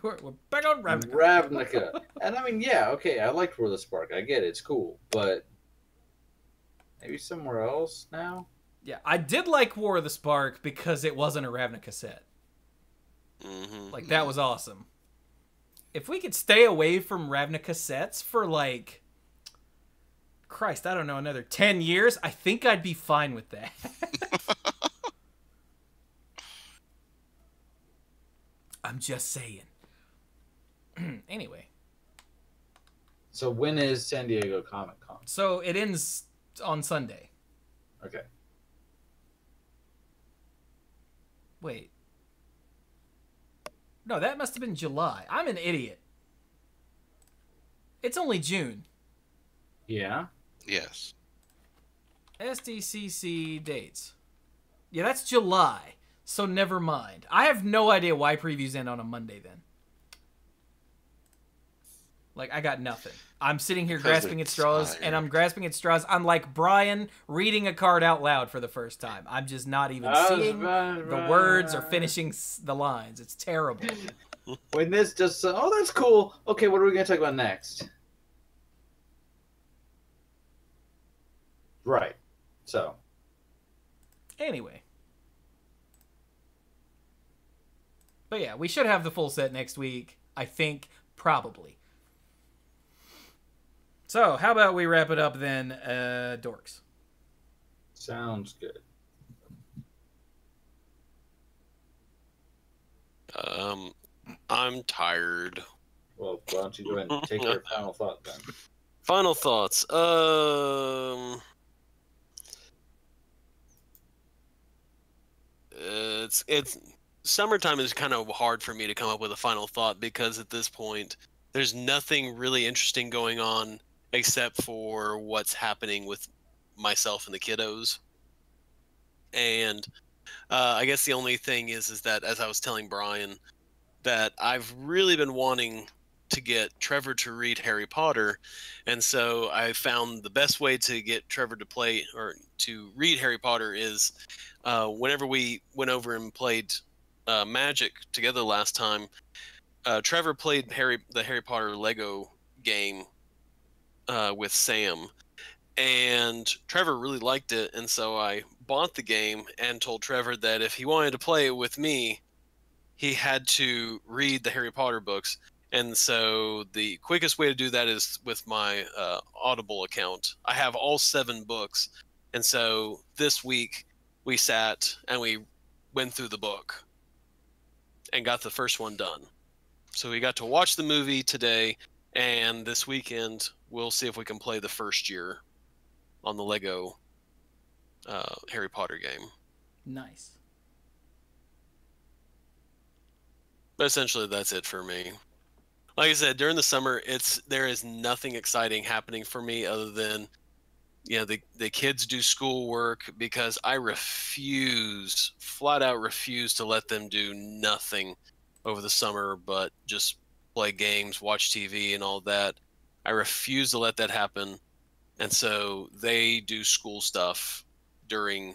We're back on Ravnica. Ravnica. And I mean, yeah, okay, I liked War of the Spark. I get it, it's cool, but maybe somewhere else now. Yeah, I did like War of the Spark because it wasn't a Ravnica set. Mm-hmm. Like, that was awesome. If we could stay away from Ravnica sets for, like, Christ, I don't know, another 10 years, I think I'd be fine with that. I'm just saying. Anyway, So when is San Diego Comic Con? so it ends on Sunday. Okay. Wait. No, that must have been July. I'm an idiot. It's only June. Yeah. Yes. SDCC dates. Yeah, that's July. So never mind. I have no idea why previews end on a Monday then. Like, I got nothing. I'm sitting here 'Cause grasping they're at straws, and I'm tired. grasping at straws. I'm like Brian reading a card out loud for the first time. I'm just not even seeing the words or finishing the lines. It's terrible. When this just oh, that's cool. Okay, what are we gonna talk about next? Right. So Anyway. But yeah, we should have the full set next week. I think, probably. So, how about we wrap it up then, dorks? sounds good. I'm tired. Well, why don't you go ahead and take your final thought then? Final thoughts. It's summertime is kind of hard for me to come up with a final thought because at this point there's nothing really interesting going on except for what's happening with myself and the kiddos. And I guess the only thing is that, as I was telling Brian, that I've really been wanting to get Trevor to read Harry Potter, and so I found the best way to get Trevor to play or to read Harry Potter is whenever we went over and played Magic together last time. Trevor played the Harry Potter Lego game with Sam, and Trevor really liked it, and so I bought the game and told Trevor that if he wanted to play it with me, he had to read the Harry Potter books. And so the quickest way to do that is with my Audible account. I have all 7 books, and so this week we sat and we went through the book and got the first one done. So we got to watch the movie today, and this weekend we'll see if we can play the first year on the Lego Harry Potter game. Nice. But essentially, that's it for me. Like I said, during the summer, there is nothing exciting happening for me other than, the kids do schoolwork, because I flat out refuse to let them do nothing over the summer but just play games, watch TV, and all that. I refuse to let that happen. And so they do school stuff during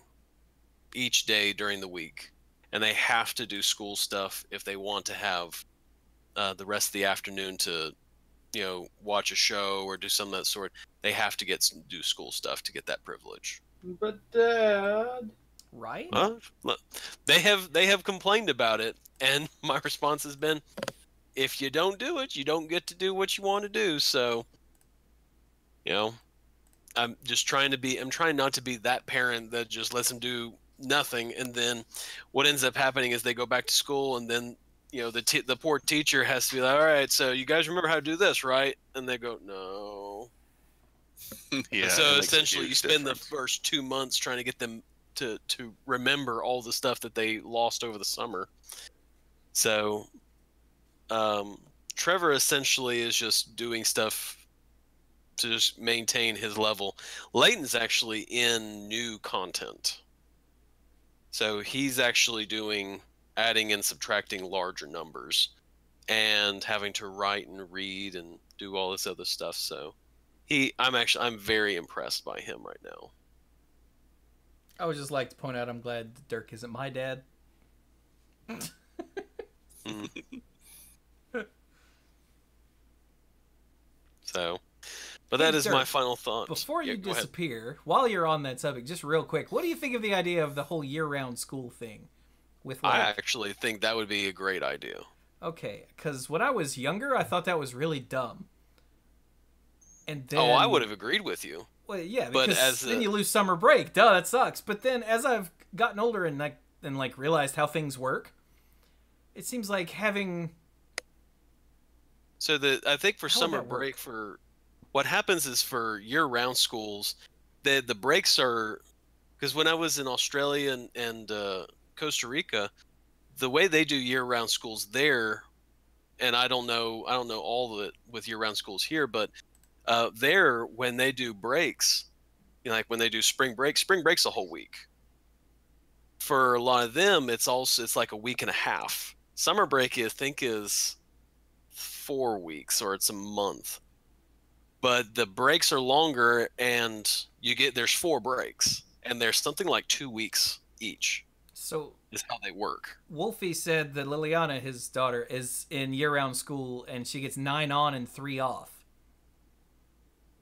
each day during the week. And they have to do school stuff if they want to have the rest of the afternoon to, watch a show or do some of that sort. They have to do school stuff to get that privilege. But Dad, Right? Look, they have complained about it, and my response has been, if you don't do it, you don't get to do what you want to do. So, I'm trying not to be that parent that just lets them do nothing, and then what ends up happening is they go back to school, and then the poor teacher has to be like, all right, so you guys remember how to do this, right? And they go, no. Yeah. So it makes a essentially, you huge spend the difference. first 2 months trying to get them to remember all the stuff that they lost over the summer. So, Trevor essentially is just doing stuff to just maintain his level. Leighton's actually in new content. So he's actually adding and subtracting larger numbers and having to write and read and do all this other stuff. So I'm very impressed by him right now. I would just like to point out I'm glad Dirk isn't my dad. So, but that Hey, is Dirk, my final thought. Before you go ahead. disappear, while you're on that subject, just real quick, what do you think of the idea of the whole year-round school thing? With I actually think that would be a great idea. Okay, because when I was younger, I thought that was really dumb. And then, I would have agreed with you. Well, yeah, But because then you lose summer break. Duh, that sucks. But then, as I've gotten older and realized how things work, it seems like having. So I think for How would summer that work? break, for what happens is for year-round schools, the breaks are, because when I was in Australia and Costa Rica, the way they do year-round schools there, and I don't know all of it with year-round schools here, but there, when they do breaks, like when they do spring break's a whole week. For a lot of them, it's like a week and a half. Summer break, I think, is 4 weeks, or it's a month. But the breaks are longer, and there's 4 breaks, and there's something like 2 weeks each. So Is how they work. Wolfie said that Liliana, his daughter, is in year-round school, and she gets 9 on and 3 off.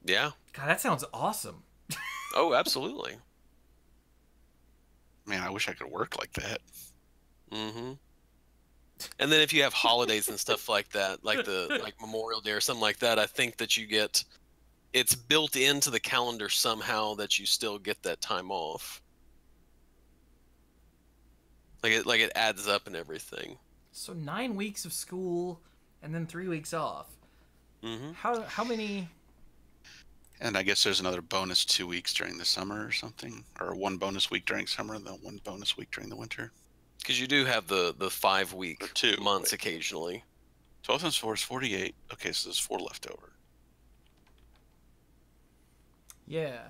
Yeah. God, that sounds awesome. Oh, absolutely. Man, I wish I could work like that. Mm-hmm. And then if you have holidays and stuff like that, like Memorial Day or something like that, I think that it's built into the calendar somehow that you still get that time off. Like it adds up and everything. So 9 weeks of school, and then 3 weeks off. Mm-hmm. How many? And I guess there's another bonus 2 weeks during the summer or something, or 1 bonus week during summer, and then 1 bonus week during the winter. Because you do have the 5-week Or 2 months occasionally. 12 times 4 is 48. Okay, so there's 4 left over. Yeah.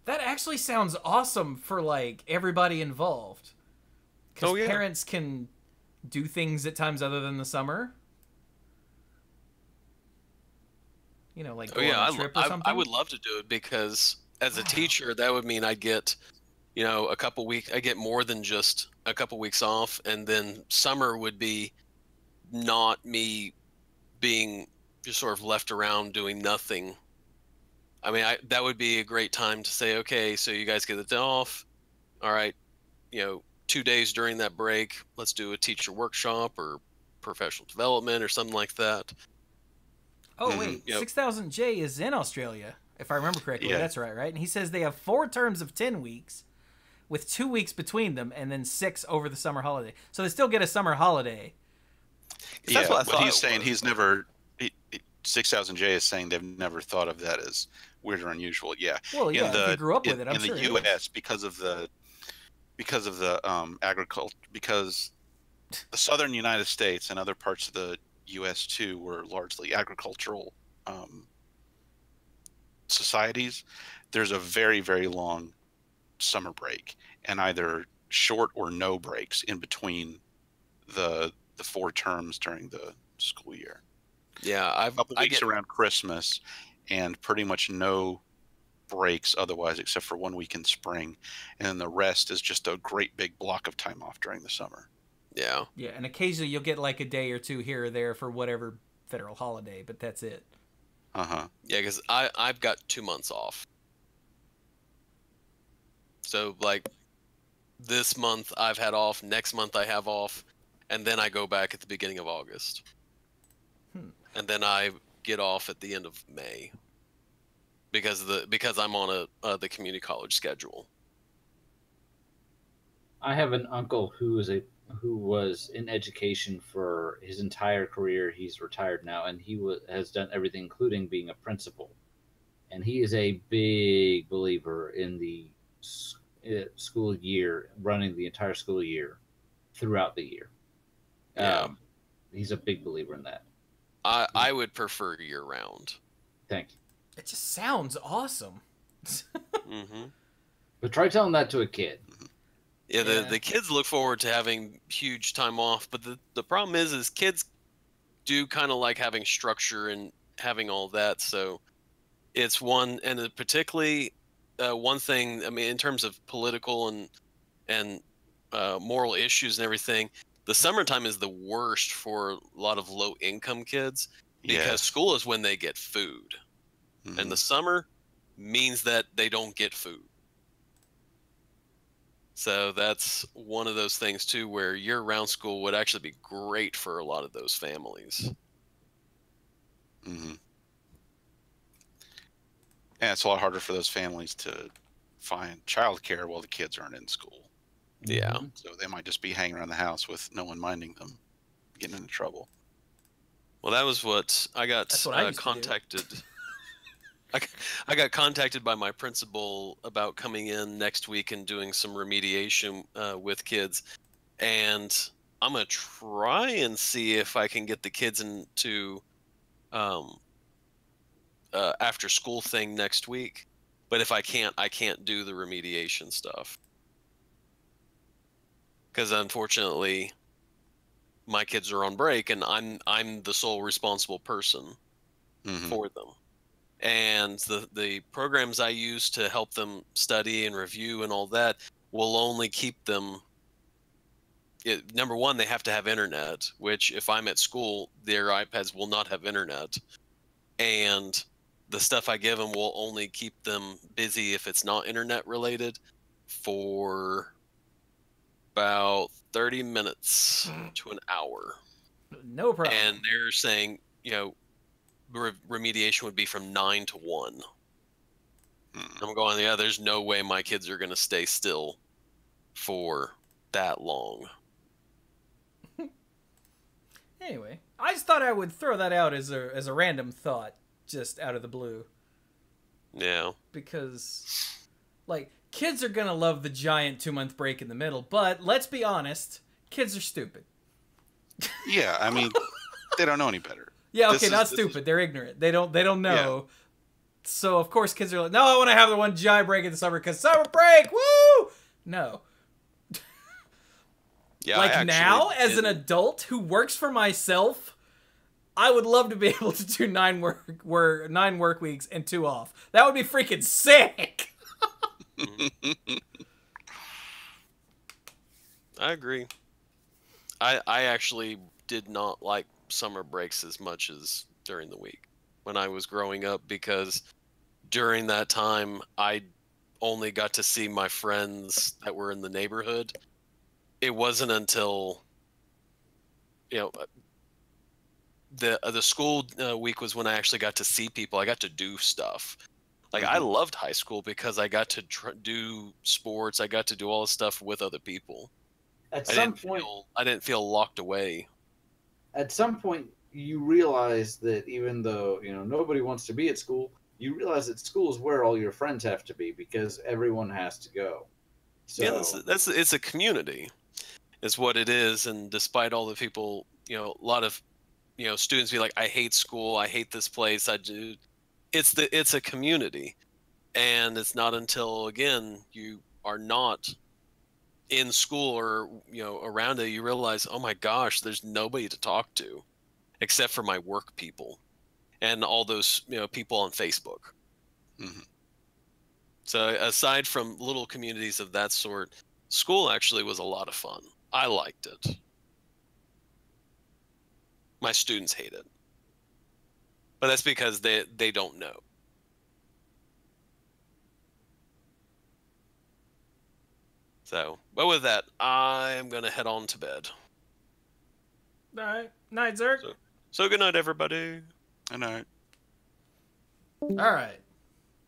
That actually sounds awesome for like everybody involved. Because yeah. parents can do things at times other than the summer. Like go on a trip or something. I would love to do it, because as a teacher, that would mean I get, a couple weeks. I get more than just a couple weeks off, and then summer would be not me being just sort of left around doing nothing. I mean, that would be a great time to say, okay, so you guys get the day off. All right, 2 days during that break, let's do a teacher workshop or professional development or something like that. Oh, wait. 6000J is in Australia, if I remember correctly. Yeah. That's right? And he says they have 4 terms of 10 weeks with 2 weeks between them and then 6 over the summer holiday. So they still get a summer holiday. Yeah, what I but thought he's it saying was. he's never... 6000J is saying they've never thought of that as weird or unusual. Yeah. Well, yeah, if you grew up with it, I'm in sure the it is. U.S. because of the agriculture, because the southern United States and other parts of the U.S. too were largely agricultural societies. There's a very, very long summer break, and either short or no breaks in between the 4 terms during the school year. Yeah, A couple weeks around Christmas, and pretty much no breaks otherwise, except for 1 week in spring, and then the rest is just a great big block of time off during the summer. Yeah. Yeah, and occasionally you'll get like a day or two here or there for whatever federal holiday, but that's it. Uh-huh. Yeah, because I've got 2 months off. So, like, this month I've had off, next month I have off, and then I go back at the beginning of August. And then I get off at the end of May. Because I'm on the community college schedule. I have an uncle who was in education for his entire career. He's retired now, and has done everything, including being a principal. And he is a big believer in the school year, running the entire school year throughout the year. Yeah. He's a big believer in that. I would prefer year round. Thank you. It just sounds awesome. Mm-hmm. But try telling that to a kid. Yeah, the kids look forward to having huge time off, but the problem is kids do kind of like having structure and having all that. So it's one, and particularly one thing. I mean, in terms of political and moral issues and everything, the summertime is the worst for a lot of low income kids because school is when they get food. And the summer means that they don't get food. So that's one of those things too, where year-round school would actually be great for a lot of those families. Mm-hmm. And it's a lot harder for those families to find childcare while the kids aren't in school. Yeah. So they might just be hanging around the house with no one minding them, getting into trouble. Well, that was what I got contacted. I got contacted by my principal about coming in next week and doing some remediation with kids, and I'm gonna try and see if I can get the kids into after school thing next week. But if I can't do the remediation stuff because unfortunately my kids are on break and I'm the sole responsible person for them. And the programs I use to help them study and review and all that will only keep them. Number one, they have to have internet, which if I'm at school, their iPads will not have internet. And the stuff I give them will only keep them busy if it's not internet related for about 30 minutes to an hour. No problem. And they're saying, remediation would be from 9 to 1. I'm going, yeah, there's no way my kids are going to stay still for that long. Anyway, I just thought I would throw that out as a random thought, just out of the blue. Yeah. Because, like, kids are going to love the giant 2-month break in the middle, but let's be honest, kids are stupid. Yeah, I mean, they don't know any better. Yeah, okay, not stupid. They're ignorant. They don't know. Yeah. So, of course, kids are like, no, I want to have the one giant break in the summer because summer break, woo! No. Yeah, like now, as an adult who works for myself, I would love to be able to do 9 work weeks and 2 off. That would be freaking sick. I agree. I actually did not like summer breaks as much as during the week when I was growing up, because during that time I only got to see my friends that were in the neighborhood. It wasn't until the school week was when I actually got to see people. I got to do stuff. Like I loved high school because I got to do sports. I got to do all this stuff with other people. At some point, I didn't feel locked away. At some point, you realize that even though nobody wants to be at school, you realize that school is where all your friends have to be because everyone has to go. So yeah, it's a community. is what it is. And despite all the people, a lot of, students be like, I hate school, I hate this place, I do. It's a community, and it's not until, again, you are not in school or around it, you realize, oh my gosh, there's nobody to talk to except for my work people and all those people on Facebook. Mm-hmm. So aside from little communities of that sort, school actually was a lot of fun. I liked it. My students hate it, but that's because they don't know. So, but with that, I am gonna head on to bed. All right. Night, Zerk. So good night, everybody. Good night. All right.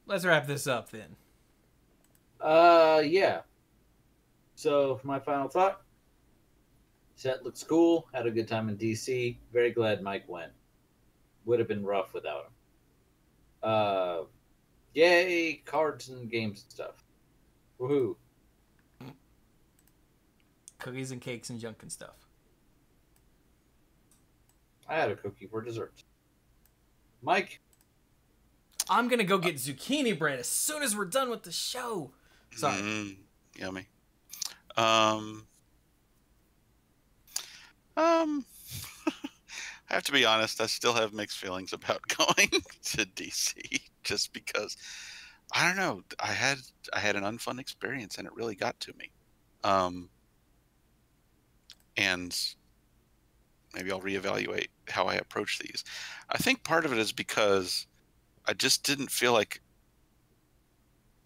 Let's wrap this up then. Yeah. So, my final thought. Set looks cool. Had a good time in DC. Very glad Mike went. Would have been rough without him. Yay, cards and games and stuff. Woohoo. Cookies and cakes and junk and stuff. I had a cookie for dessert. Mike? I'm going to go get zucchini bread as soon as we're done with the show. Sorry. Yummy. I have to be honest, I still have mixed feelings about going to DC just because I don't know, I had an unfun experience and it really got to me. And maybe I'll reevaluate how I approach these. I think part of it is because I just didn't feel like,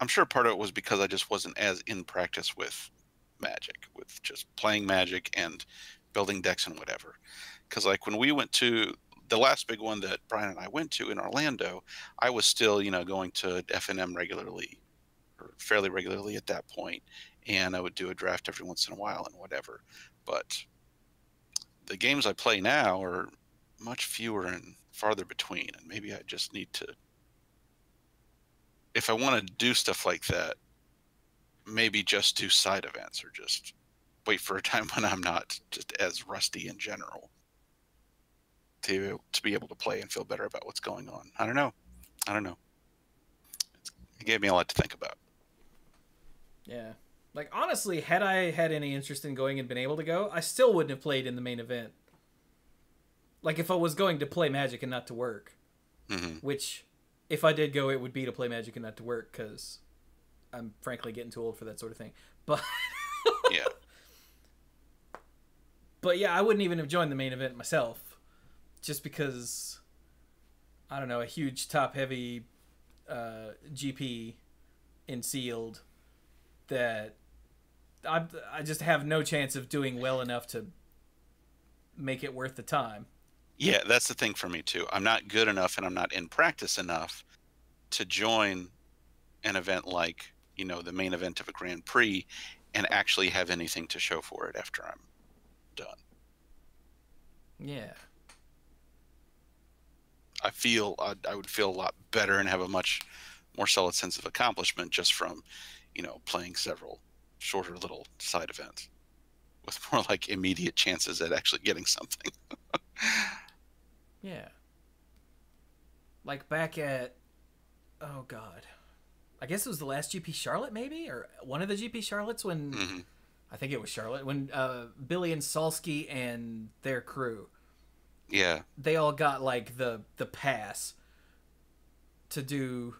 I'm sure part of it was because I just wasn't as in practice with Magic, with just playing Magic and building decks and whatever. Because like when we went to the last big one that Brian and I went to in Orlando, I was still, going to FNM regularly, or fairly regularly at that point, and I would do a draft every once in a while and whatever. But the games I play now are much fewer and farther between, and maybe I just need to, if I want to do stuff like that, maybe just do side events or just wait for a time when I'm not just as rusty in general to be able to play and feel better about what's going on. I don't know. It gave me a lot to think about. Yeah. Like, honestly, had I had any interest in going and been able to go, I still wouldn't have played in the main event. Like, if I was going to play Magic and not to work. Mm-hmm. Which, if I did go, it would be to play Magic and not to work, because I'm frankly getting too old for that sort of thing. But Yeah. But yeah, I wouldn't even have joined the main event myself. Just because, I don't know, a huge top-heavy GP in sealed that I just have no chance of doing well enough to make it worth the time. Yeah, that's the thing for me too. I'm not good enough and I'm not in practice enough to join an event like, the main event of a Grand Prix and actually have anything to show for it after I'm done. Yeah. I would feel a lot better and have a much more solid sense of accomplishment just from, playing several shorter little side events with more like immediate chances at actually getting something. Yeah. Like back at, oh God, I guess it was the last GP Charlotte maybe, or one of the GP Charlottes when, Mm-hmm. I think it was Charlotte, when Billy and Salsky and their crew, Yeah. they all got like the pass to do,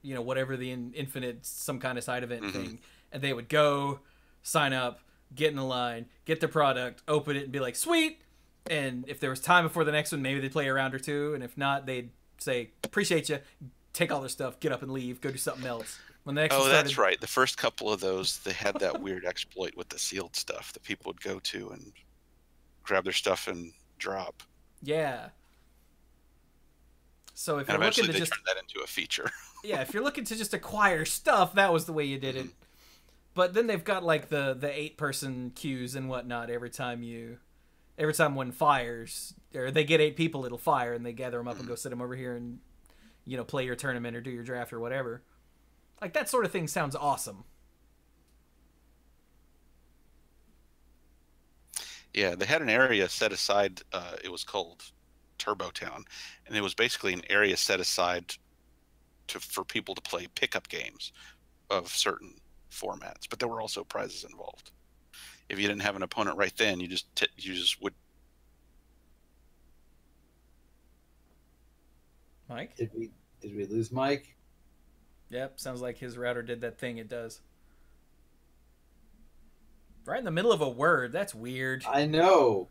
whatever the infinite some kind of side event Mm-hmm. thing, and they would go sign up, get in the line, get the product, open it, and be like, sweet. And if there was time before the next one, maybe they'd play a round or two, and if not, they'd say appreciate you, take all their stuff, get up and leave, go do something else. When the next one started, That's right. The first couple of those, they had that weird exploit with the sealed stuff that people would go to and grab their stuff and drop. Yeah. So if And you're looking eventually to they just turned that into a feature. yeah, if you're looking to just acquire stuff, that was the way you did it. But then they've got like the 8-person queues and whatnot every time one fires, or they get 8 people, it'll fire, and they gather them up and go sit them over here and play your tournament or do your draft or whatever. Like that sort of thing sounds awesome. Yeah, they had an area set aside. It was called Turbo Town, and it was basically an area set aside for people to play pickup games of certain formats. But there were also prizes involved. If you didn't have an opponent right then, you just would. Mike? Did we lose Mike? Yep, sounds like his router did that thing it does. Right in the middle of a word. That's weird. I know.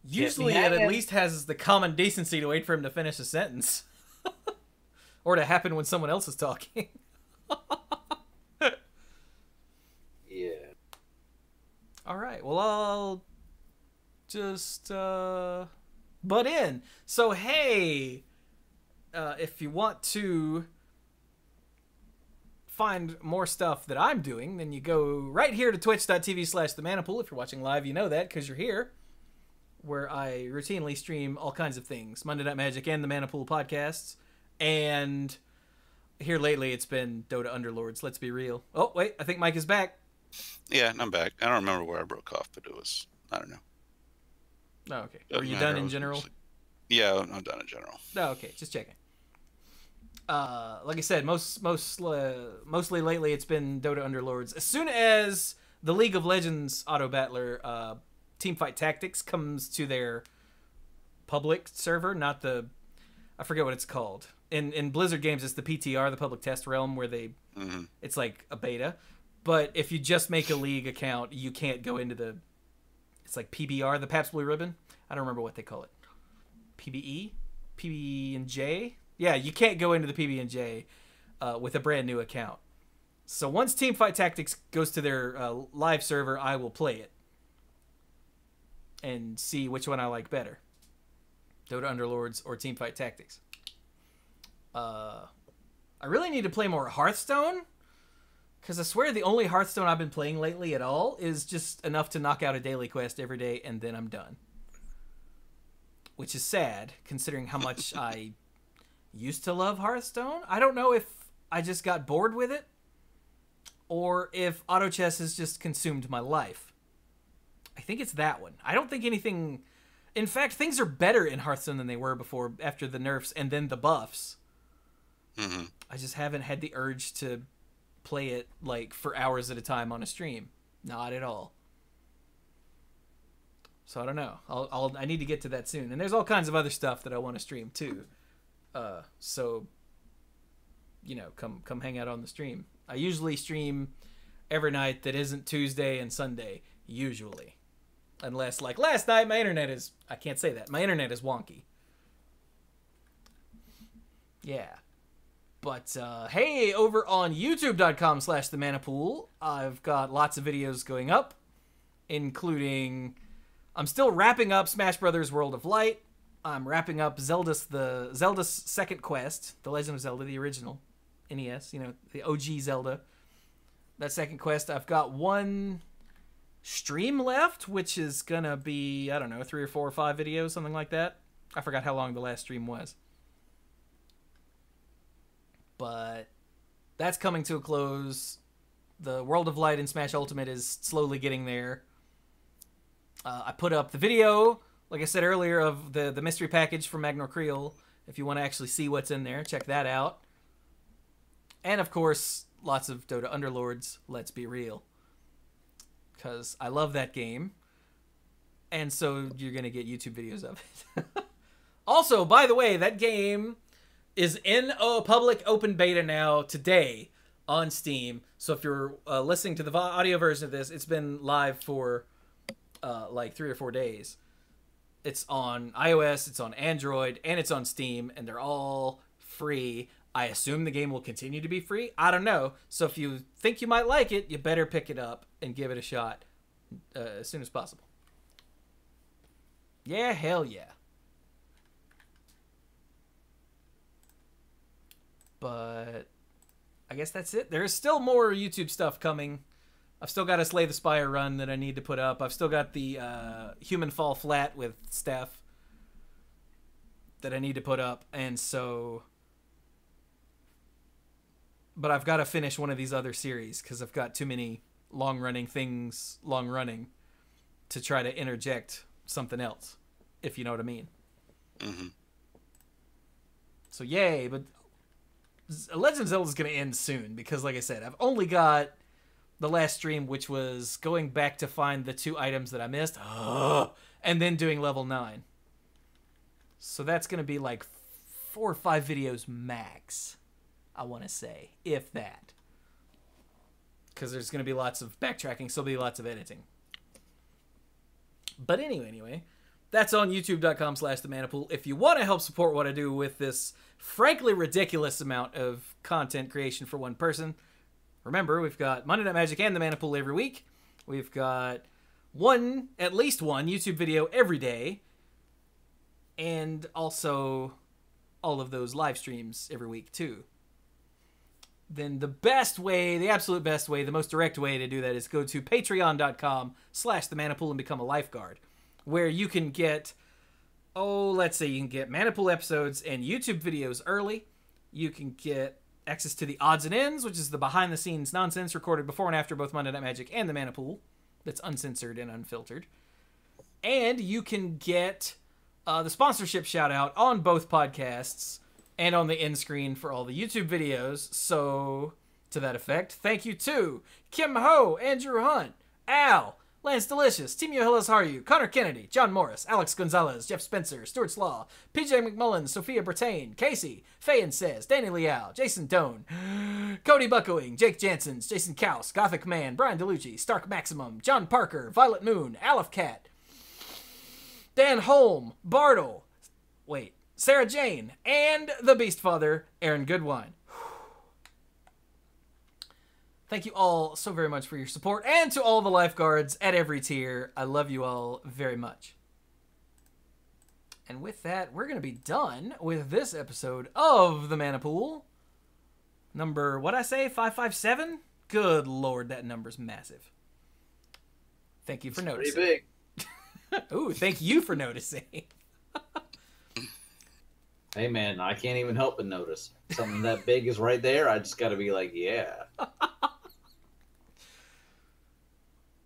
Usually it at least has the common decency to wait for him to finish a sentence. Or to happen when someone else is talking. Yeah. Alright, well I'll just butt in. So hey, if you want to find more stuff that I'm doing, then you go right here to twitch.tv/themanapool. If you're watching live, you know that because you're here, where I routinely stream all kinds of things. Monday Night Magic and the Manapool podcasts. And here lately it's been Dota Underlords, let's be real. Oh, wait, I think Mike is back. Yeah, I'm back. I don't remember where I broke off, but it was, I don't know. Oh, okay. Were you done in general? Yeah, I'm done in general. Oh, okay, just checking. Like I said, mostly lately it's been Dota Underlords. As soon as the League of Legends auto battler Teamfight Tactics comes to their public server, not the, I forget what it's called. In Blizzard games, it's the PTR, the public test realm, where they, it's like a beta. But if you just make a League account, you can't go into the, it's like PBR, the Pabst Blue Ribbon. I don't remember what they call it. PBE? PB&J? Yeah, you can't go into the PB&J with a brand new account. So once Teamfight Tactics goes to their live server, I will play it and see which one I like better. Dota Underlords or Teamfight Tactics. I really need to play more Hearthstone, because I swear the only Hearthstone I've been playing lately at all is just enough to knock out a daily quest every day and then I'm done. Which is sad, considering how much I used to love Hearthstone. I don't know if I just got bored with it, or if auto chess has just consumed my life. I think it's that one. I don't think anything... In fact, things are better in Hearthstone than they were before, after the nerfs and then the buffs. I just haven't had the urge to play it like for hours at a time on a stream. Not at all. So I don't know. I need to get to that soon. And there's all kinds of other stuff that I want to stream too. So you know, come hang out on the stream. I usually stream every night that isn't Tuesday and Sunday, usually. Unless, like last night, my internet is... I can't say that. My internet is wonky. Yeah. But, hey, over on youtube.com/themanapool, I've got lots of videos going up, including... I'm still wrapping up Smash Brothers World of Light. I'm wrapping up Zelda's second quest, The Legend of Zelda, the original NES, you know, the OG Zelda. That second quest, I've got one stream left, which is gonna be, I don't know, 3 or 4 or 5 videos, something like that. I forgot how long the last stream was. But that's coming to a close. The World of Light in Smash Ultimate is slowly getting there. I put up the video, like I said earlier, of the mystery package from Magnor Creel. If you want to actually see what's in there, check that out. And, of course, lots of Dota Underlords, let's be real. Because I love that game. And so you're going to get YouTube videos of it. Also, by the way, that game is in a public open beta now today on Steam. So if you're listening to the audio version of this, it's been live for like 3 or 4 days. It's on iOS, it's on Android, and it's on Steam, and they're all free. I assume the game will continue to be free. I don't know. So if you think you might like it, you better pick it up and give it a shot as soon as possible. Yeah, hell yeah. But I guess that's it. There's still more YouTube stuff coming. I've still got a Slay the Spire run that I need to put up. I've still got the Human Fall Flat with Steph that I need to put up. And so... But I've got to finish one of these other series because I've got too many long-running things, long-running, to try to interject something else, if you know what I mean. Mm-hmm. So yay, but Legend of Zelda is going to end soon because, like I said, I've only got the last stream, which was going back to find the 2 items that I missed, and then doing level 9. So that's going to be like 4 or 5 videos max, I want to say, if that. Because there's going to be lots of backtracking, so there'll be lots of editing. But anyway, that's on youtube.com/themanapool. If you want to help support what I do with this frankly ridiculous amount of content creation for one person, remember, we've got Monday Night Magic and the Manapool every week. We've got at least one YouTube video every day. And also all of those live streams every week too. Then the best way, the absolute best way, the most direct way to do that is go to patreon.com/themanapool and become a lifeguard, where you can get, let's say you can get Manapool episodes and YouTube videos early. You can get access to the odds and ends, which is the behind-the-scenes nonsense recorded before and after both Monday Night Magic and the Manapool. That's uncensored and unfiltered. And you can get the sponsorship shout-out on both podcasts and on the end screen for all the YouTube videos. So, to that effect, thank you to Kim Ho, Andrew Hunt, Al, Lance Delicious, Team Yohillas Haru, Connor Kennedy, John Morris, Alex Gonzalez, Jeff Spencer, Stuart Slaw, PJ McMullen, Sophia Bertain, Casey, Fayen Says, Danny Leal, Jason Doan, Cody Buckowing, Jake Jansons, Jason Kaus, Gothic Man, Brian DeLucci, Stark Maximum, John Parker, Violet Moon, Aleph Cat, Dan Holm, Bartle, Sarah Jane, and the Beast Father, Aaron Goodwine. Thank you all so very much for your support, and to all the lifeguards at every tier. I love you all very much. And with that, we're going to be done with this episode of the Manapool. Number, what'd I say, 557? Good Lord, that number's massive. Thank you for noticing. Pretty big. Ooh, thank you for noticing. Hey, man, I can't even help but notice. Something that big is right there. I just got to be like, yeah.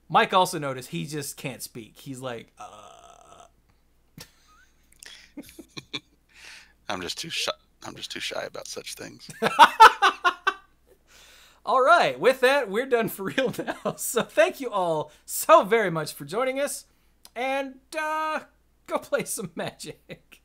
Mike also noticed he just can't speak. He's like, I'm just too shy. I'm just too shy about such things. All right, with that, we're done for real now. So thank you all so very much for joining us. And go play some Magic.